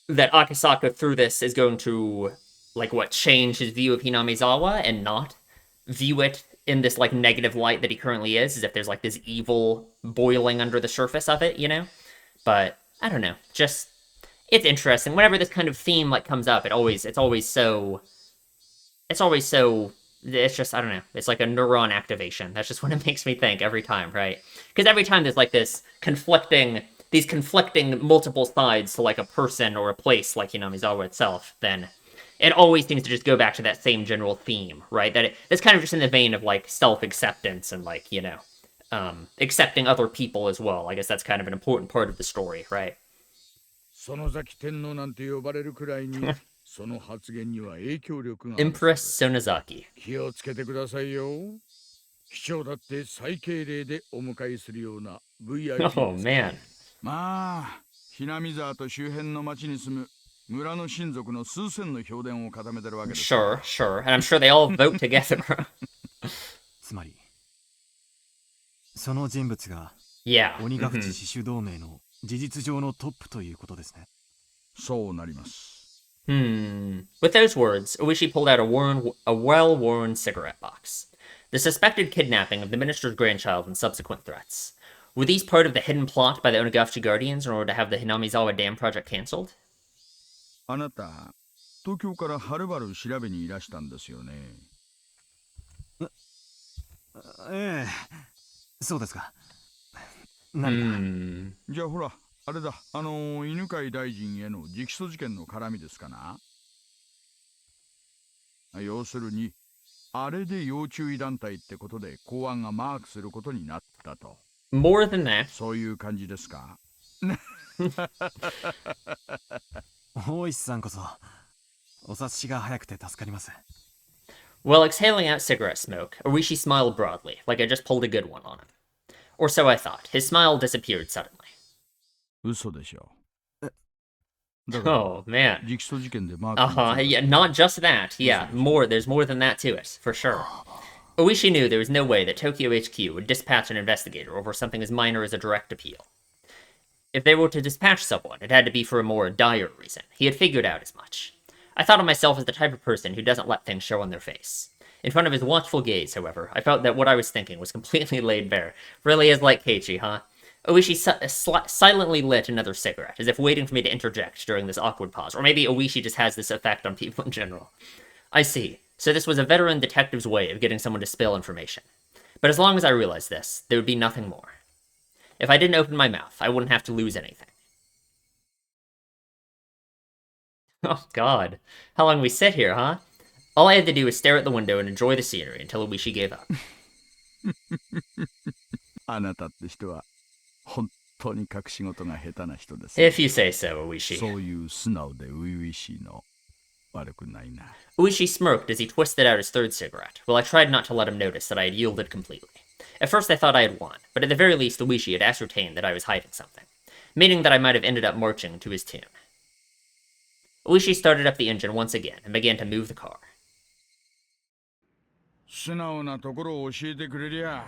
that Akisaka through this is going to like what change his view of Hinamizawa and not view it in this like negative light that he currently is, as if there's like this evil boiling under the surface of it, you know? But I don't know. Just it's interesting. Whenever this kind of theme like comes up, it's always so it's just I don't know. It's like a neuron activation. That's just what it makes me think every time, right? Because every time there's like these conflicting multiple sides to like a person or a place like Hinamizawa itself, then it always seems to just go back to that same general theme, right? That's kind of just in the vein of like self-acceptance and like, accepting other people as well. I guess that's kind of an important part of the story, right? その崎天皇なんて呼ばれるくらいにその発言には影響力がある。Empress Sonozaki. 気をつけてくださいよ。機長だって最敬礼でお迎えするような VIP です。Oh man. まあ、ひなみ沢と周辺の町に住む村の親族の数千の評伝を固めてるわけです。Sure, sure. And I'm sure they all vote together. つまり、その人物が Yeah. 鬼ヶ淵死守同盟の事実上のトップということですね。そうなります。With those words, Uishi pulled out a well-worn cigarette box. The suspected kidnapping of the minister's grandchild and subsequent threats. Were these part of the hidden plot by the Onagafuchi Guardians in order to have the Hinamizawa Dam project cancelled? あなた、東京からはるばる調べにいらしたんですよね。ええ、そうですか。何か。じゃあほら、あれだ、犬飼大臣への直訴事件の絡みですかな。要するに、あれで要注意団体ってことで公安がマークすることになったと。More than that. そういう感じですか。大石さんこそ、お察しが早くて助かります。While exhaling out cigarette smoke, Orishi smiled broadly, like I just pulled a good one on him. Or so I thought. His smile disappeared suddenly. 嘘でしょ。Oh, man. 直訴事件でマーク。Yeah, not just that. Yeah, there's more than that to it, for sure. Oishi knew there was no way that Tokyo HQ would dispatch an investigator over something as minor as a direct appeal. If they were to dispatch someone, it had to be for a more dire reason. He had figured out as much. I thought of myself as the type of person who doesn't let things show on their face. In front of his watchful gaze, however, I felt that what I was thinking was completely laid bare. Really is like Keiichi, huh? Oishi silently lit another cigarette, as if waiting for me to interject during this awkward pause. Or maybe Oishi just has this effect on people in general. I see. So this was a veteran detective's way of getting someone to spill information. But as long as I realized this, there would be nothing more. If I didn't open my mouth, I wouldn't have to lose anything. Oh god. How long we sit here, huh? All I had to do was stare at the window and enjoy the scenery until Oishi gave up. あなたって人は本当に隠し事が下手な人です。If you say so, Oishi. そういう素直で初々しいの。悪くないな。Uishi smirked as he twisted out his third cigarette, while I tried not to let him notice that I had yielded completely. At first I thought I had won, but at the very least Uishi had ascertained that I was hiding something, meaning that I might have ended up marching to his tune. Uishi started up the engine once again and began to move the car. 素直なところを教えてくれりゃ、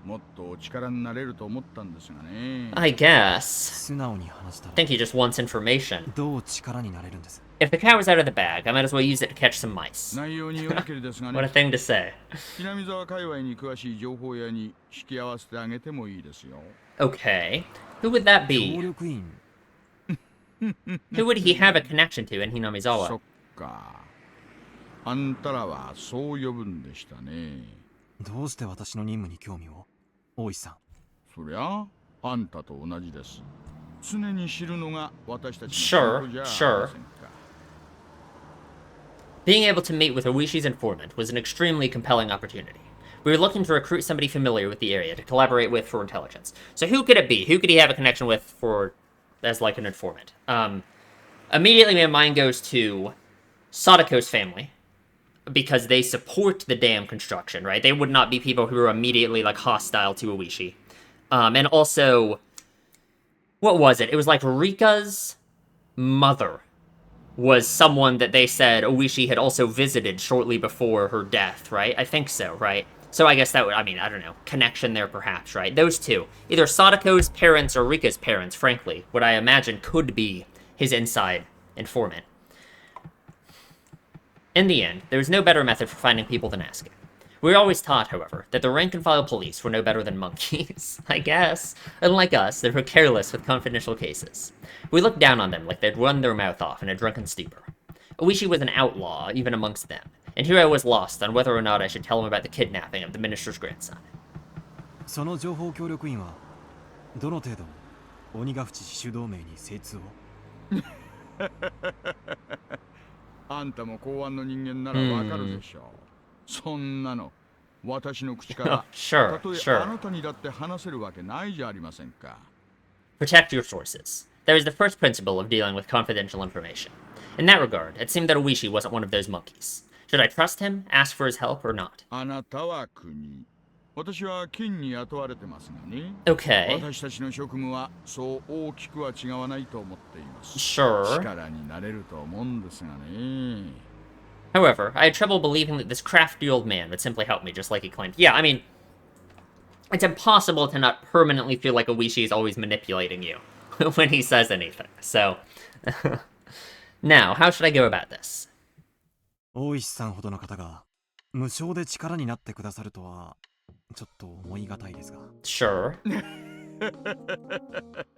もっとお力になれると思ったんですがね。I guess. 素直に話したら I think he just wants information. どう力になれるんです？ If the cat was out of the bag, I might as well use it to catch some mice. 内容によりけりですが What a ね。thing to say. 南沢界隈に詳しい情報屋に引き合わせてあげてもいいですよ。Okay. Who would that 協 be? 力員 Who would he have a connection to in そ Hinamizawa? っか。あんたらはそう呼ぶんでしたね。どうして私の任務に興味を？大石さん。そりゃあんたと同じです。常に知るのが私たちの仕 Sure, 事じゃあり sure. ませんか。Being able to meet with Uishi's informant was an extremely compelling opportunity. We were looking to recruit somebody familiar with the area to collaborate with for intelligence. So who could it be? Who could he have a connection with for as like an informant? Immediately my mind goes to Sadako's family, because they support the dam construction, right? They would not be people who are immediately like hostile to Uishi. And also, what was it? It was like Rika's mother was someone that they said Uishi had also visited shortly before her death, right? I think so, right? So I guess that would, I mean, I don't know, connection there perhaps, right? Those two. Either Sadako's parents or Rika's parents, frankly, what I imagine could be his inside informant. In the end, there was no better method for finding people than asking. We were always taught, however, that the rank-and-file police were no better than monkeys, I guess. Unlike us, they were careless with confidential cases. We looked down on them like they'd run their mouth off in a drunken stupor. Uishi was an outlaw, even amongst them, and here I was lost on whether or not I should tell him about the kidnapping of the minister's grandson. その情報協力員はどの程度鬼ヶ淵自主同盟に精通を？あんたも公安の人間ならわかるでしょう。そんなの私の口から Sure, たとえ sure. あなたにだって話せるわけないじゃありませんか。Protect your sources. That was the first principle of dealing with confidential information. In that regard, it seemed that Uishi wasn't one of those monkeys. Should I trust him, ask for his help, or not? あなたは国。私は金に雇われてますがね。Okay, 私たちの職務はそう大きくは違わないと思っています。 sure. 力になれると思うんですがね。 However, I had trouble believing that this crafty old man would simply help me, just like he claimed. Yeah, I mean, it's impossible to not permanently feel like Uishi is always manipulating you when he says anything. So, now, how should I go about this? 大石さんほどの方が無償で力になってくださるとはちょっと思いがたいですが。Sure.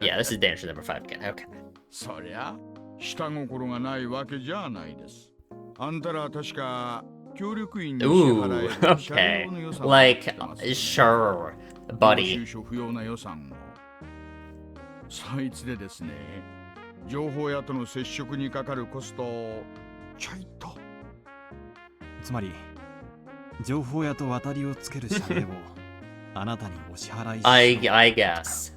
Yeah, this is danger number 5 again. Okay. そりゃ下心がないわけじゃないです。あんたら確か協力員に支 Ooh, 払える車 okay. 両の予算を Like, 持ってますね sure, 領 buddy. 収書不要な予算を。そいつでですね、情報屋との接触にかかるコストをちょいと。つまり情報屋と渡りをつける謝礼をあなたにお支払いし I guess.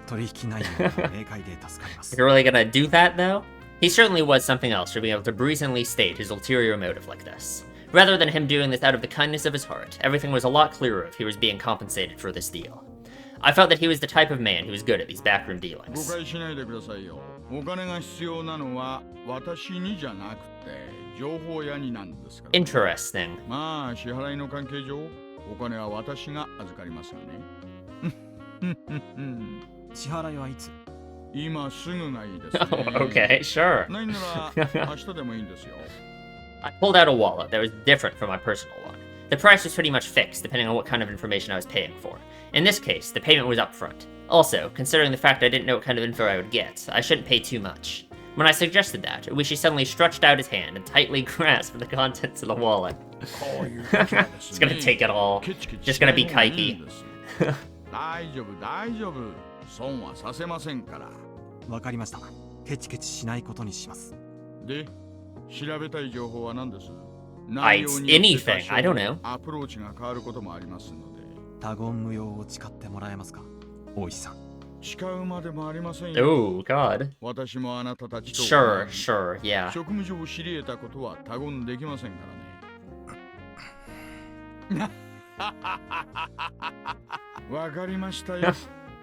取引内容が明快で助かりま If す。 you're really gonna do that, though? He certainly was something else for being able to brazenly state his ulterior motive like this. Rather than him doing this out of the kindness of his heart, everything was a lot clearer if he was being compensated for this deal. I felt that he was the type of man who was good at these backroom 誤 dealings. 解しないでくださいよ。お金が必要なのは私にじゃなくて情報屋になんですから。 Interesting. まあ支払いの関係上、お金は私が預かりますがね。支払いはいつ？今すぐがいいですね。 Oh, okay, sure. ないなら明日でもいいんですよ。 I pulled out a wallet that was different from my personal one. The price was pretty much fixed depending on what kind of information I was paying for. In this case, the payment was upfront. Also, considering the fact I didn't know what kind of info I would get, I shouldn't pay too much. When I suggested that, Uishi suddenly stretched out his hand and tightly grasped the contents of the wallet. こういう時はです It's ね gonna take it all. ケチケ Just チし gonna ない be 方がいい kikey. んです。大丈夫大丈夫。損はさせませんから。わかりました。ケチケチしないことにします。で、調べたい情報は何です？ I- 内容によって多 anything, 少 I don't know. アプローチが変わることもありますので。他言無用を誓ってもらえますか？大石さん。誓うまでもありません Oh, God. 私もあなたたちと Sure, sure, yeah. 職務上知り得たことは他言できませんからね。わかりましたよ。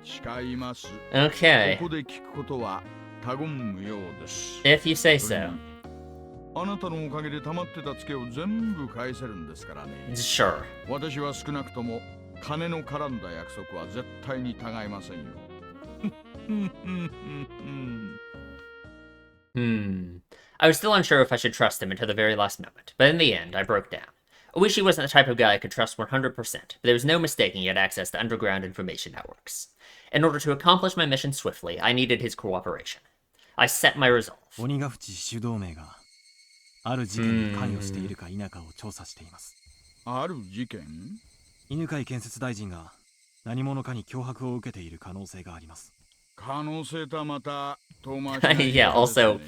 誓います。Okay. ここで聞くことは他言無用です。If you say so. あなたのおかげで溜まってたツケを全部返せるんですからね。Sure. 私は少なくとも金の絡んだ約束は絶対に違いませんよ。I was still unsure if I should trust him until the very last moment, but in the end, I broke down. Oishi wasn't the type of guy I could trust 100%, but there was no mistaking he had access to underground information networks. In order to accomplish my mission swiftly, I needed his cooperation. I set my resolve. 鬼ヶ淵主導名がある事件に関与しているか否かを調査しています。ある事件？犬飼建設大臣が何者かに脅迫を受けている可能性があります。可能性とはまた遠回し Yeah, also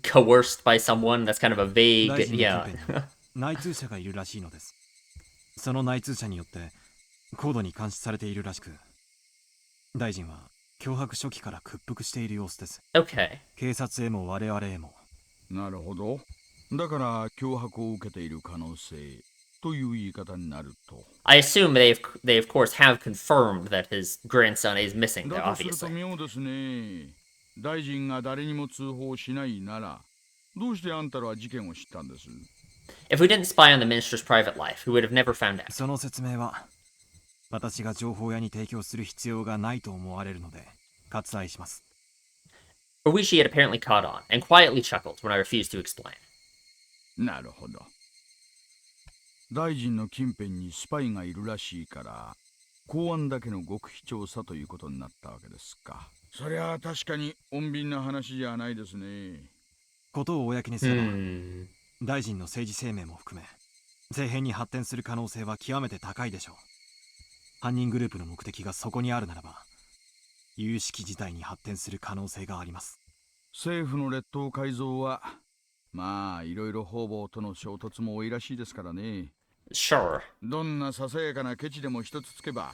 coerced by someone. That's kind of a vague. 大臣の Yeah. 近辺に内通者がいるらしいのです。その内通者によって高度に監視されているらしく、大臣は脅迫初期から屈服している様子です。Okay. 警察へも我々へも。なるほど。だから脅迫を受けている可能性という言い方になると。I assume they of course have confirmed that his grandson is missing, though, だとすると obviously. 妙ですね。大臣が誰にも通報しないなら、どうしてあんたらは事件を知ったんです？ If we didn't spy on the minister's private life, we would have never found out. その説明は私が情報屋に提供する必要がないと思われるので割愛します。Oishi had apparently caught on, and quietly chuckled when I refused to explain. なるほど。大臣の近辺にスパイがいるらしいから、公安だけの極秘調査ということになったわけですか。そりゃあ確かに穏便な話じゃないですね。ことを公にすれば、大臣の政治生命も含め政変に発展する可能性は極めて高いでしょう。犯人グループの目的がそこにあるならば有識事態に発展する可能性があります。政府の列島改造はまあいろいろ方々との衝突も多いらしいですからね。Sure. どんなささやかなケチでも一つつけば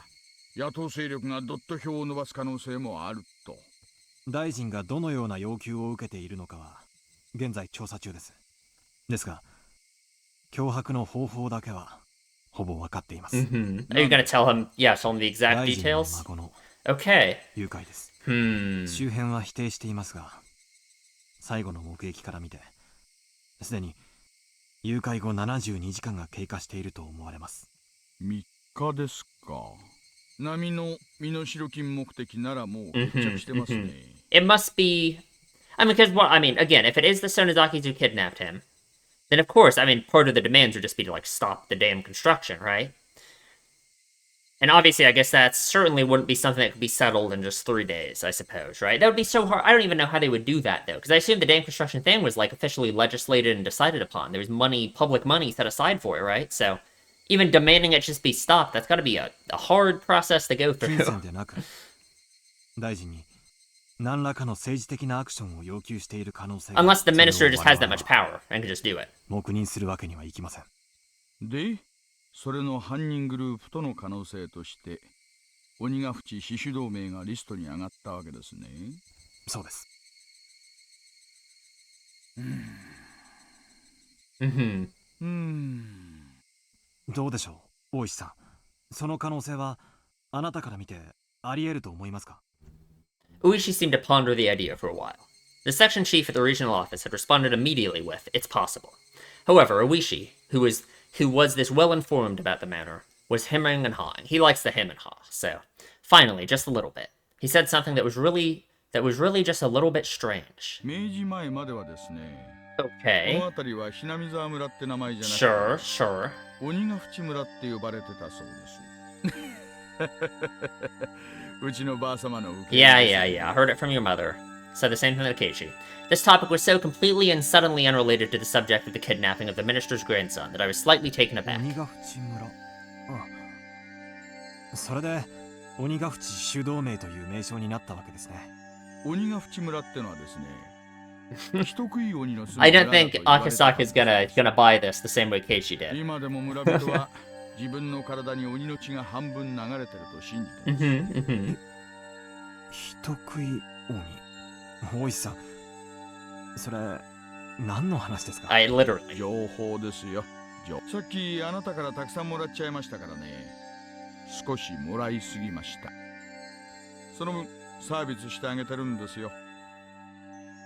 野党勢力がドット票を伸ばす可能性もあると。大臣がどのような要求を受けているのかは現在調査中です。ですが脅迫の方法だけはほぼ分かっています。Are you gonna tell him? Yeah, tell him the exact 大臣の details. 孫の Okay. 誘拐です。 Hmm. 周辺は否定していますが、最後の目撃から見てすでに誘拐後72時間が経過していると思われます。3日ですか。波の身代金目的ならもう決着してますね。It must be. I mean, because I mean, again, if it is the Sonozakis who kidnapped him, then of course, I mean, part of the demands would just be to like stop the damn construction, right? And obviously, I guess that certainly wouldn't be something that could be settled in just 3 days, I suppose, right? That would be so hard. I don't even know how they would do that, though, because I assume the damn construction thing was, like, officially legislated and decided upon. There was money, public money set aside for it, right? So, even demanding it just be stopped, that's gotta be a hard process to go 金 through. 銭でなく大臣に何らかの政治的なアクションを要求している可能性が Unless the minister それを just has that 我々 much は power and can just do it. 黙認するわけにはいきません。で、それの犯人グループとの可能性として鬼ヶ淵死守同盟がリストに上がったわけですね。そうです。どうでしょう、大石さん。その可能性はあなたから見てあり得ると思いますか？ Uishi seemed to ponder the idea for a while. The section chief at the regional office had responded immediately with, "It's possible." However, Uishi, who was this well informed about the matter, was hemming and hawing. He likes the hem and haw. So, finally, just a little bit, he said something that was really just a little bit strange. 明治前まではですね、こ Okay. の辺りはひなみ沢村って名前じゃなく Sure, て sure. 鬼ヶ淵村って呼ばれてたそうです。うちのばあ様の受け入 Yeah, れです yeah, yeah. I heard it from your mother. Said the same thing to Keiichi. This topic was so completely and suddenly unrelated to the subject of the kidnapping of the minister's grandson that I was slightly taken aback. 鬼ヶ淵村。それで鬼ヶ淵主導名という名称になったわけですね。鬼ヶ淵村ってのはですね、人食い鬼の住む I 村 don't だと think 言われてた Akasaka's gonna buy this the same way Keiichi did. 今でも村人は自分の体に鬼の血が半分流れてると信じてます。人食い鬼。大石さん、それ何の話ですか？ I literally. 情報ですよ。さっきあなたからたくさんもらっちゃいましたからね。少しもらいすぎました。その分サービスしてあげてるんですよ。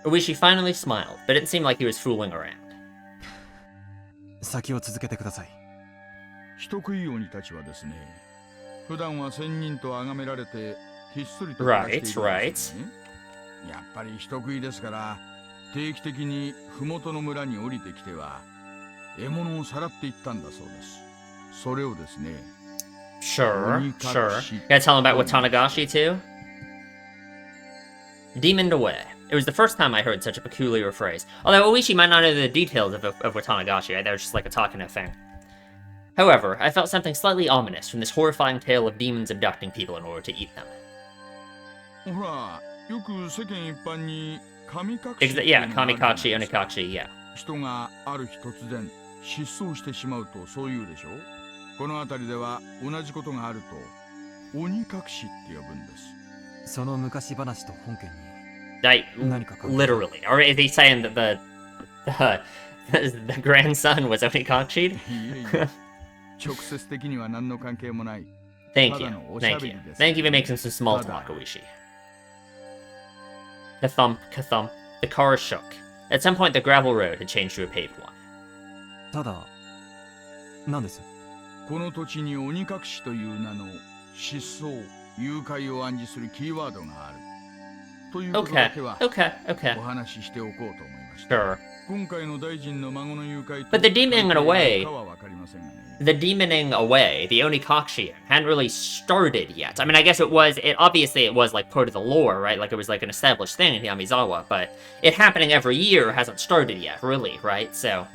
Oishi finally smiled, but it didn't seem like he was fooling around. 先を続けてください。人食い鬼たちはですね、普段は仙人と崇められてひっそりと暮らしているんですね。やっぱり人食いですから、定期的に麓の村に降りてきては獲物をさらっていったんだそうです。それをですね、Sure. You gotta tell him about Watanagashi too? Demoned away. It was the first time I heard such a peculiar phrase. Although Oishi might not know the details of Watanagashi, right? That was just like a talking thing. However, I felt something slightly ominous from this horrifying tale of demons abducting people in order to eat them. ほら、よく世間一般に神隠し Yeah, Kamikachi, Onikachi, yeah. 人がある日突然失踪してしまうとそう言うでしょ。この辺りでは同じことがあると鬼隠しって呼ぶんです。その昔話と本件に literally. Or is he saying that the grandson was Onikachi? 直接的には何の関係もない。Thank you. Thank you for making some small talk, Oishi. The thump, ka-thump. The car shook. At some point, the gravel road had changed to a paved one. ただ、何です？この土地に鬼隠しという名の失踪、誘拐を暗示するキーワードがある。ということだけはお話ししておこうと思いました。Sure. 今回の大臣の孫の誘拐 But the demoning away, the Onikakshian, hadn't really started yet. I mean, I guess it was like part of the lore, right? Like it was like an established thing in Yamizawa, but it happening every year hasn't started yet, really, right? So,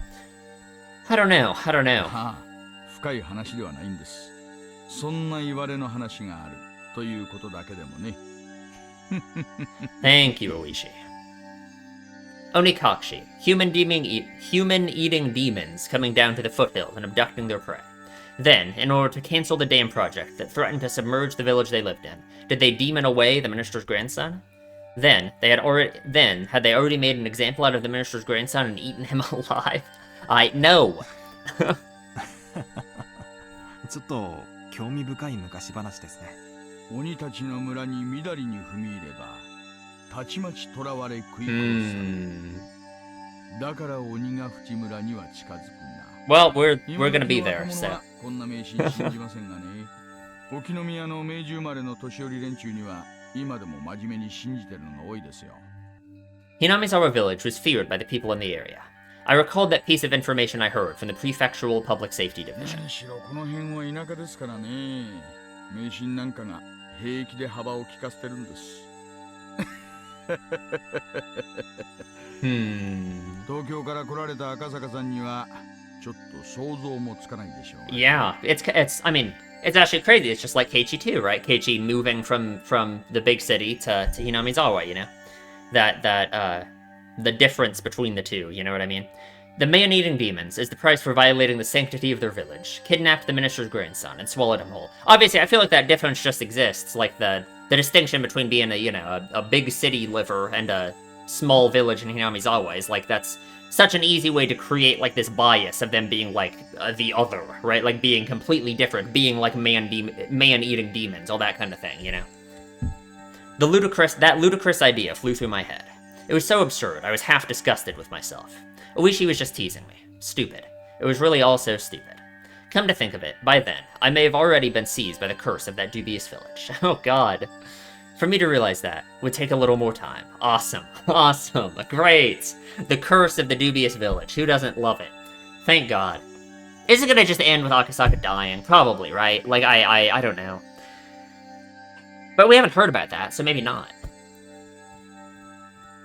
I don't know. 深い話ではないんです。そんな言われの話があるということだけでもね。Thank you, Oishi. Onikashi, human-eating demons coming down to the foothills and abducting their prey. Then, in order to cancel the dam project that threatened to submerge the village they lived in, did they demon away the minister's grandson? Then, had they already made an example out of the minister's grandson and eaten him alive? No. ちょっと興味深い昔話ですね。鬼たちの村にみだりに踏み入れば、たちまち囚われ食い殺され。だから鬼が淵村には近づくな。Well, we're gonna be there, so. こんな迷信信じませんがね。沖宮の明治生まれの年寄り連中には今でも真面目に信じてるのが多いですよ。Hinamizawa village was feared by the people in the area. I recalled that piece of information I heard from the prefectural public safety division. 何しろこの辺は田舎ですからね。迷信なんかが平気で幅を利かせてるんです。東京から来られた赤坂さんにはちょっと想像もつかないでしょう。Yeah, I mean, it's actually crazy. It's just like Keiichi too, right? Keiichi moving from the big city to Hinamizawa, you know? The difference between the two, you know what I mean? The man-eating demons, as the price for violating the sanctity of their village, kidnapped the minister's grandson and swallowed him whole. Obviously, I feel like that difference just exists, like the distinction between being a big city liver and a small village in Hinamizawa is like that's such an easy way to create like this bias of them being like the other, right? Like being completely different, being like man-eating demons, all that kind of thing, you know? That ludicrous idea flew through my head. It was so absurd, I was half disgusted with myself. Oishi was just teasing me. Stupid. It was really all so stupid. Come to think of it, by then, I may have already been seized by the curse of that dubious village. Oh god. For me to realize that would take a little more time. Awesome. Awesome. Great. The curse of the dubious village. Who doesn't love it? Thank god. Is it gonna just end with Akasaka dying? Probably, right? Like, I don't know. But we haven't heard about that, so maybe not.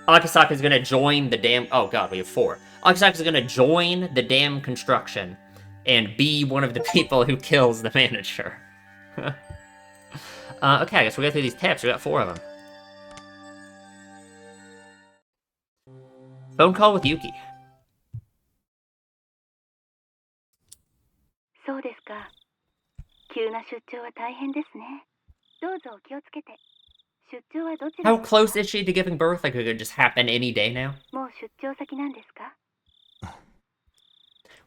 Akasaka's gonna join the dam. Oh god, we have 4. Akasaka's gonna join the dam construction and be one of the people who kills the manager. Okay, I guess we'll go through these tips. We got 4 of them. Phone call with Yuki. そうですか。急な出張は大変ですね。どうぞお気をつけて。How close is she to giving birth? Like, it could just happen any day now? もう出張先なんですか？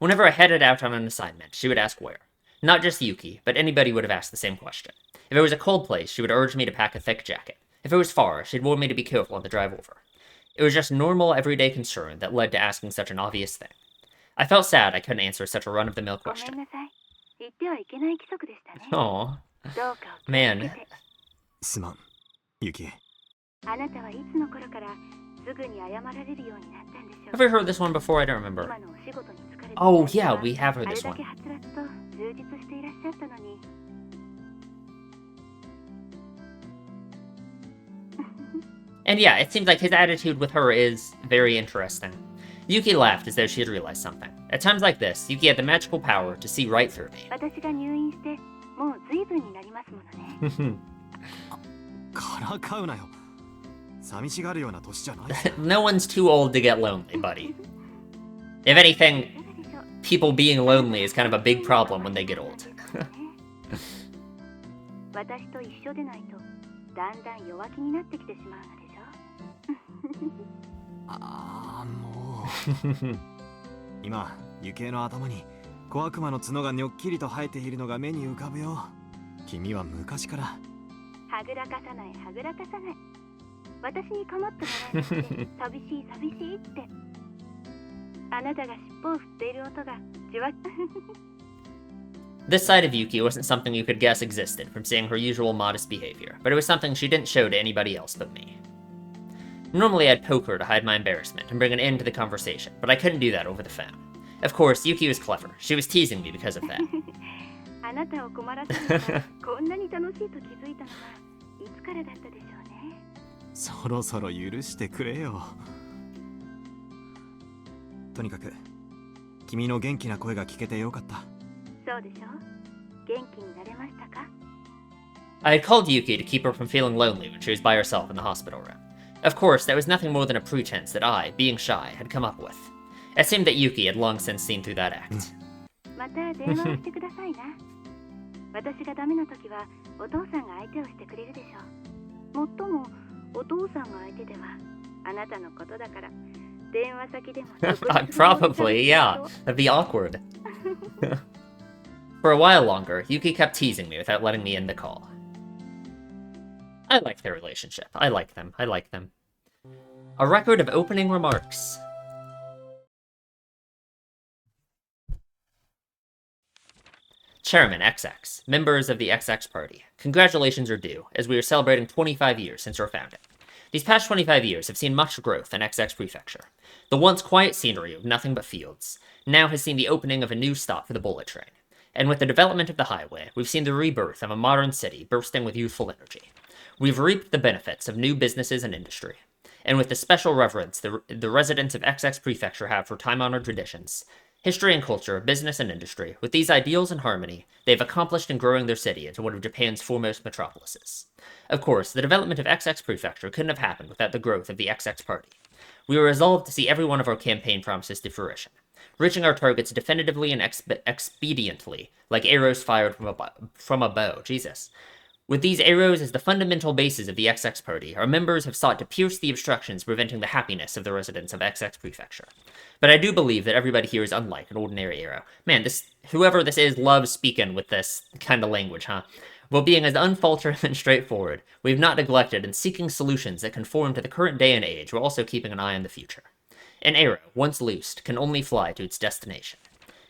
Whenever I headed out on an assignment, she would ask where. Not just Yuki, but anybody would have asked the same question. If it was a cold place, she would urge me to pack a thick jacket. If it was far, she'd warn me to be careful on the drive over. It was just normal, everyday concern that led to asking such an obvious thing. I felt sad I couldn't answer such a run-of-the-mill ごめん question. なさい。言ってはいけない規則でしたね。 Aw, どうかお気をつけ man. て。すまん、ユキ。あなたはいつの頃からすぐに謝られるようになったんでしょう。 Have we heard this one before? I don't remember. 今のお仕事に疲れていた Oh, 時 yeah, は we have heard あれ this だ one. けはつらつと充実していらっしゃったのに。And yeah, it seems like his attitude with her is very interesting. Yuki laughed as though she had realized something. At times like this, Yuki had the magical power to see right through me. 私が入院してもう随分になりますものね。からかうなよ。寂しがるような年じゃない。No one's too old to get lonely, buddy. If anything, いかがでしょう。 people being lonely is kind of a big problem when they get old. 私と一緒でないとだんだん弱気になってきてしまうのでしょ。ああ、もう。今、ユキエの頭に小悪魔の角がにょっきりと生えているのが目に浮かぶよ。君は昔から。はぐらかさないはぐらかさない。私に構ってもらえなくて寂しい寂しいって。あなたが尻尾を振っている音がじわっ。 This side of Yuki wasn't something you could guess existed from seeing her usual modest behavior, but it was something she didn't show to anybody else but me. Normally, I'd poke her to hide my embarrassment and bring an end to the conversation, but I couldn't do that over the phone. Of course, Yuki was clever. She was teasing me because of that. あなたを困らせるのがこんなに楽しいと気づいたのはいつからだったでしょうね。そろそろ許してくれよ。とにかく、君の元気な声が聞けてよかった。そうでしょう。元気になれましたか？ I had called Yuki to keep her from feeling lonely when she was by herself in the hospital room. Of course, that was nothing more than a pretense that I, being shy, had come up with. It seemed that Yuki had long since seen through that act. また電話をしてくださいな。私がダメな時はお父さんが相手をしてくれるでしょう。もっともお父さんが相手ではあなたのことだから電話先でも独立するものじゃない Probably, yeah. That'd be awkward. For a while longer, Yuki kept teasing me without letting me end the call. I like their relationship. I like them. I like them. A record of opening remarks. Chairman XX, members of the XX party, congratulations are due, as we are celebrating 25 years since our founding. These past 25 years have seen much growth in XX Prefecture. The once quiet scenery of nothing but fields now has seen the opening of a new stop for the bullet train. And with the development of the highway, we've seen the rebirth of a modern city bursting with youthful energy. We've reaped the benefits of new businesses and industry. And with the special reverence the residents of XX Prefecture have for time-honored traditions, history and culture, business and industry, with these ideals in harmony, they've accomplished in growing their city into one of Japan's foremost metropolises. Of course, the development of XX Prefecture couldn't have happened without the growth of the XX Party. We were resolved to see every one of our campaign promises to fruition, reaching our targets definitively and expediently, like arrows fired from a bow. Jesus. With these arrows as the fundamental bases of the XX Party, our members have sought to pierce the obstructions preventing the happiness of the residents of XX Prefecture. But I do believe that everybody here is unlike an ordinary arrow. Man, whoever this is loves speaking with this kind of language, huh? While being as unfaltering and straightforward, we've not neglected in seeking solutions that conform to the current day and age while also keeping an eye on the future. An arrow, once loosed, can only fly to its destination.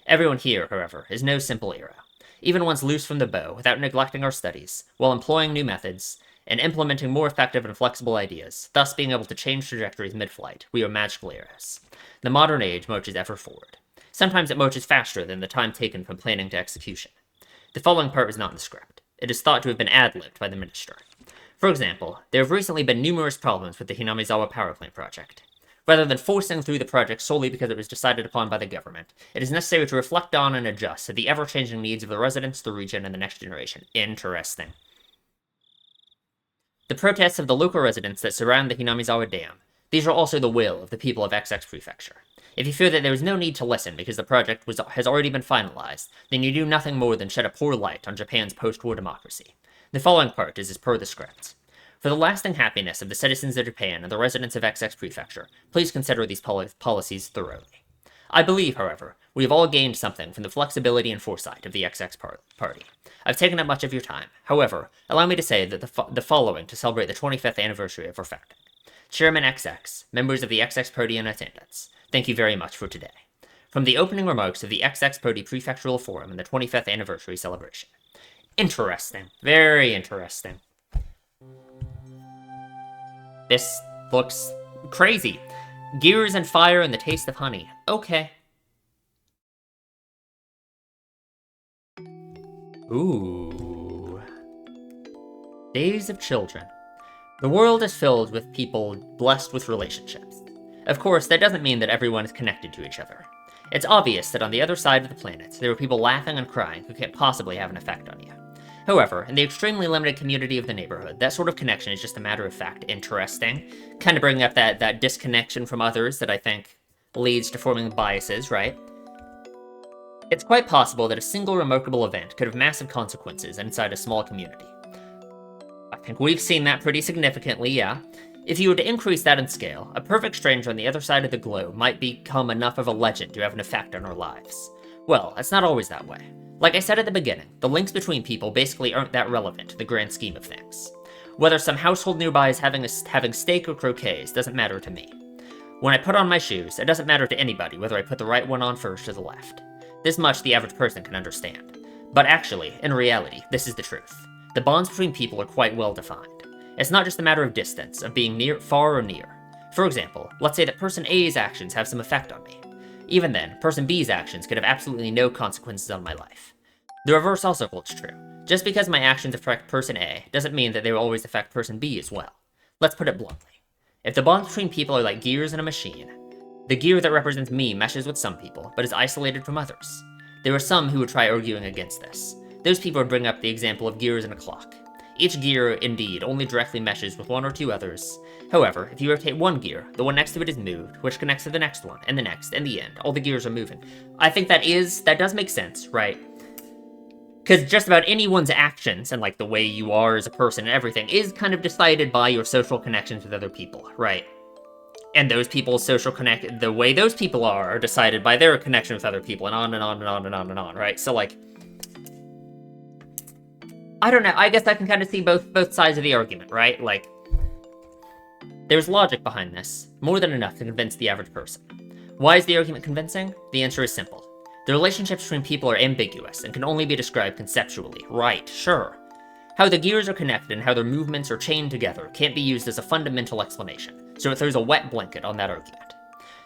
Everyone here, however, is no simple arrow. Even once loose from the bow, without neglecting our studies, while employing new methods, and implementing more effective and flexible ideas, thus being able to change trajectories mid-flight, we are magical arrows. The modern age marches ever forward. Sometimes it marches faster than the time taken from planning to execution. The following part was not in the script. It is thought to have been ad-libbed by the minister. For example, there have recently been numerous problems with the Hinamizawa power plant project. Rather than forcing through the project solely because it was decided upon by the government, it is necessary to reflect on and adjust to the ever-changing needs of the residents, the region, and the next generation. Interesting. The protests of the local residents that surround the Hinamizawa Dam, these are also the will of the people of XX Prefecture. If you feel that there is no need to listen because the project has already been finalized, then you do nothing more than shed a poor light on Japan's post-war democracy. The following part is as per the script. For the lasting happiness of the citizens of Japan and the residents of XX Prefecture, please consider these policies thoroughly. I believe, however, we have all gained something from the flexibility and foresight of the XX Party. I've taken up much of your time. However, allow me to say that the following to celebrate the 25th anniversary of our founding. Chairman XX, members of the XX Party in attendance, thank you very much for today. From the opening remarks of the XX Party Prefectural Forum and the 25th anniversary celebration. Interesting. Very interesting. This looks crazy. Gears and fire and the taste of honey. Okay. Ooh. Days of Children. The world is filled with people blessed with relationships. Of course, that doesn't mean that everyone is connected to each other. It's obvious that on the other side of the planet, there are people laughing and crying who can't possibly have an effect on you. However, in the extremely limited community of the neighborhood, that sort of connection is just a matter of fact interesting. Kind of bringing up that disconnection from others that I think leads to forming biases, right? It's quite possible that a single remarkable event could have massive consequences inside a small community. I think we've seen that pretty significantly, yeah. If you were to increase that in scale, a perfect stranger on the other side of the globe might become enough of a legend to have an effect on our lives. Well, it's not always that way. Like I said at the beginning, the links between people basically aren't that relevant to the grand scheme of things. Whether some household nearby is having steak or croquets doesn't matter to me. When I put on my shoes, it doesn't matter to anybody whether I put the right one on first or the left. This much the average person can understand. But actually, in reality, this is the truth. The bonds between people are quite well defined. It's not just a matter of distance, of being far or near. For example, let's say that person A's actions have some effect on me. Even then, person B's actions could have absolutely no consequences on my life. The reverse also holds true. Just because my actions affect person A doesn't mean that they will always affect person B as well. Let's put it bluntly. If the bonds between people are like gears in a machine, the gear that represents me meshes with some people, but is isolated from others. There are some who would try arguing against this. Those people would bring up the example of gears in a clock. Each gear, indeed, only directly meshes with one or two others. However, if you rotate one gear, the one next to it is moved, which connects to the next one, and the next, and the end. All the gears are moving. I think that does make sense, right? Because just about anyone's actions, and like the way you are as a person and everything, is kind of decided by your social connections with other people, right? And those people's the way those people are decided by their connection with other people, and on and on and on and on and on, right? So like, I don't know, I guess I can kind of see both sides of the argument, right? Like, there's logic behind this, more than enough to convince the average person. Why is the argument convincing? The answer is simple. The relationships between people are ambiguous and can only be described conceptually. Right, sure. How the gears are connected and how their movements are chained together can't be used as a fundamental explanation, so it throws a wet blanket on that argument.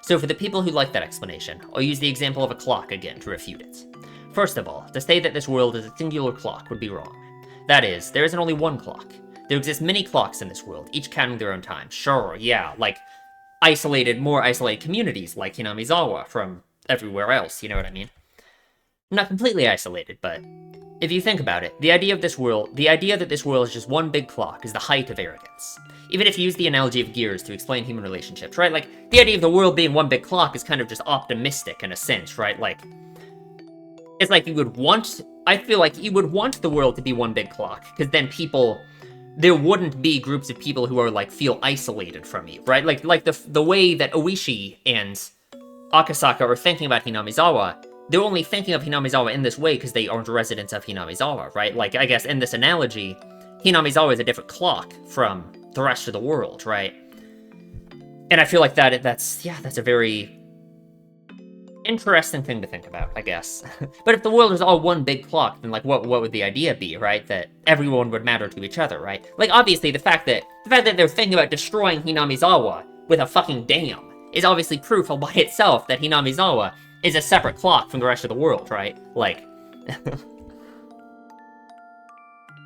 So for the people who like that explanation, I'll use the example of a clock again to refute it. First of all, to say that this world is a singular clock would be wrong. That is, there isn't only one clock. There exist many clocks in this world, each counting their own time. Sure, yeah, like more isolated communities like Hinamizawa from everywhere else, you know what I mean? Not completely isolated, but if you think about it, the idea that this world is just one big clock is the height of arrogance. Even if you use the analogy of gears to explain human relationships, right? Like, the idea of the world being one big clock is kind of just optimistic in a sense, right? Like, it's like I feel like you would want the world to be one big clock, because then there wouldn't be groups of people who are like, feel isolated from you, right? Like the way that Oishi and Akasaka are thinking about Hinamizawa, they're only thinking of Hinamizawa in this way because they aren't residents of Hinamizawa, right? Like, I guess in this analogy, Hinamizawa is a different clock from the rest of the world, right? And I feel like that's a very interesting thing to think about, I guess. But if the world was all one big clock, then like what would the idea be, right? That everyone would matter to each other, right? Like, obviously the fact that they're thinking about destroying Hinamizawa with a fucking dam is obviously proof all by itself that Hinamizawa is a separate clock from the rest of the world, right? Like,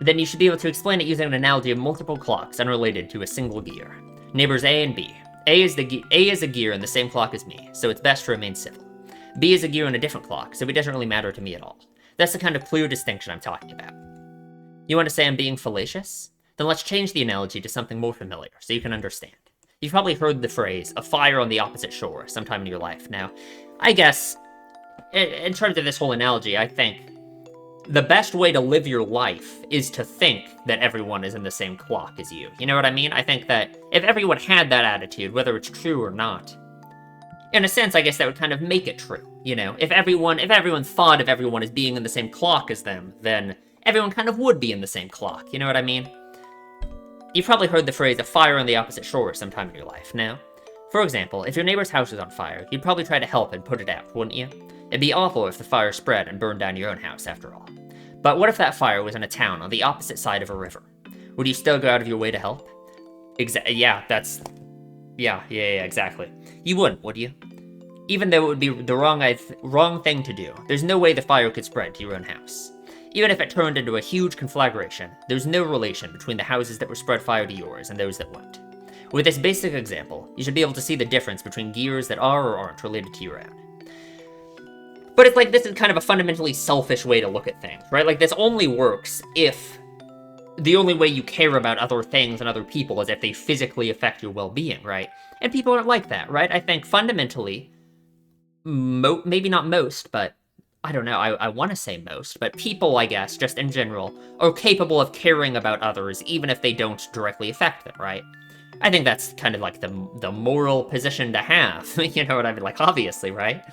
then you should be able to explain it using an analogy of multiple clocks unrelated to a single gear. Neighbors A and B. A is a gear in the same clock as me, so it's best to remain civil. B is a gear in a different clock, so it doesn't really matter to me at all. That's the kind of clear distinction I'm talking about. You want to say I'm being fallacious? Then let's change the analogy to something more familiar, so you can understand. You've probably heard the phrase, a fire on the opposite shore, sometime in your life. Now, I guess, in terms of this whole analogy, I think the best way to live your life is to think that everyone is in the same clock as you. You know what I mean? I think that if everyone had that attitude, whether it's true or not, in a sense, I guess that would kind of make it true. You know, if everyone thought of everyone as being in the same clock as them, then everyone kind of would be in the same clock. You know what I mean? You've probably heard the phrase, a fire on the opposite shore sometime in your life, no? For example, if your neighbor's house is on fire, you'd probably try to help and put it out, wouldn't you? It'd be awful if the fire spread and burned down your own house, after all. But what if that fire was in a town on the opposite side of a river? Would you still go out of your way to help? Yeah, exactly. You wouldn't, would you? Even though it would be the wrong thing to do, there's no way the fire could spread to your own house. Even if it turned into a huge conflagration, there's no relation between the houses that would spread fire to yours and those that wouldn't. With this basic example, you should be able to see the difference between gears that are or aren't related to your own. But it's like, this is kind of a fundamentally selfish way to look at things, right? Like, this only works if the only way you care about other things and other people is if they physically affect your well-being, right? And people aren't like that, right? I think fundamentally, maybe not most, but I don't know, I want to say most, but people, I guess, just in general, are capable of caring about others even if they don't directly affect them, right? I think that's kind of like the moral position to have, you know what I mean? Like, obviously, right?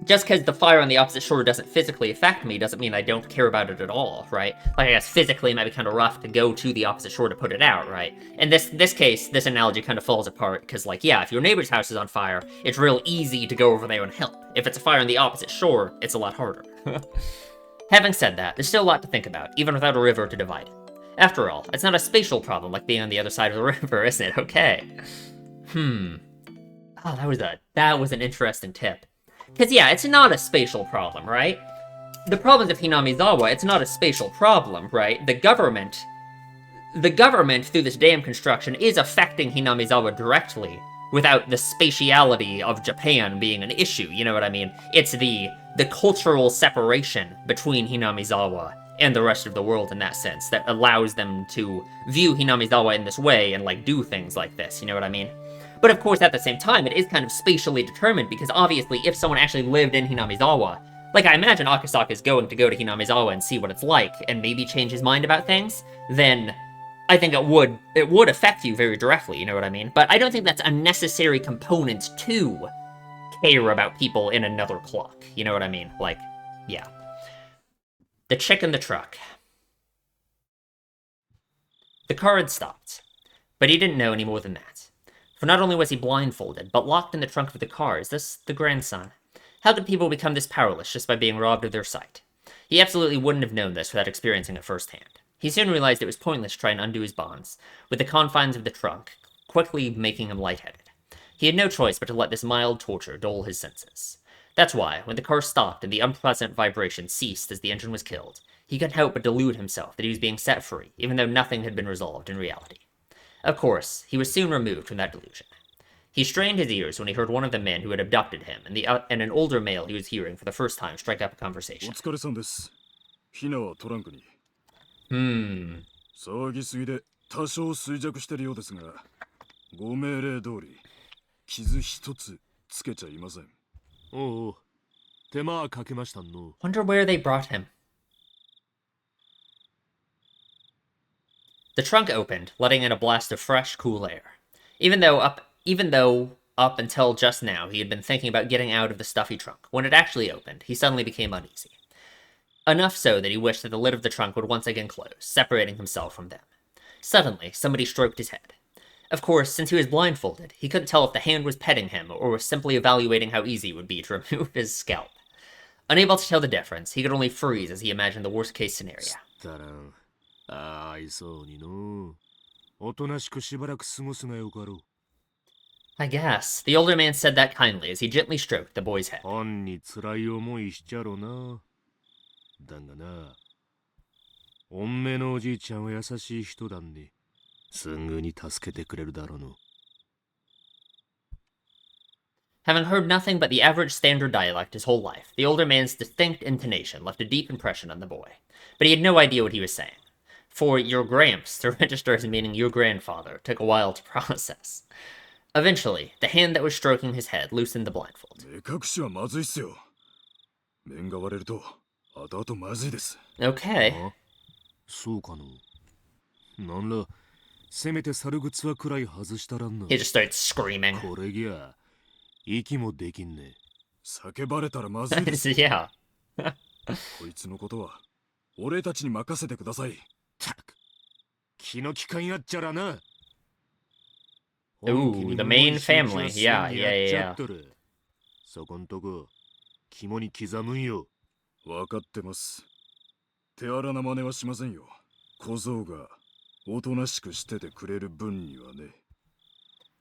Just because the fire on the opposite shore doesn't physically affect me doesn't mean I don't care about it at all, right? Like, I guess physically it might be kind of rough to go to the opposite shore to put it out, right? In this case, this analogy kind of falls apart, because, like, yeah, if your neighbor's house is on fire, it's real easy to go over there and help. If it's a fire on the opposite shore, it's a lot harder. Having said that, there's still a lot to think about, even without a river to divide it. After all, it's not a spatial problem like being on the other side of the river, is it? Okay. Oh, that was an interesting tip. Because, yeah, it's not a spatial problem, right? The problems of Hinamizawa, it's not a spatial problem, right? The government, through this dam construction, is affecting Hinamizawa directly, without the spatiality of Japan being an issue, you know what I mean? It's the cultural separation between Hinamizawa and the rest of the world in that sense that allows them to view Hinamizawa in this way and, like, do things like this, you know what I mean? But of course, at the same time, it is kind of spatially determined, because obviously, if someone actually lived in Hinamizawa, like, I imagine Akasaka is going to go to Hinamizawa and see what it's like, and maybe change his mind about things, then I think it would affect you very directly, you know what I mean? But I don't think that's a necessary component to care about people in another clock, you know what I mean? Like, yeah. The chick in the truck. The car had stopped, but he didn't know any more than that. For not only was he blindfolded, but locked in the trunk of the car is this the grandson. How could people become this powerless just by being robbed of their sight? He absolutely wouldn't have known this without experiencing it firsthand. He soon realized it was pointless to try and undo his bonds, with the confines of the trunk quickly making him lightheaded. He had no choice but to let this mild torture dull his senses. That's why, when the car stopped and the unpleasant vibration ceased as the engine was killed, he couldn't help but delude himself that he was being set free, even though nothing had been resolved in reality. Of course, he was soon removed from that delusion. He strained his ears when he heard one of the men who had abducted him and an older male he was hearing for the first time strike up a conversation. 騒ぎすぎで多少衰弱してるようですが、ご命令通り傷一つつけちゃいません。おう、手間かけましたの。Wonder where they brought him. The trunk opened, letting in a blast of fresh, cool air. Even though up until just now he had been thinking about getting out of the stuffy trunk, when it actually opened, he suddenly became uneasy. Enough so that he wished that the lid of the trunk would once again close, separating himself from them. Suddenly, somebody stroked his head. Of course, since he was blindfolded, he couldn't tell if the hand was petting him or was simply evaluating how easy it would be to remove his scalp. Unable to tell the difference, he could only freeze as he imagined the worst-case scenario. I guess. The older man said that kindly as he gently stroked the boy's head. だがな、おんめのおじいちゃんは優しい人だんね。すぐに助けてくれるだろうの。Having heard nothing but the average standard dialect his whole life, the older man's distinct intonation left a deep impression on the boy. But he had no idea what he was saying. For your gramps to register as meaning your grandfather took a while to process. Eventually, the hand that was stroking his head loosened the blindfold. 目隠しはまずいっすよ。面が割れると後々まずいです。 Okay. そうかの。なんら、せめて猿靴はくらい外したらんな。 He just starts screaming. これぎゃ、息もできんね。叫ばれたらまずいです。 Yeah. こいつのことは俺たちに任せてください。たく、気の利かんやっちゃらな。 Ooh, the main family. Yeah, yeah, yeah. そこんとこ、肝に刻むんよ。分かってます。手荒な真似はしませんよ。小僧がおとなしくしててくれる分にはね。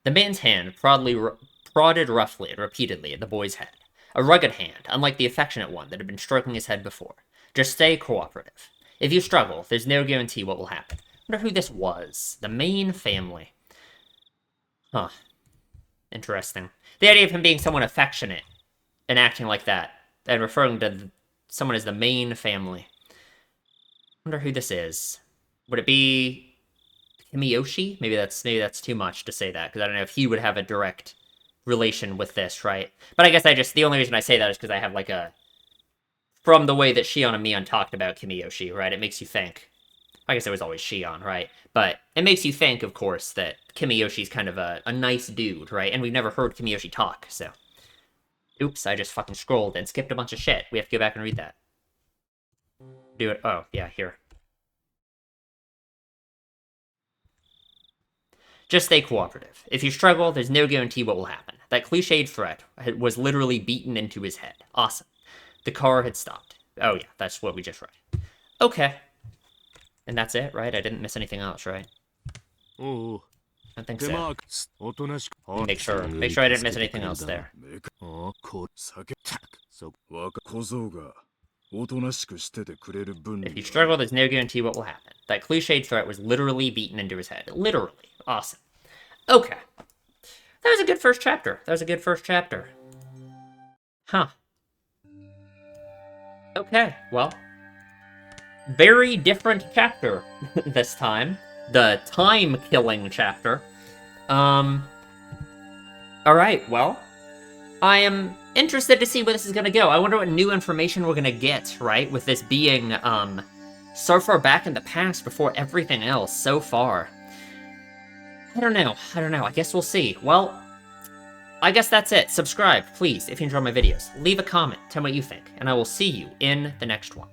The man's hand prodded roughly and repeatedly at the boy's head. A rugged hand, unlike the affectionate one that had been stroking his head before. Just stay cooperative. If you struggle, there's no guarantee what will happen. Wonder who this was. The main family. Huh. Interesting. The idea of him being someone affectionate and acting like that, and referring to someone as the main family. Wonder who this is. Would it be Himayoshi? Maybe that's too much to say that, because I don't know if he would have a direct relation with this, right? But I guess the only reason I say that is because I have like a, from the way that Shion and Mion talked about Kimiyoshi, right? It makes you think. I guess it was always Shion, right? But it makes you think, of course, that Kimiyoshi's kind of a nice dude, right? And we've never heard Kimiyoshi talk, so. Oops, I just fucking scrolled and skipped a bunch of shit. We have to go back and read that. Do it. Oh, yeah, here. Just stay cooperative. If you struggle, there's no guarantee what will happen. That cliched threat was literally beaten into his head. Awesome. The car had stopped. Oh yeah, that's what we just read. Okay. And that's it, right? I didn't miss anything else, right? Oh, I think so. おとなしく。 Make sure I didn't miss anything else there. 小僧がおとなしくしててくれる分には。 If you struggle, there's no guarantee what will happen. That cliched threat was literally beaten into his head. Literally. Awesome. Okay. That was a good first chapter. Huh. Okay, well. Very different chapter this time. The time-killing chapter. Alright, well. I am interested to see where this is gonna go. I wonder what new information we're gonna get, right? With this being, so far back in the past before everything else so far. I don't know. I guess we'll see. Well, I guess that's it. Subscribe, please, if you enjoy my videos. Leave a comment, tell me what you think, and I will see you in the next one.